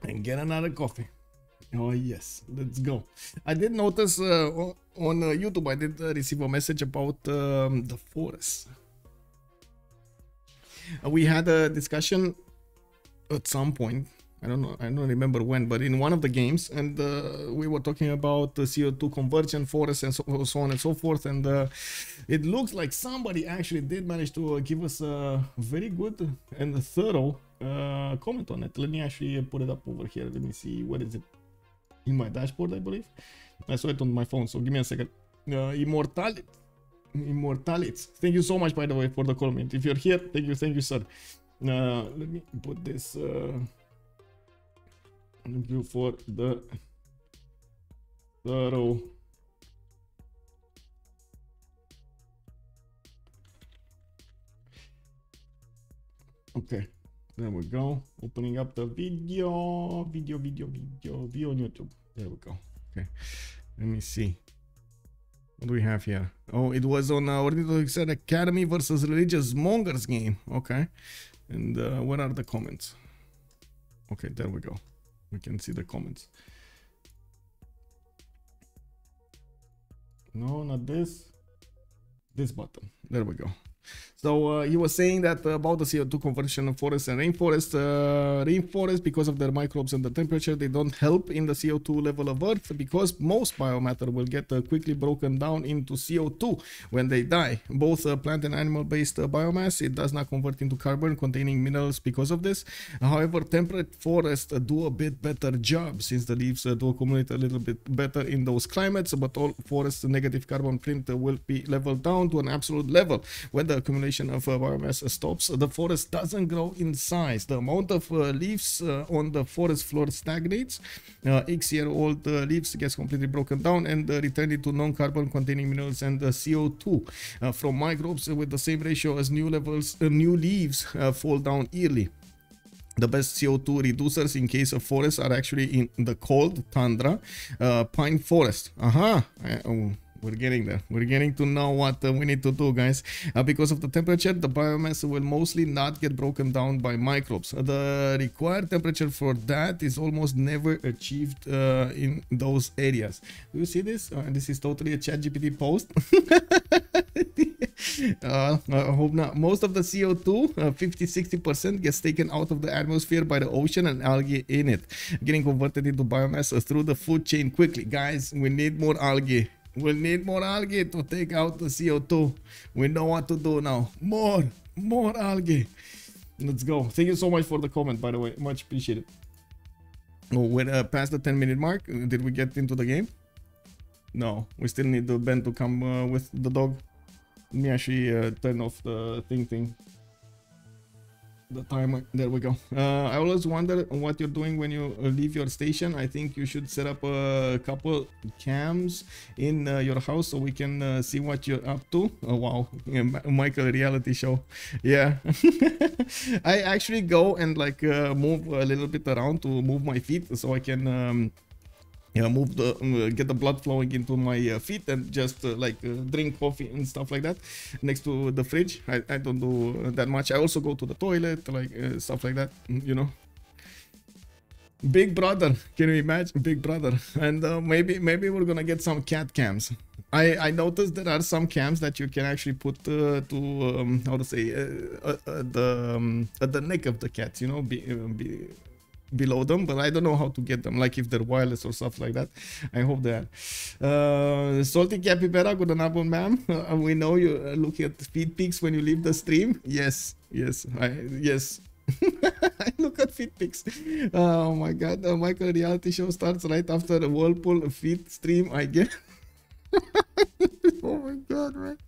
and get another coffee. Oh yes, let's go. I did notice on YouTube, I did receive a message about the forest. We had a discussion at some point. I don't remember when, but in one of the games, and we were talking about the CO2 conversion, forests, and so on and so forth. And it looks like somebody actually did manage to give us a very good and thorough comment on it. Let me actually put it up over here. Let me see, what is it? In my dashboard, I believe. I saw it on my phone, so give me a second. Immortality. Thank you so much, by the way, for the comment. If you're here, thank you, sir. Let me put this. Thank you for the thorough. Okay, there we go. Opening up the video on YouTube. There we go. Okay, let me see. What do we have here? Oh, it was on Ornithologist Academy versus Religious Mongers game. Okay, and what are the comments? Okay, there we go. We can see the comments. No, not this. This button. There we go. So he was saying that about the CO2 conversion of forests and rainforest. Rainforest, because of their microbes and the temperature, they don't help in the CO2 level of Earth, because most biomatter will get quickly broken down into CO2 when they die. Both plant and animal-based biomass, it does not convert into carbon containing minerals because of this. However, temperate forests do a bit better job, since the leaves do accumulate a little bit better in those climates, but all forests' negative carbon print will be leveled down to an absolute level. When the accumulation of biomass stops, the forest doesn't grow in size. The amount of leaves on the forest floor stagnates. X-year-old leaves gets completely broken down and returned into non-carbon containing minerals and CO2 from microbes with the same ratio as new leaves fall down yearly. The best CO2 reducers in case of forests are actually in the cold tundra, pine forest. We're getting there. We're getting to know what we need to do, guys. Because of the temperature, the biomass will mostly not get broken down by microbes. The required temperature for that is almost never achieved in those areas. Do you see this? This is totally a ChatGPT post. I hope not. Most of the CO2, 50-60%, gets taken out of the atmosphere by the ocean and algae in it, getting converted into biomass through the food chain quickly. Guys, we need more algae. We'll need more algae to take out the CO2. We know what to do now. More algae. Let's go. Thank you so much for the comment, by the way. Much appreciated. Oh, we're past the 10-minute mark. Did we get into the game? No, we still need the Ben to come with the dog. Let me actually turn off the thing. The timer. There we go. I always wonder what you're doing when you leave your station. I think you should set up a couple cams in your house so we can see what you're up to. Oh wow, yeah, Michael reality show. Yeah. I actually go and like move a little bit around to move my feet so I can yeah, move the get the blood flowing into my feet and just like drink coffee and stuff like that next to the fridge. I don't do that much. I also go to the toilet, like stuff like that, you know. Big brother, can you imagine? Big brother. And maybe we're gonna get some cat cams. I noticed there are some cams that you can actually put to how to say at the neck of the cat, you know, below them, but I don't know how to get them, like if they're wireless or stuff like that. I hope they are. Salty Capybara, good album, ma'am. We know you look at feed pics when you leave the stream. Yes. I look at feed pics. Oh my god, Michael reality show starts right after the Whirlpool feed stream, I guess. Oh my god, man.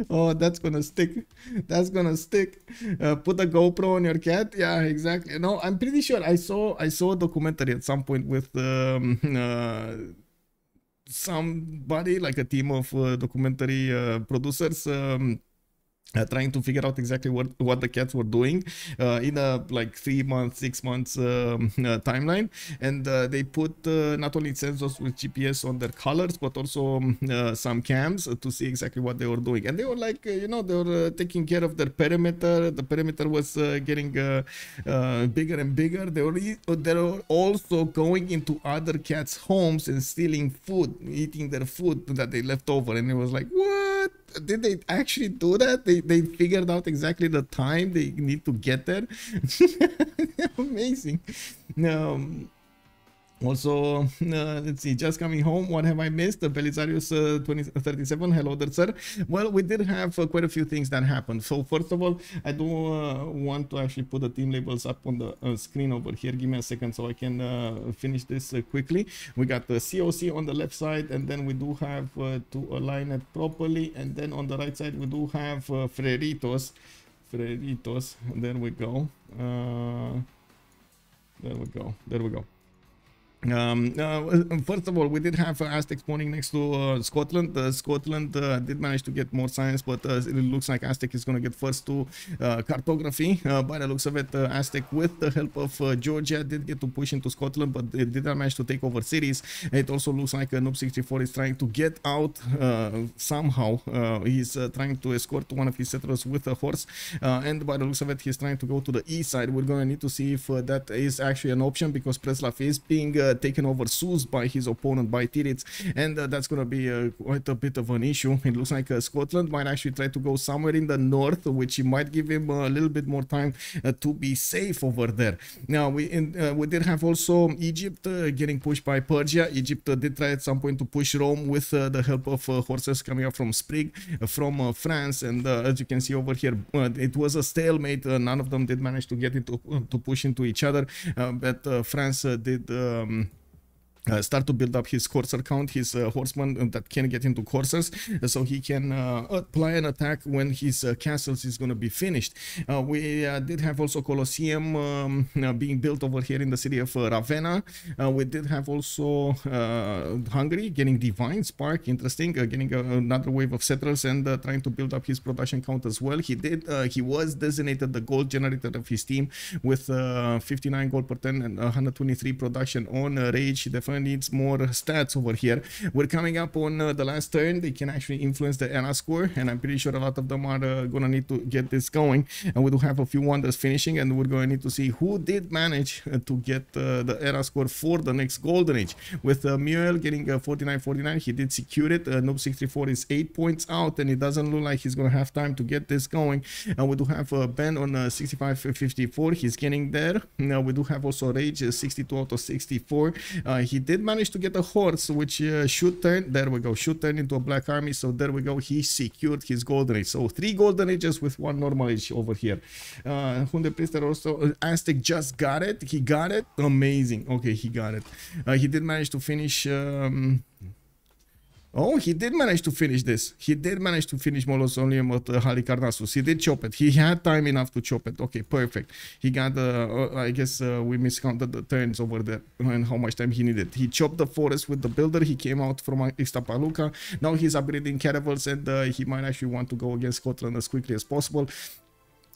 Oh, that's gonna stick. That's gonna stick. Put a GoPro on your cat. Yeah, exactly. No, I'm pretty sure I saw a documentary at some point with somebody, like a team of documentary producers, trying to figure out exactly what the cats were doing in a like 3 months, 6 months timeline, and they put not only sensors with GPS on their collars, but also some cams to see exactly what they were doing. And they were like, you know, they were taking care of their perimeter. The perimeter was getting bigger and bigger. They were also going into other cats' homes and stealing food, eating their food that they left over. And it was like, what? Did they actually do that? They figured out exactly the time they need to get there. Amazing. Also, let's see, just coming home, what have I missed? Belisarius 2037, hello there, sir. Well, we did have quite a few things that happened. So first of all, I do want to actually put the team labels up on the screen over here. Give me a second so I can finish this quickly. We got the COC on the left side, and then we do have to align it properly, and then on the right side we do have Freritos. There we go. There we go. First of all, we did have Aztec spawning next to Scotland. Scotland did manage to get more science, but it looks like Aztec is going to get first to cartography. By the looks of it, Aztec, with the help of Georgia, did get to push into Scotland, but it did not manage to take over cities. It also looks like Noob 64 is trying to get out somehow. He's trying to escort one of his settlers with a horse, and by the looks of it, he's trying to go to the east side. We're going to need to see if that is actually an option, because Preslav is being taken over Sus by his opponent, by Titiits, and that's going to be quite a bit of an issue. It looks like Scotland might actually try to go somewhere in the north, which might give him a little bit more time to be safe over there. Now, we did have also Egypt getting pushed by Persia. Egypt did try at some point to push Rome with the help of horses coming up from Sprig, from France, and as you can see over here, it was a stalemate. None of them did manage to get into to push into each other, but France did start to build up his courser count, his horsemen that can get into coursers, so he can apply an attack when his castles is going to be finished. We did have also Colosseum being built over here in the city of Ravenna. We did have also Hungary getting Divine Spark, interesting, getting another wave of settlers and trying to build up his production count as well. He was designated the gold generator of his team with 59 gold per 10 and 123 production on rage. He definitely needs more stats over here. We're coming up on the last turn. They can actually influence the era score, and I'm pretty sure a lot of them are gonna need to get this going. And we do have a few wonders finishing, and we're going to need to see who did manage to get the era score for the next golden age. With Muriel getting 49-49, he did secure it. Noob 64 is 8 points out, and it doesn't look like he's gonna have time to get this going. And we do have Ben on 65-54. He's getting there. Now we do have also Rage 62 out of 64. He did manage to get a horse, which should turn, there we go, should turn into a black army. So there we go, he secured his golden age. So 3 golden ages with 1 normal age over here. Hunde Priester also, Aztec just got it. He got it. Amazing. Okay, he got it. He did manage to finish... Oh, he did manage to finish this. He did manage to finish Mausoleum of Halicarnassus. He did chop it. He had time enough to chop it. Okay, perfect. He got, I guess we miscounted the turns over there and how much time he needed. He chopped the forest with the builder. He came out from Ixtapaluca. Now he's upgrading caravels, and he might actually want to go against Scotland as quickly as possible.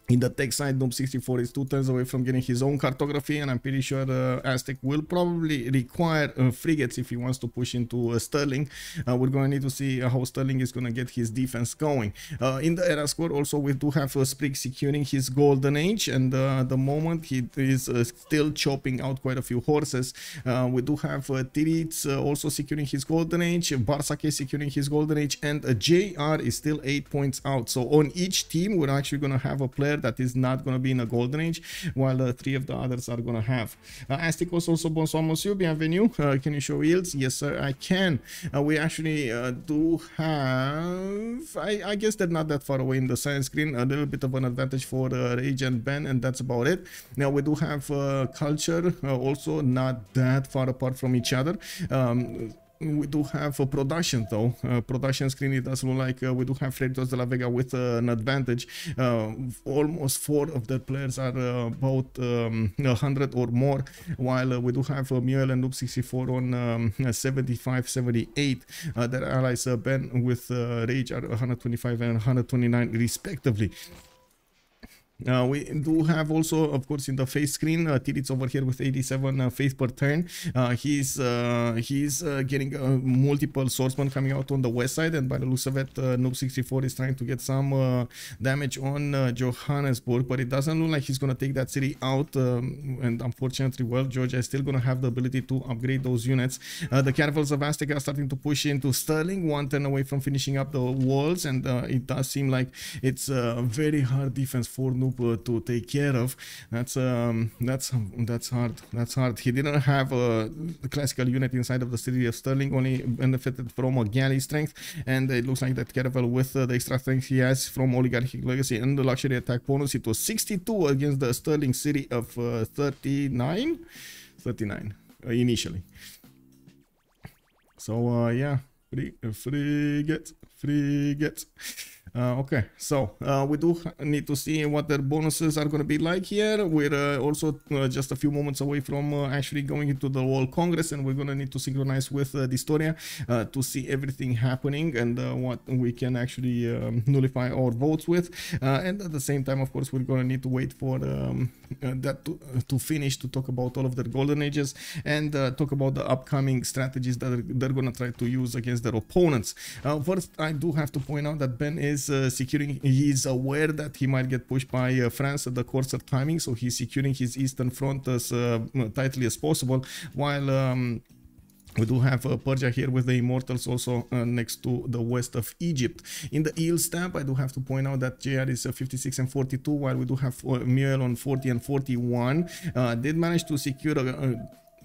In the tech side, Noob 64 is 2 turns away from getting his own cartography, and I'm pretty sure Aztec will probably require frigates if he wants to push into Sterling. We're going to need to see how Sterling is going to get his defense going. In the era score, also, we do have Sprig securing his golden age, and at the moment he is still chopping out quite a few horses. We do have Titiits also securing his golden age, Bartsake securing his golden age, and JR is still 8 points out. So on each team, we're actually going to have a player that is not going to be in a golden age, while 3 of the others are going to have. Aztecos also, bonsoir monsieur, bienvenue. Can you show yields? Yes sir, I can. We actually do have, I guess they're not that far away in the science screen, a little bit of an advantage for Rage and Ben, and that's about it. Now we do have culture, also not that far apart from each other. We do have a production though. Production screen, it does look like we do have Freritos de la Vega with an advantage. Almost 4 of the players are about 100 or more, while we do have Muel and Noob 64 on 75, 78. Their allies Ben with Rage are 125 and 129 respectively. We do have also, of course, in the face screen, Titiits over here with 87 faith per turn. He's getting multiple swordsmen coming out on the west side, and by the looks of it, Noob 64 is trying to get some damage on Johannesburg, but it doesn't look like he's going to take that city out, and unfortunately, well, Georgia is still going to have the ability to upgrade those units. The caravels of Aztec are starting to push into Sterling, 1 turn away from finishing up the walls, and it does seem like it's a very hard defense for Noob to take care of. That's hard. That's hard. He didn't have a classical unit inside of the city of Sterling, only benefited from a galley strength, and it looks like that caravel with the extra strength he has from Oligarchic Legacy and the luxury attack bonus, it was 62 against the Sterling city of 39 initially. So yeah, frigate. Okay, so we do need to see what their bonuses are going to be like here. We're also just a few moments away from actually going into the World Congress, and we're going to need to synchronize with Distoria to see everything happening and what we can actually nullify our votes with. And at the same time, of course, we're going to need to wait for that to finish, to talk about all of their golden ages and talk about the upcoming strategies that they're going to try to use against their opponents. First, I do have to point out that Ben is securing, he's aware that he might get pushed by France at the courser timing, so he's securing his eastern front as tightly as possible, while we do have Persia here with the Immortals also next to the west of Egypt. In the eel stamp, I do have to point out that JR is 56 and 42, while we do have Muel on 40 and 41. Did manage to secure a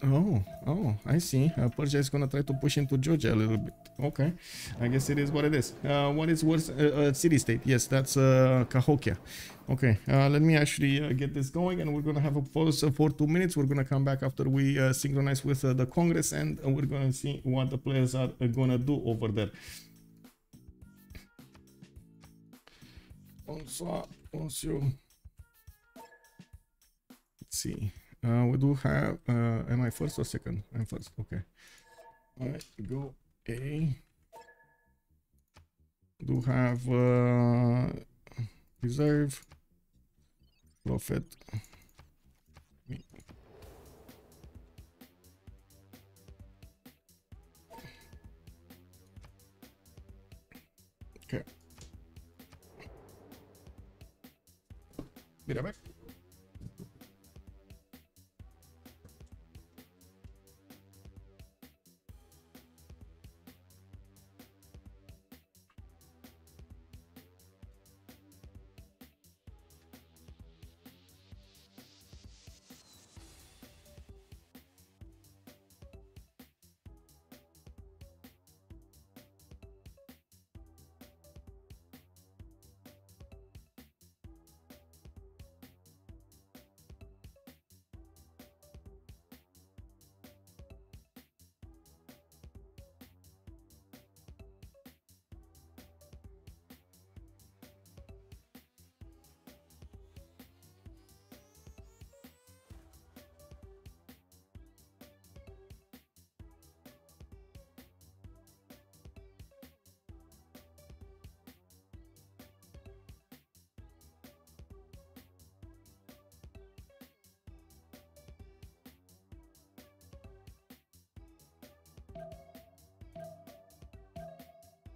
Oh, I see. Persia is gonna try to push into Georgia a little bit. Okay, I guess it is what it is. What is worse? City-state. Yes, that's Cahokia. Okay, let me actually get this going, and we're gonna have a pause for 2 minutes. We're gonna come back after we synchronize with the Congress, and we're gonna see what the players are gonna do over there. Bonsoir. Let's see. We do have, am I first or second? I'm first, okay. Alright, go A. Do have reserve, prophet. Okay. Be right back.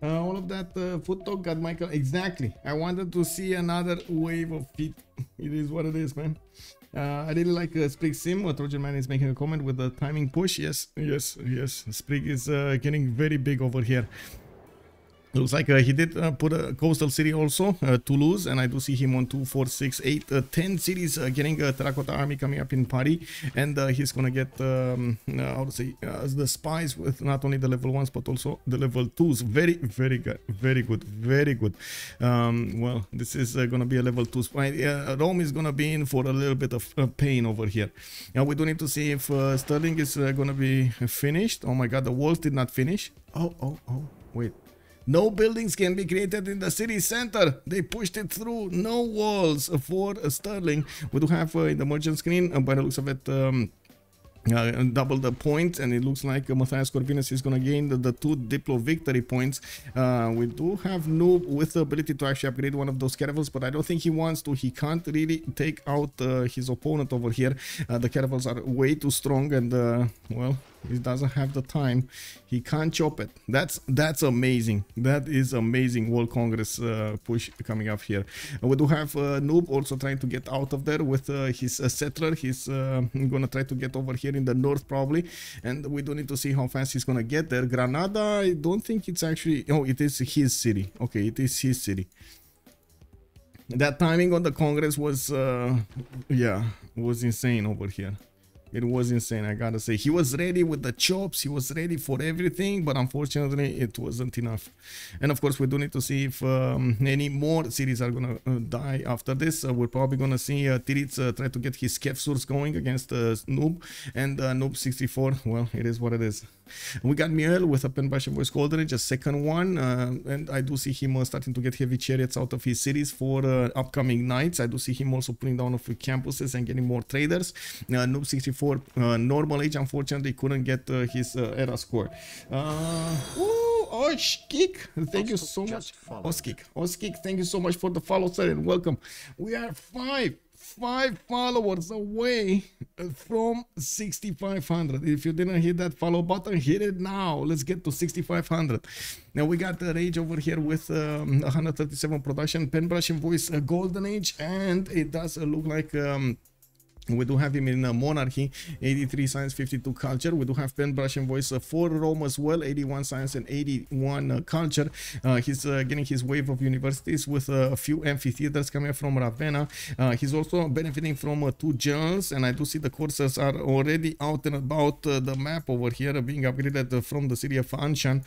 All of that foot talk got Michael. Exactly. I wanted to see another wave of feet. It is what it is, man. I really like Sprig Sim. Trojan Man is making a comment with the timing push. Yes, yes, yes. Sprig is getting very big over here. Looks like he did put a coastal city also, Toulouse, and I do see him on 2, 4, 6, 8, 10 cities getting a terracotta army coming up in party, and he's gonna get how to say the spies with not only the level 1s but also the level 2s. Very, very good, very good, very good. Well, this is gonna be a level 2 spy. Rome is gonna be in for a little bit of pain over here. Now we do need to see if Sterling is gonna be finished. Oh my God, the walls did not finish. Oh, wait. No buildings can be created in the city center. They pushed it through. No walls for Sterling. We do have in the merchant screen, by the looks of it, double the points, and it looks like Matthias Corvinus is going to gain the 2 Diplo victory points. We do have Noob with the ability to actually upgrade one of those caravels, but I don't think he wants to. He can't really take out his opponent over here. The caravels are way too strong, and well, he doesn't have the time. He can't chop it. That's amazing. That is amazing. World Congress push coming up here. We do have Noob also trying to get out of there with his settler. He's gonna try to get over here in the north probably, and we do need to see how fast he's gonna get there. Granada, I don't think it's actually. Oh, it is his city. Okay, it is his city. That timing on the Congress was yeah, was insane over here. It was insane, I gotta say. He was ready with the chops, he was ready for everything, but unfortunately it wasn't enough. And of course we do need to see if any more cities are gonna die after this. We're probably gonna see Titiits try to get his Kefsurs going against Noob, and Noob 64, well, it is what it is. We got Miel with a Penbash voice golden age, a second one, and I do see him starting to get heavy chariots out of his cities for upcoming nights. I do see him also putting down a few campuses and getting more traders. Noob 64 normal age, unfortunately couldn't get his era score. Oskik, thank you so much. Oskik, thank you so much for the follow, sir, and welcome. We are five followers away from 6,500. If you didn't hit that follow button, hit it now. Let's get to 6,500. Now we got the Rage over here with 137 production, Penbrush and Voice golden age, and it does look like we do have him in Monarchy, 83 science, 52 culture. We do have Penbrush and Voice for Rome as well, 81 science and 81 culture. He's getting his wave of universities with a few amphitheaters coming from Ravenna. He's also benefiting from 2 journals, and I do see the courses are already out and about the map over here, being upgraded from the city of Anshan.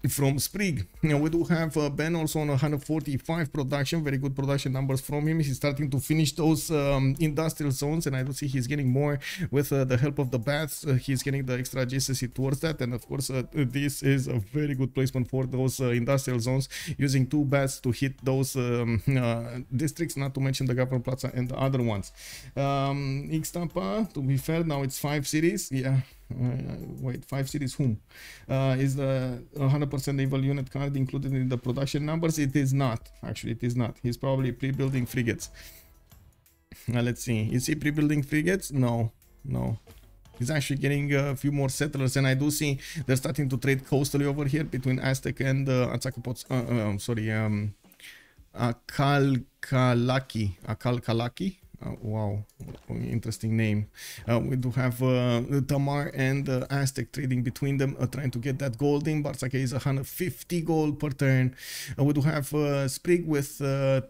From Sprig. Now we do have Ben also on 145 production, very good production numbers from him. He's starting to finish those industrial zones, and I do see he's getting more with the help of the bats. He's getting the extra GCC towards that, and of course this is a very good placement for those industrial zones, using 2 bats to hit those districts, not to mention the Government Plaza and the other ones. Ixtapa, to be fair, now it's 5 cities. Yeah. Wait, 5 cities whom? Is the 100% naval unit card included in the production numbers? It is not. Actually, it is not. He's probably pre-building frigates. Let's see. Is he pre-building frigates? No. He's actually getting a few more settlers, and I do see they're starting to trade coastally over here between Aztec and Akalkalaki. Wow, interesting name. We do have Tamar and Aztec trading between them, trying to get that gold in. Bartsake is 150 gold per turn. We do have Sprig with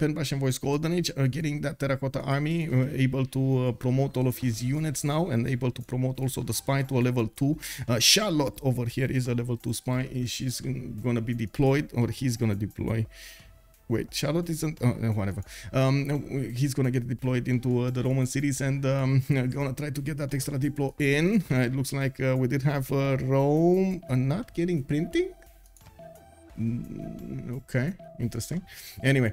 Penbash and Voice Golden Age, getting that terracotta army, able to promote all of his units now, and able to promote also the spy to a level 2. Charlotte over here is a level 2 spy. She's gonna be deployed, or he's gonna deploy. Wait, Charlotte isn't, whatever. He's gonna get deployed into the Roman cities, and gonna try to get that extra deplo in. It looks like we did have Rome not getting printing. Okay, interesting. Anyway,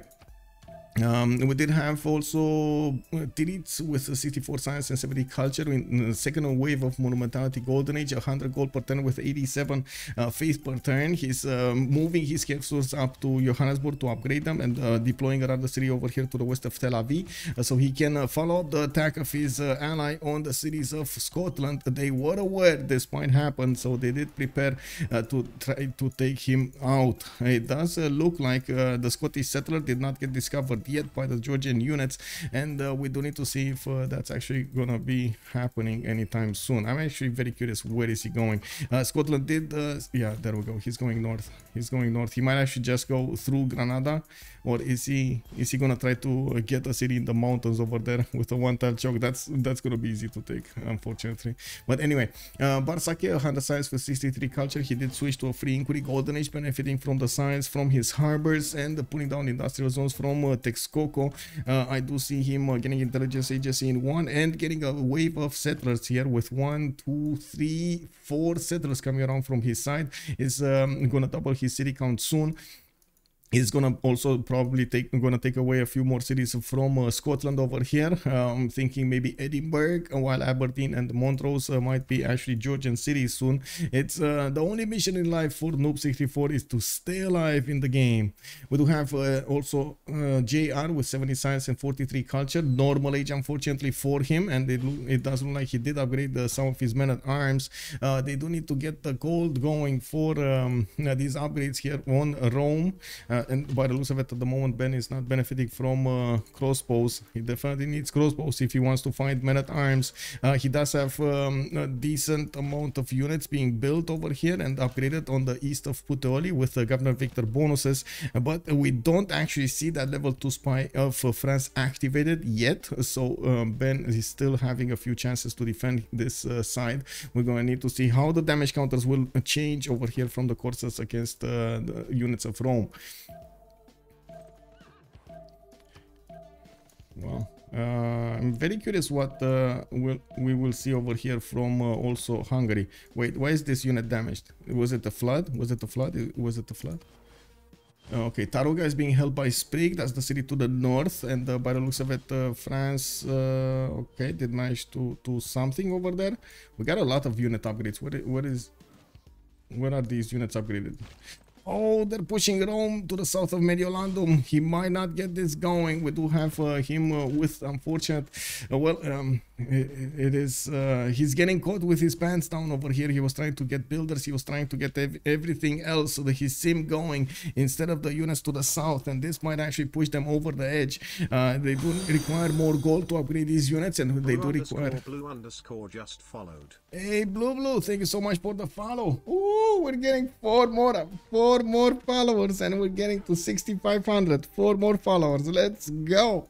We did have also Titiits with 64 science and 70 culture in the second wave of monumentality golden age, 100 gold per turn with 87 faith per turn. He's moving his capsules up to Johannesburg to upgrade them and deploying another city over here to the west of Tel Aviv, so he can follow up the attack of his ally on the cities of Scotland. They were aware this might happen, so they did prepare to try to take him out. It does look like the Scottish settler did not get discovered yet by the Georgian units, and we do need to see if that's actually gonna be happening anytime soon. I'm actually very curious, where is he going? Scotland did yeah, there we go, he's going north. He's going north. He might actually just go through Granada, or is he gonna try to get a city in the mountains over there with a one-tile choke? That's gonna be easy to take, unfortunately. But anyway, Bartsake, 100 science with 63 culture. He did switch to a free inquiry golden age, benefiting from the science from his harbors and pulling down industrial zones from Texcoco. I do see him getting intelligence agency in one and getting a wave of settlers here with 1, 2, 3, 4 settlers coming around from his side. Is gonna double his city count soon. He's gonna also probably take away a few more cities from Scotland over here. I'm thinking maybe Edinburgh, while Aberdeen and Montrose might be actually Georgian cities soon. It's the only mission in life for Noob 64 is to stay alive in the game. We do have also JR with 70 science and 43 culture. Normal age, unfortunately, for him, and it does look like he did upgrade some of his men at arms. They do need to get the gold going for these upgrades here on Rome. And by the looks of it, at the moment, Ben is not benefiting from crossbows. He definitely needs crossbows if he wants to find men at arms. He does have a decent amount of units being built over here and upgraded on the east of Puteoli with Governor Victor bonuses, but we don't actually see that level 2 spy of France activated yet. So Ben is still having a few chances to defend this side. We're going to need to see how the damage counters will change over here from the courses against the units of Rome. Well, I'm very curious what we will see over here from also Hungary. Wait, why is this unit damaged? Was it the flood? Was it the flood? Was it the flood? Okay, Taruga is being held by Sprig. That's the city to the north, and by the looks of it, France, okay, did manage to do something over there. We got a lot of unit upgrades. Where are these units upgraded? Oh, they're pushing Rome to the south of Mediolandum. He might not get this going. We do have him with unfortunate... he's getting caught with his pants down over here. He was trying to get builders. He was trying to get everything else so that his sim going instead of the units to the south. And this might actually push them over the edge. They do require more gold to upgrade these units, and they do require... Blue_ just followed. Hey, Blue, thank you so much for the follow. Ooh, we're getting four more followers, and we're getting to 6,500. 4 more followers. Let's go.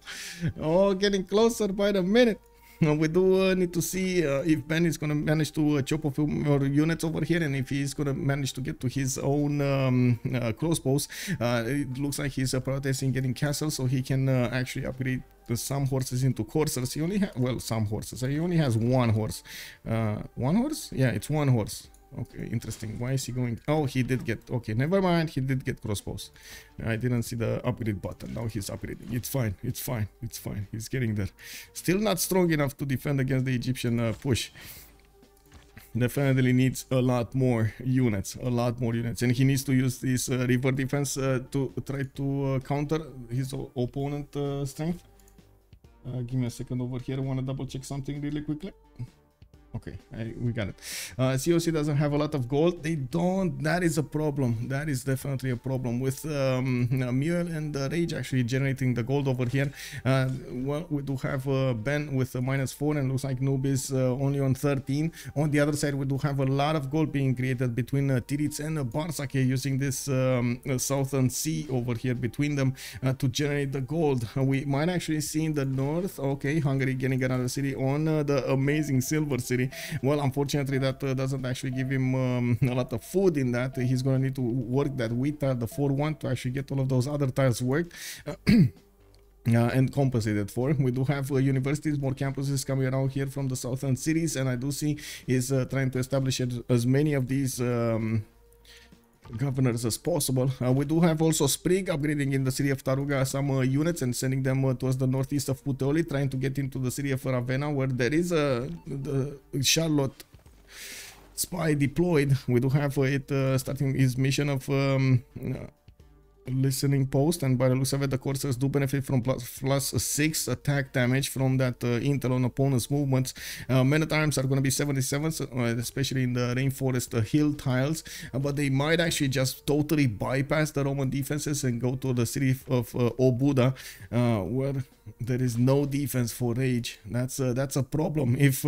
Oh, getting closer by the minute. We do need to see if Ben is going to manage to chop off more units over here, and if he's going to manage to get to his own crossbows. It looks like he's prioritizing getting castles, so he can actually upgrade some horses into coursers. He only has, well, some horses. He only has 1 horse. 1 horse? Yeah, it's 1 horse. Okay, interesting. Why is he going? Oh, he did get... Okay, never mind. He did get crossbows. I didn't see the upgrade button. Now he's upgrading. It's fine. It's fine. It's fine. He's getting there. Still not strong enough to defend against the Egyptian push. Definitely needs a lot more units. And he needs to use this river defense to try to counter his opponent strength. Give me a second over here. I want to double check something really quickly. Okay, we got it. COC doesn't have a lot of gold. They don't. That is a problem. That is definitely a problem with Mule and Rage actually generating the gold over here. Well, we do have Ben with a -4, and looks like Noob is only on 13. On the other side, we do have a lot of gold being created between Titiits and Bartsake, using this southern sea over here between them to generate the gold. We might actually see in the north. Okay, Hungary getting another city on the amazing silver city. Well, unfortunately, that doesn't actually give him a lot of food in that. He's going to need to work that wheat tile, the 4-1, to actually get all of those other tiles worked. And compensated for. We do have universities, more campuses coming around here from the southern cities, and I do see he's trying to establish as many of these governors as possible. We do have also Sprig upgrading in the city of Taruga some units and sending them towards the northeast of Puteoli, trying to get into the city of Ravenna, where there is the Charlotte spy deployed. We do have it starting his mission of listening post, and by the looks of it, the coursers do benefit from +6 attack damage from that intel on opponent's movements. Men at arms are going to be 77, especially in the rainforest hill tiles, but they might actually just totally bypass the Roman defenses and go to the city of Obuda, where there is no defense for rage. That's a problem. If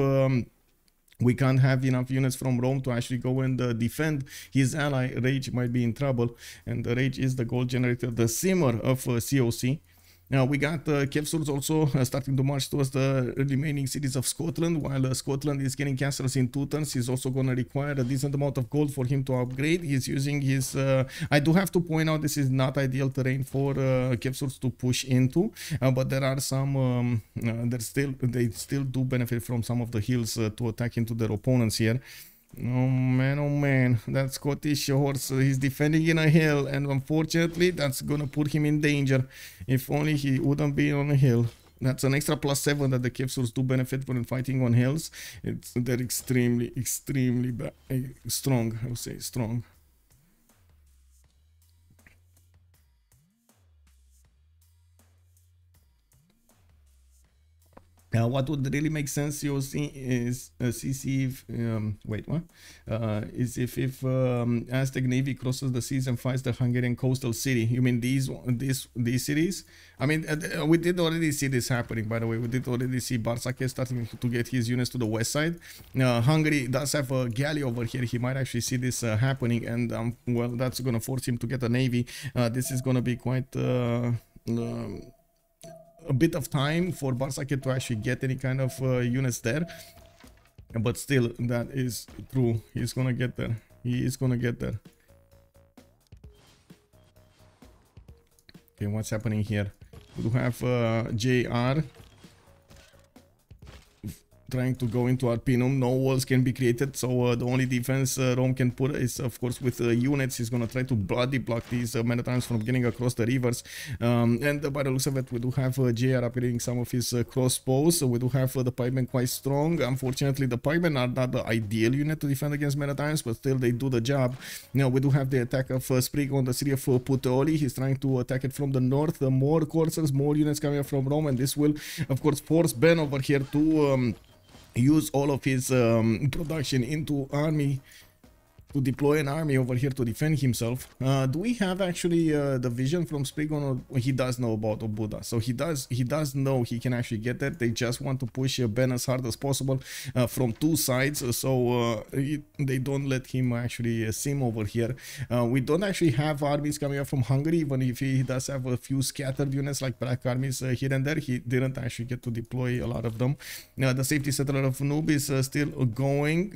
we can't have enough units from Rome to actually go and defend his ally, Rage might be in trouble, and Rage is the gold generator, the simmer of COC. Now we got Kevsurs also starting to march towards the remaining cities of Scotland, while Scotland is getting castles in 2 turns. He's also going to require a decent amount of gold for him to upgrade. He's using his... I do have to point out this is not ideal terrain for Kevsurs to push into, but there are some... they still do benefit from some of the hills to attack into their opponents here. Oh man, that Scottish horse, he's defending in a hill, and unfortunately that's gonna put him in danger. If only he wouldn't be on a hill. That's an extra +7 that the Kevsurs do benefit when fighting on hills. They're extremely strong, I would say, strong. What would really make sense, you'll see, is wait, what? Is if Aztec Navy crosses the seas and fights the Hungarian coastal city. You mean these cities? I mean, we did already see this happening, by the way. We did already see Bartsake starting to get his units to the west side. Hungary does have a galley over here. He might actually see this happening, and well, that's going to force him to get a navy. This is going to be quite... a bit of time for Bartsake to actually get any kind of units there, but still, that is true. He's gonna get there. He is gonna get there. Okay, what's happening here? We do have JR trying to go into Arpinum. No walls can be created, so the only defense Rome can put is, of course, with units. He's gonna try to bloody block these men-at-arms from getting across the rivers, and by the looks of it, we do have JR upgrading some of his crossbows. So we do have the pikemen quite strong. Unfortunately, the pikemen are not the ideal unit to defend against men-at-arms, but still they do the job. Now we do have the attack of Sprig on the city of Puteoli. He's trying to attack it from the north. More coursers, more units coming up from Rome, and this will, of course, force Ben over here to use all of his production into army, to deploy an army over here to defend himself. Do we have actually the vision from Sprig on? He does know about Obuda, so he does know he can actually get there. They just want to push Ben as hard as possible from 2 sides, so they don't let him actually sim over here. We don't actually have armies coming up from Hungary, even if he does have a few scattered units like black armies here and there. He didn't actually get to deploy a lot of them. The safety settler of Noob is still going,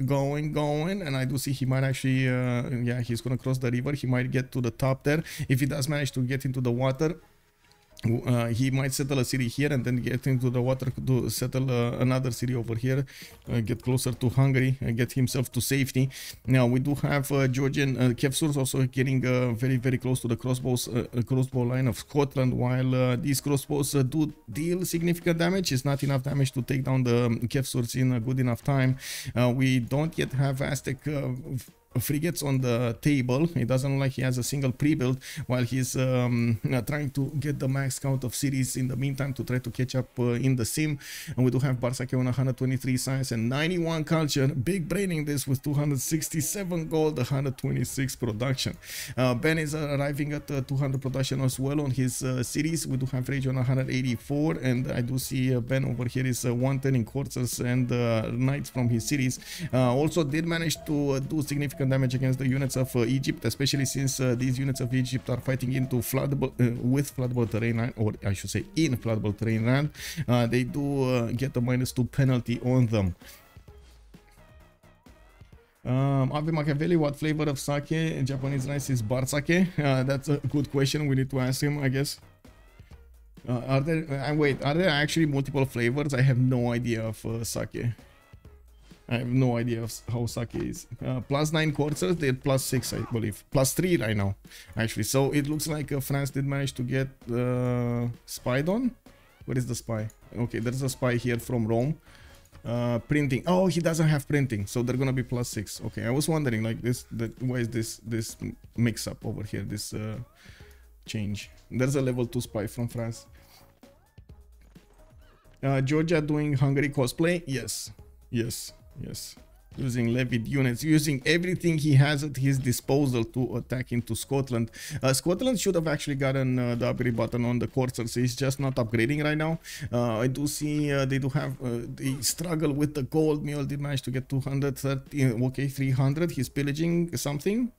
and I do see he might actually yeah, he's gonna cross the river. He might get to the top there. If he does manage to get into the water, he might settle a city here and then get into the water to settle another city over here, get closer to Hungary and get himself to safety. Now we do have Georgian Kevsurs also getting very close to the crossbow line of Scotland, while these crossbows do deal significant damage. It's not enough damage to take down the Kevsurs in a good enough time. We don't yet have Aztec frigates on the table. It doesn't look like he has a single pre-build, while he's trying to get the max count of cities in the meantime to try to catch up in the sim. And we do have Bartsake on 123 science and 91 culture, big braining this with 267 gold, 126 production. Ben is arriving at 200 production as well on his cities. We do have Rage on 184, and I do see Ben over here is 110 in coursers and knights from his cities. Also did manage to do significant damage against the units of Egypt, especially since these units of Egypt are fighting into floodable with floodable terrain land, or I should say in floodable terrain land. They do get a -2 penalty on them. Ave Machiavelli, what flavor of sake in Japanese rice is Bartsake? That's a good question. We need to ask him, I guess. Are there actually multiple flavors? I have no idea of sake. I have no idea how Sake is. +9 coursers, they're +6, I believe. +3 right now, actually. So it looks like France did manage to get spied on. Where is the spy? Okay, there's a spy here from Rome. Printing. Oh, he doesn't have printing, so they're gonna be +6. Okay, I was wondering, like, why is this mix up over here? This change. There's a level 2 spy from France. Georgia doing Hungary cosplay? Yes. Using levied units, using everything he has at his disposal to attack into Scotland. Scotland should have actually gotten the upgrade button on the coursers. He's just not upgrading right now. I do see they do have they struggle with the gold. Mule did manage to get 230. Okay, 300. He's pillaging something.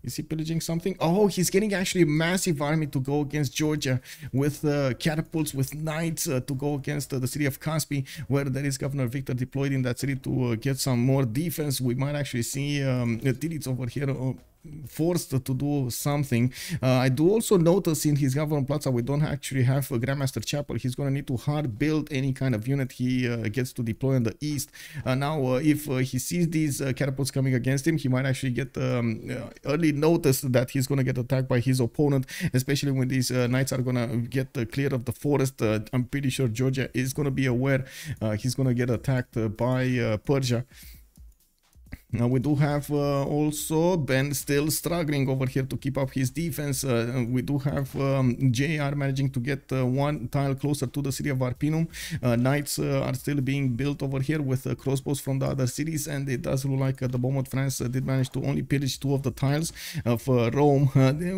Is he pillaging something? Oh, he's getting actually a massive army to go against Georgia with catapults, with knights to go against the city of Caspi, where there is Governor Victor deployed in that city to get some more defense. We might actually see Titiits over here forced to do something. I do also notice in his government plaza we don't actually have a Grandmaster Chapel. He's going to need to hard build any kind of unit he gets to deploy in the east. Now if he sees these catapults coming against him, he might actually get early notice that he's going to get attacked by his opponent, especially when these knights are going to get clear of the forest. I'm pretty sure Georgia is going to be aware he's going to get attacked by Persia. Now we do have also Ben still struggling over here to keep up his defense. We do have JR managing to get one tile closer to the city of Arpinum. Knights are still being built over here with crossbows from the other cities, and it does look like at the moment France did manage to only pillage 2 of the tiles of Rome.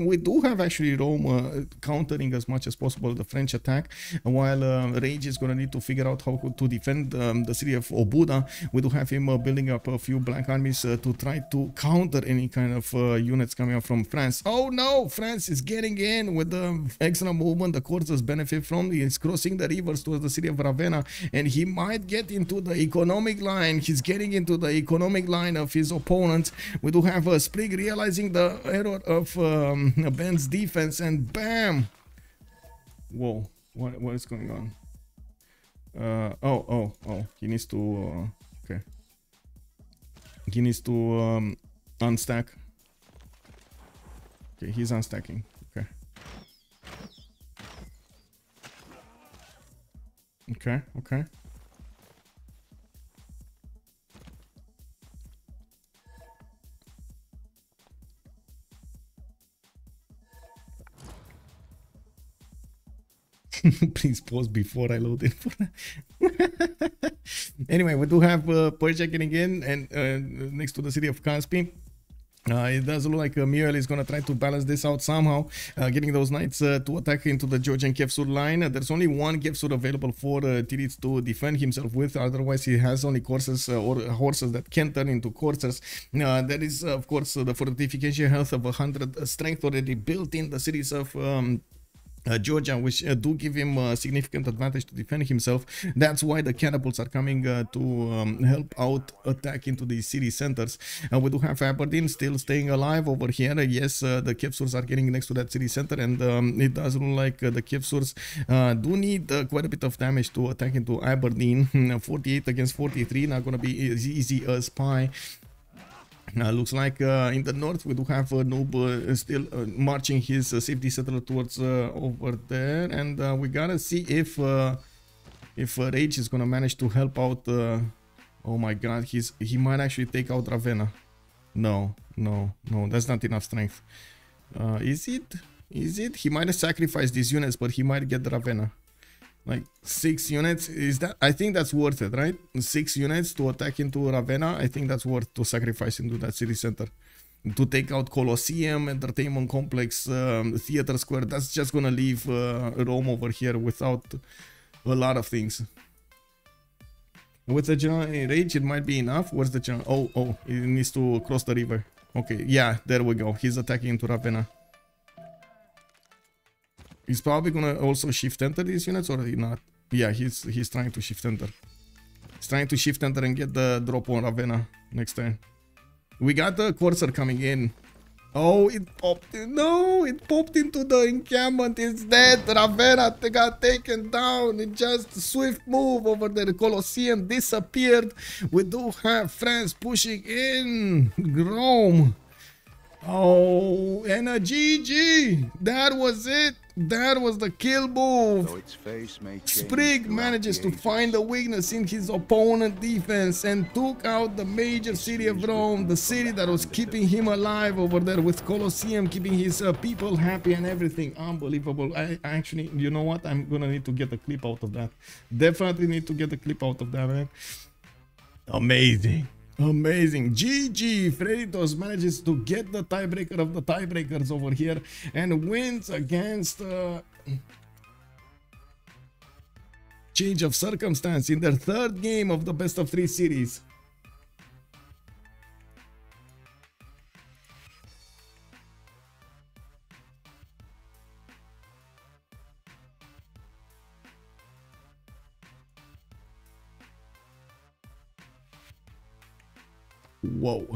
We do have actually Rome countering as much as possible the French attack, while Rage is going to need to figure out how to defend the city of Obuda. We do have him building up a few black armies to try to counter any kind of units coming up from France. Oh no, France is getting in with the extra movement the coursers benefit from. He is crossing the rivers towards the city of Ravenna, and he might get into the economic line. He's getting into the economic line of his opponents. We do have Sprig realizing the error of Ben's defense, and bam! Whoa, what is going on? Oh, he needs to okay. He needs to unstack. Okay, he's unstacking. Okay. Okay. Please pause before I load it. Anyway, we do have Persia getting in, and next to the city of Caspi. It does look like Muriel is going to try to balance this out somehow, getting those knights to attack into the Georgian Kevsur line. There's only one Kevsur available for Titiits to defend himself with, otherwise he has only coursers or horses that can turn into coursers. There is, of course, the fortification health of 100 strength already built in the cities of Georgia, which do give him a significant advantage to defend himself. That's why the catapults are coming to help out attack into the city centers. We do have Aberdeen still staying alive over here. Yes, the Kevsurs are getting next to that city center, and it does look like the Kevsurs do need quite a bit of damage to attack into Aberdeen. 48 against 43, not gonna be as easy as pie. Looks like in the north we do have Noob still marching his safety settler towards over there, and we gotta see if Rage is gonna manage to help out. Oh my god, he might actually take out Ravenna. No, that's not enough strength. Is it? He might have sacrificed these units, but he might get Ravenna. Like 6 units, is that? I think that's worth it, right? 6 units to attack into Ravenna. I think that's worth to sacrifice into that city center to take out Colosseum, Entertainment Complex, Theater Square. That's just gonna leave Rome over here without a lot of things. With the general Rage, it might be enough. Where's the general? Oh, he needs to cross the river. Okay, yeah, there we go. He's attacking into Ravenna. He's probably gonna also shift enter these units, or not? Yeah, he's trying to shift enter. He's trying to shift enter and get the drop on Ravenna next turn. We got the courser coming in. Oh, it popped in. No, it popped into the encampment. It's dead. Ravenna got taken down. It just swift move over there. The Colosseum disappeared. We do have France pushing in. Rome. Oh, and a GG. That was it. That was the kill move. Sprig manages to find a weakness in his opponent's defense and took out the major city of Rome, the city that was keeping him alive over there with Colosseum, keeping his people happy and everything. Unbelievable. I actually, you know what? I'm gonna need to get a clip out of that. Definitely need to get a clip out of that, man. Amazing. Amazing. GG. Freritos manages to get the tiebreaker of the tiebreakers over here and wins against Change of Circumstance in their third game of the best of 3 series. Whoa,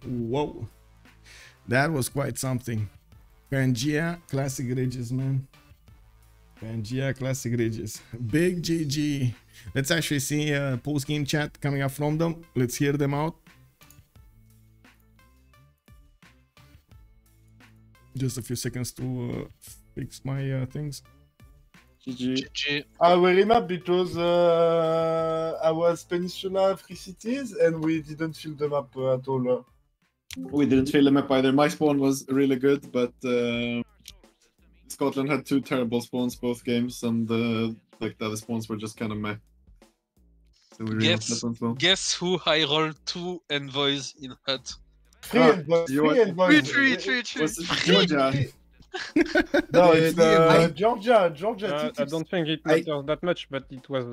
whoa, that was quite something. Pangea Classic Ridges, man. Pangea Classic Ridges. Big GG. Let's actually see a post-game chat coming up from them. Let's hear them out. Just a few seconds to fix my things. GG. We remap because I was Peninsula, Free Cities, and we didn't fill the map at all. We didn't fill the map either. My spawn was really good, but Scotland had 2 terrible spawns both games, and like the other spawns were just kind of meh. So we guess who I rolled 2 envoys in hut? Three envoys. Was Georgia? No, it's Georgia. Georgia. I don't think it matters that much, but it was.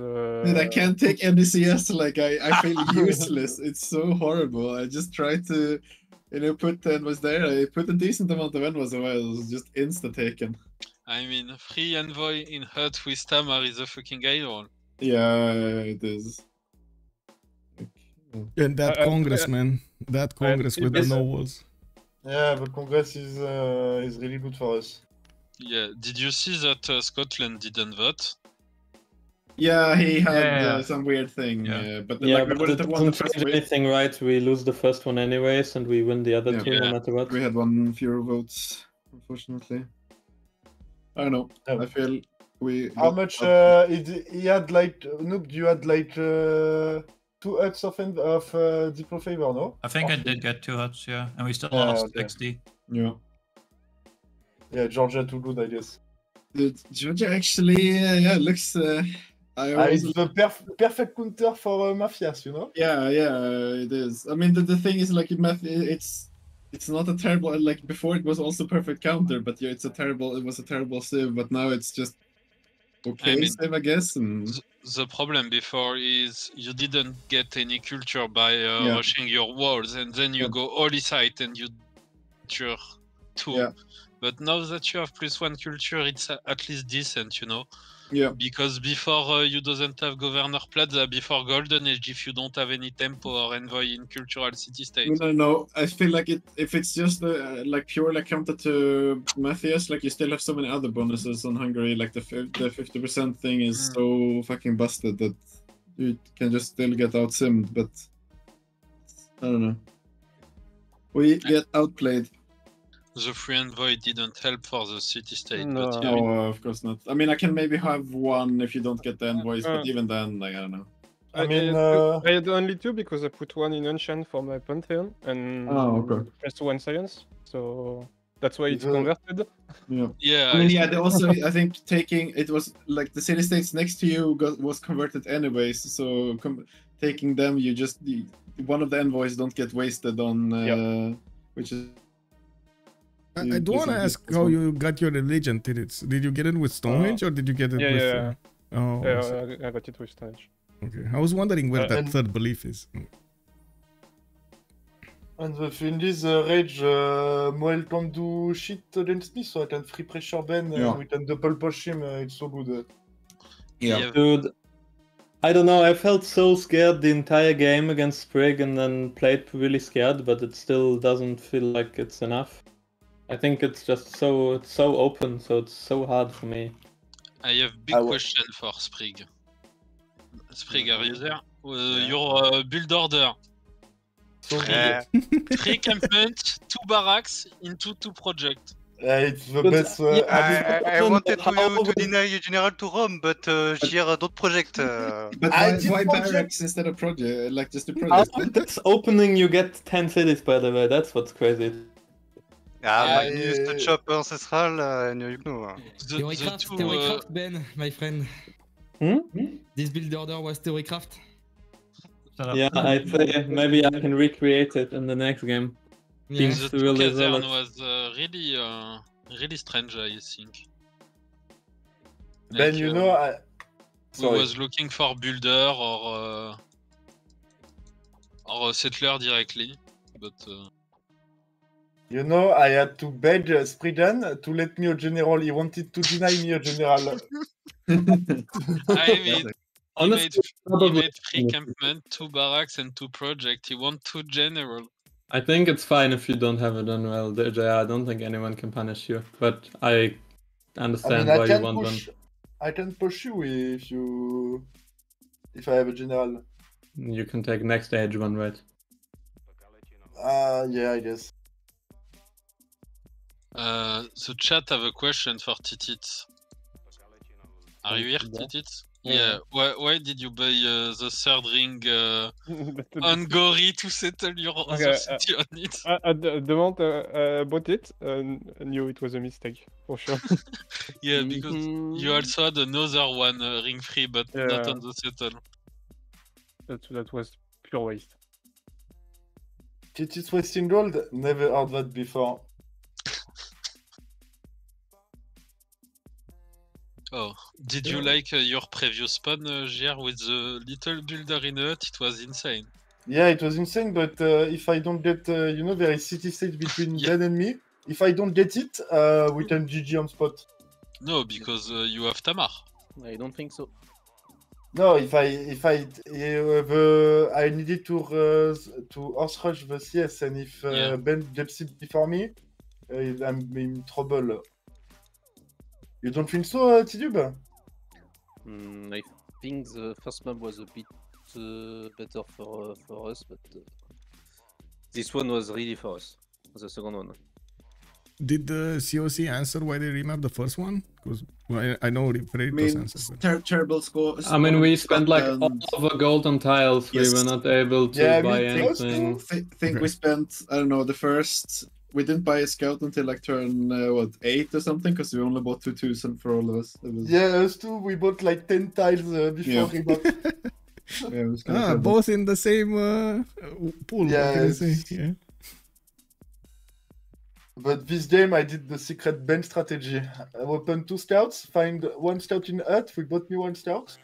Dude, I can't take NDCS. Like I feel useless. It's so horrible. I just tried to, put the envoys there. I put a decent amount of envoys away. It was just insta taken. I mean, 3 envoy in hut with Tamar is a fucking idol. Yeah, it is. And that Congress, man. That Congress with the no walls. Yeah, the Congress is really good for us. Yeah, did you see that Scotland didn't vote? Yeah, he had some weird thing. But yeah, like, we wouldn't have won the first wave. Anything, right? We lose the first one anyways, and we win the other 2 no matter what. We had 1 fewer votes, unfortunately. I don't know. Oh. I feel we. How much? He had like Noob. You had like 2 huts of Diplo favor, no? I think I did get 2 huts, yeah, and we still lost 60. Yeah. Yeah, Georgia too good, I guess. Dude, Georgia actually, looks. It's the perfect counter for Mafias, you know? Yeah, it is. I mean, the thing is, like, it's not a terrible. Like before, it was also perfect counter, but yeah, it was a terrible Civ. But now it's just okay Civ, I guess. And the problem before is you didn't get any culture by rushing your walls, and then you go holy site and you culture 2. Yeah. But now that you have +1 culture, it's at least decent, Yeah. Because before you doesn't have Governor Plaza, before Golden Age, if you don't have any tempo or envoy in cultural city-states. No. I feel like if it's just like purely counter to Matthias, like you still have so many other bonuses on Hungary. Like the 50% thing is so fucking busted that you can just still get out-simmed. But I don't know. We get outplayed. The free envoy didn't help for the city-state. No. But No, of course not. I mean, I can maybe have 1 if you don't get the envoys, but even then, like, I don't know. I had only 2 because I put 1 in Ancient for my Pantheon and just 1 Science, so that's why it's converted. Yeah. I mean, they also, I think, taking it was like the city-states next to you was converted anyways, so taking them, you just one of the envoys don't get wasted on, which is. I do want to ask how you got your religion, Titiits. Did you get it with Stonehenge or did you get it with... Yeah. Oh, I got it with Stonehenge. Okay, I was wondering where that third belief is. And the thing is, Rage, Moel can do shit against me, so I can free pressure Ben, we can double push him, it's so good. Yeah. Dude, I don't know, I felt so scared the entire game against Sprig and then played really scared, but it still doesn't feel like it's enough. I think it's just so open, so it's so hard for me. I have big question for Sprig. Sprig, are you there? Your build order. Three campment, 2 barracks into 2 projects. It's the best. I wanted to deny you general to Rome, but here don't project. But why barracks instead of project? Like just the project? After this opening, you get 10 cities, by the way. That's what's crazy. Yeah, you used to chop ancestral and you know. Theorycraft, Ben, my friend. This build order was Theorycraft. Yeah, I'd say maybe I can recreate it in the next game. Yeah. The 2 casern was really strange, I think. Ben, like, you know, I was looking for builder or a settler directly, but. You know, I had to beg Sprigan to let me a general. He wanted to deny me a general. I mean, honestly, he made 3 campment, 2 barracks, and 2 projects. He want 2 general. I think it's fine if you don't have it done well. I don't think anyone can punish you, but I understand why you want one. I can push you if I have a general. You can take next stage one, right? Yeah, I guess. So chat have a question for Titiits. Are you here, Titiits? Yeah. Why did you buy the 3rd ring Hungary to settle your other city on it? The moment I bought it, I knew it was a mistake, for sure. Yeah, because you also had another one ring free, but not on the settle. That was pure waste. Titiits wasting gold? Never heard that before. Oh, did you like your previous spawn, Gier, with the little builder in a hut? It was insane. Yeah, it was insane, but if I don't get, you know, there is city state between Ben and me. If I don't get it, we can GG on spot. No, because you have Tamar. I don't think so. No, I needed to horse rush the CS, and if Ben gets it before me, I'm in trouble. You don't think so, Tidub? I think the first map was a bit better for us, but this one was really for us, the second one. Did the COC answer why they remapped the first one? Because I know Freritos answered. Terrible score. I mean, we spent like all of the golden tiles. Yes. We were not able to buy anything. I think we spent, I don't know, the first... We didn't buy a scout until like turn, 8 or something, because we only bought 2 2s for all of us. It was... Yeah, us too. We bought like 10 tiles before we bought. Yeah, it was kind of both in the same pool. Yeah, yeah. But this game I did the secret bench strategy. I opened 2 scouts, find 1 scout in hut, we bought me 1 scout.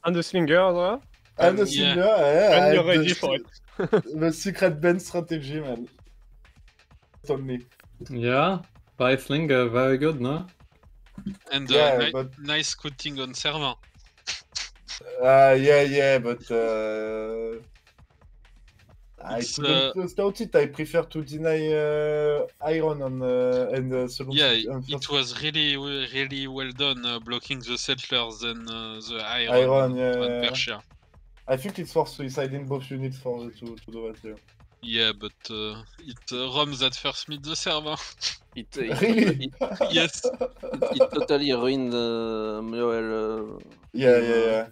And the slinger as well? And the slinger, yeah. And you're ready for it. The secret bench strategy, man. Only. Yeah, by slinger, very good, no? And nice scouting on server. Yeah, but I couldn't scout it. I prefer to deny iron on and second. Yeah, it was really well done blocking the settlers and the iron on Persia. I think it's for suicide in both units to do that. Yeah. Yeah, but it roams at first mid the server. Really? Yes. It totally ruined the morale. Yeah.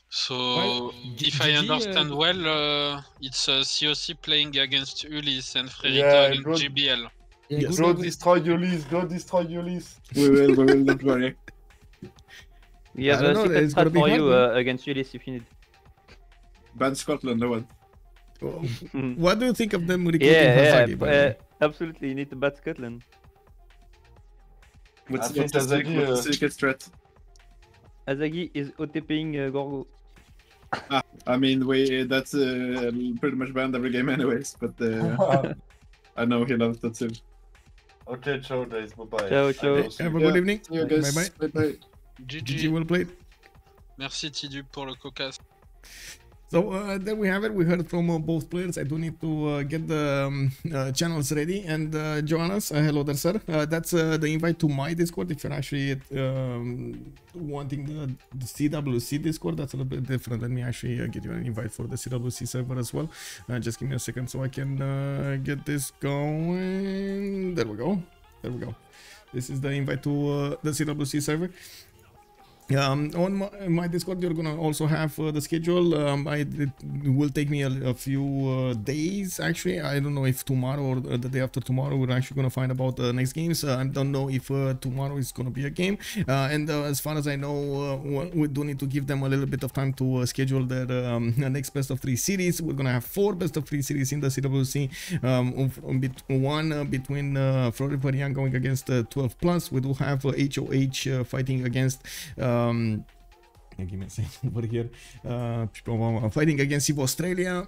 So, if I understand well, it's COC playing against Ulysse and Freritos in GBL. Yeah, go destroy Ulysse, We will, don't worry. We have a secret strat for you against Ulysse if you need. Ban Scotland, no one. What do you think of them recruiting Bartsake? Absolutely, you need to bat Scotland. What's the secret strat? Azagi is OTPing Gorgo. I mean, that's pretty much banned every game anyways, but I know he loves that too. Okay, ciao guys, bye-bye. Ciao. Have a good evening. See you guys. Bye-bye. GG. Well played. Merci Tidub pour le cocasse. So there we have it. We heard from both players. I do need to get the channels ready. And Johannes, hello there, sir. That's the invite to my Discord. If you're actually wanting the CWC Discord, that's a little bit different. Let me actually get you an invite for the CWC server as well. Just give me a second so I can get this going. There we go. There we go. This is the invite to the CWC server. On my Discord, you're gonna also have the schedule. It will take me a few days. Actually, I don't know if tomorrow or the day after tomorrow we're actually gonna find about the next games. I don't know if tomorrow is gonna be a game. And as far as I know, we do need to give them a little bit of time to schedule their next best of 3 series. We're gonna have 4 best of 3 series in the CWC. One between Freritos going against 12+. We do have HOH fighting against. Give me a second over here. Fighting against Civ Australia.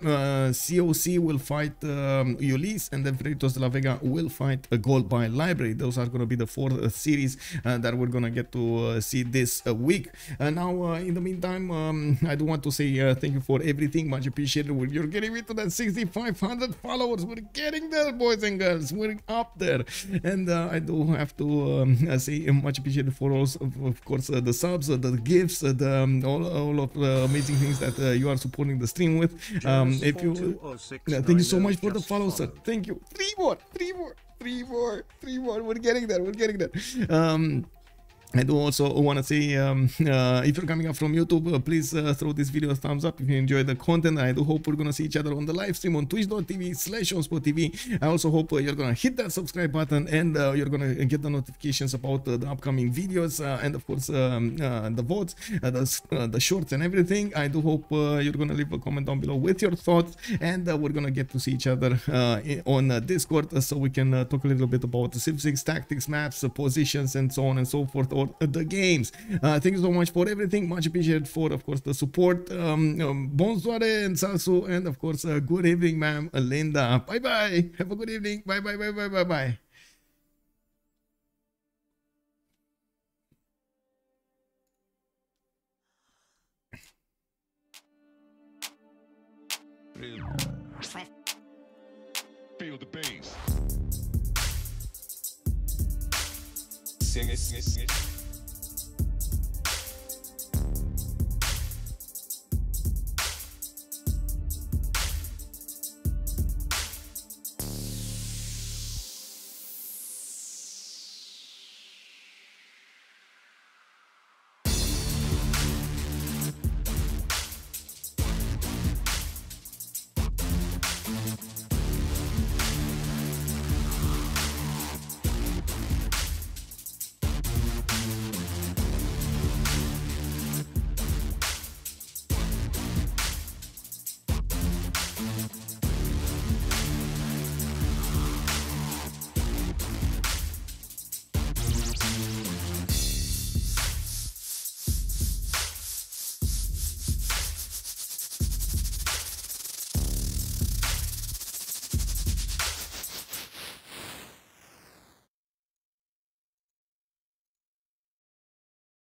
COC will fight Ulysse, and then Freritos de la Vega will fight a Gold by Library. Those are going to be the 4 series that we're going to get to see this week. Now, in the meantime, I do want to say thank you for everything. Much appreciated. You're getting me to that 6,500 followers. We're getting there, boys and girls. We're up there. And I do have to say much appreciated for all, of course, the subs, the gifts, all of the amazing things that you are supporting the stream with. If you thank you so much for the follow, sir. Thank you. 3 more. We're getting there. I do also want to say, if you're coming up from YouTube, please throw this video a thumbs up if you enjoy the content. I do hope we're going to see each other on the live stream on twitch.tv/OnSpotTV. I also hope you're going to hit that subscribe button, and you're going to get the notifications about the upcoming videos, and of course the votes, the shorts and everything. I do hope you're going to leave a comment down below with your thoughts, and we're going to get to see each other on Discord, so we can talk a little bit about the Civ6 tactics, maps, positions, and so on and so forth. The games. Thank you so much for everything. Much appreciated for, of course, the support. Bonsoir and Salsu, and of course, good evening, ma'am, Linda. Bye bye. Have a good evening. Bye bye. Feel the bass. Sing it.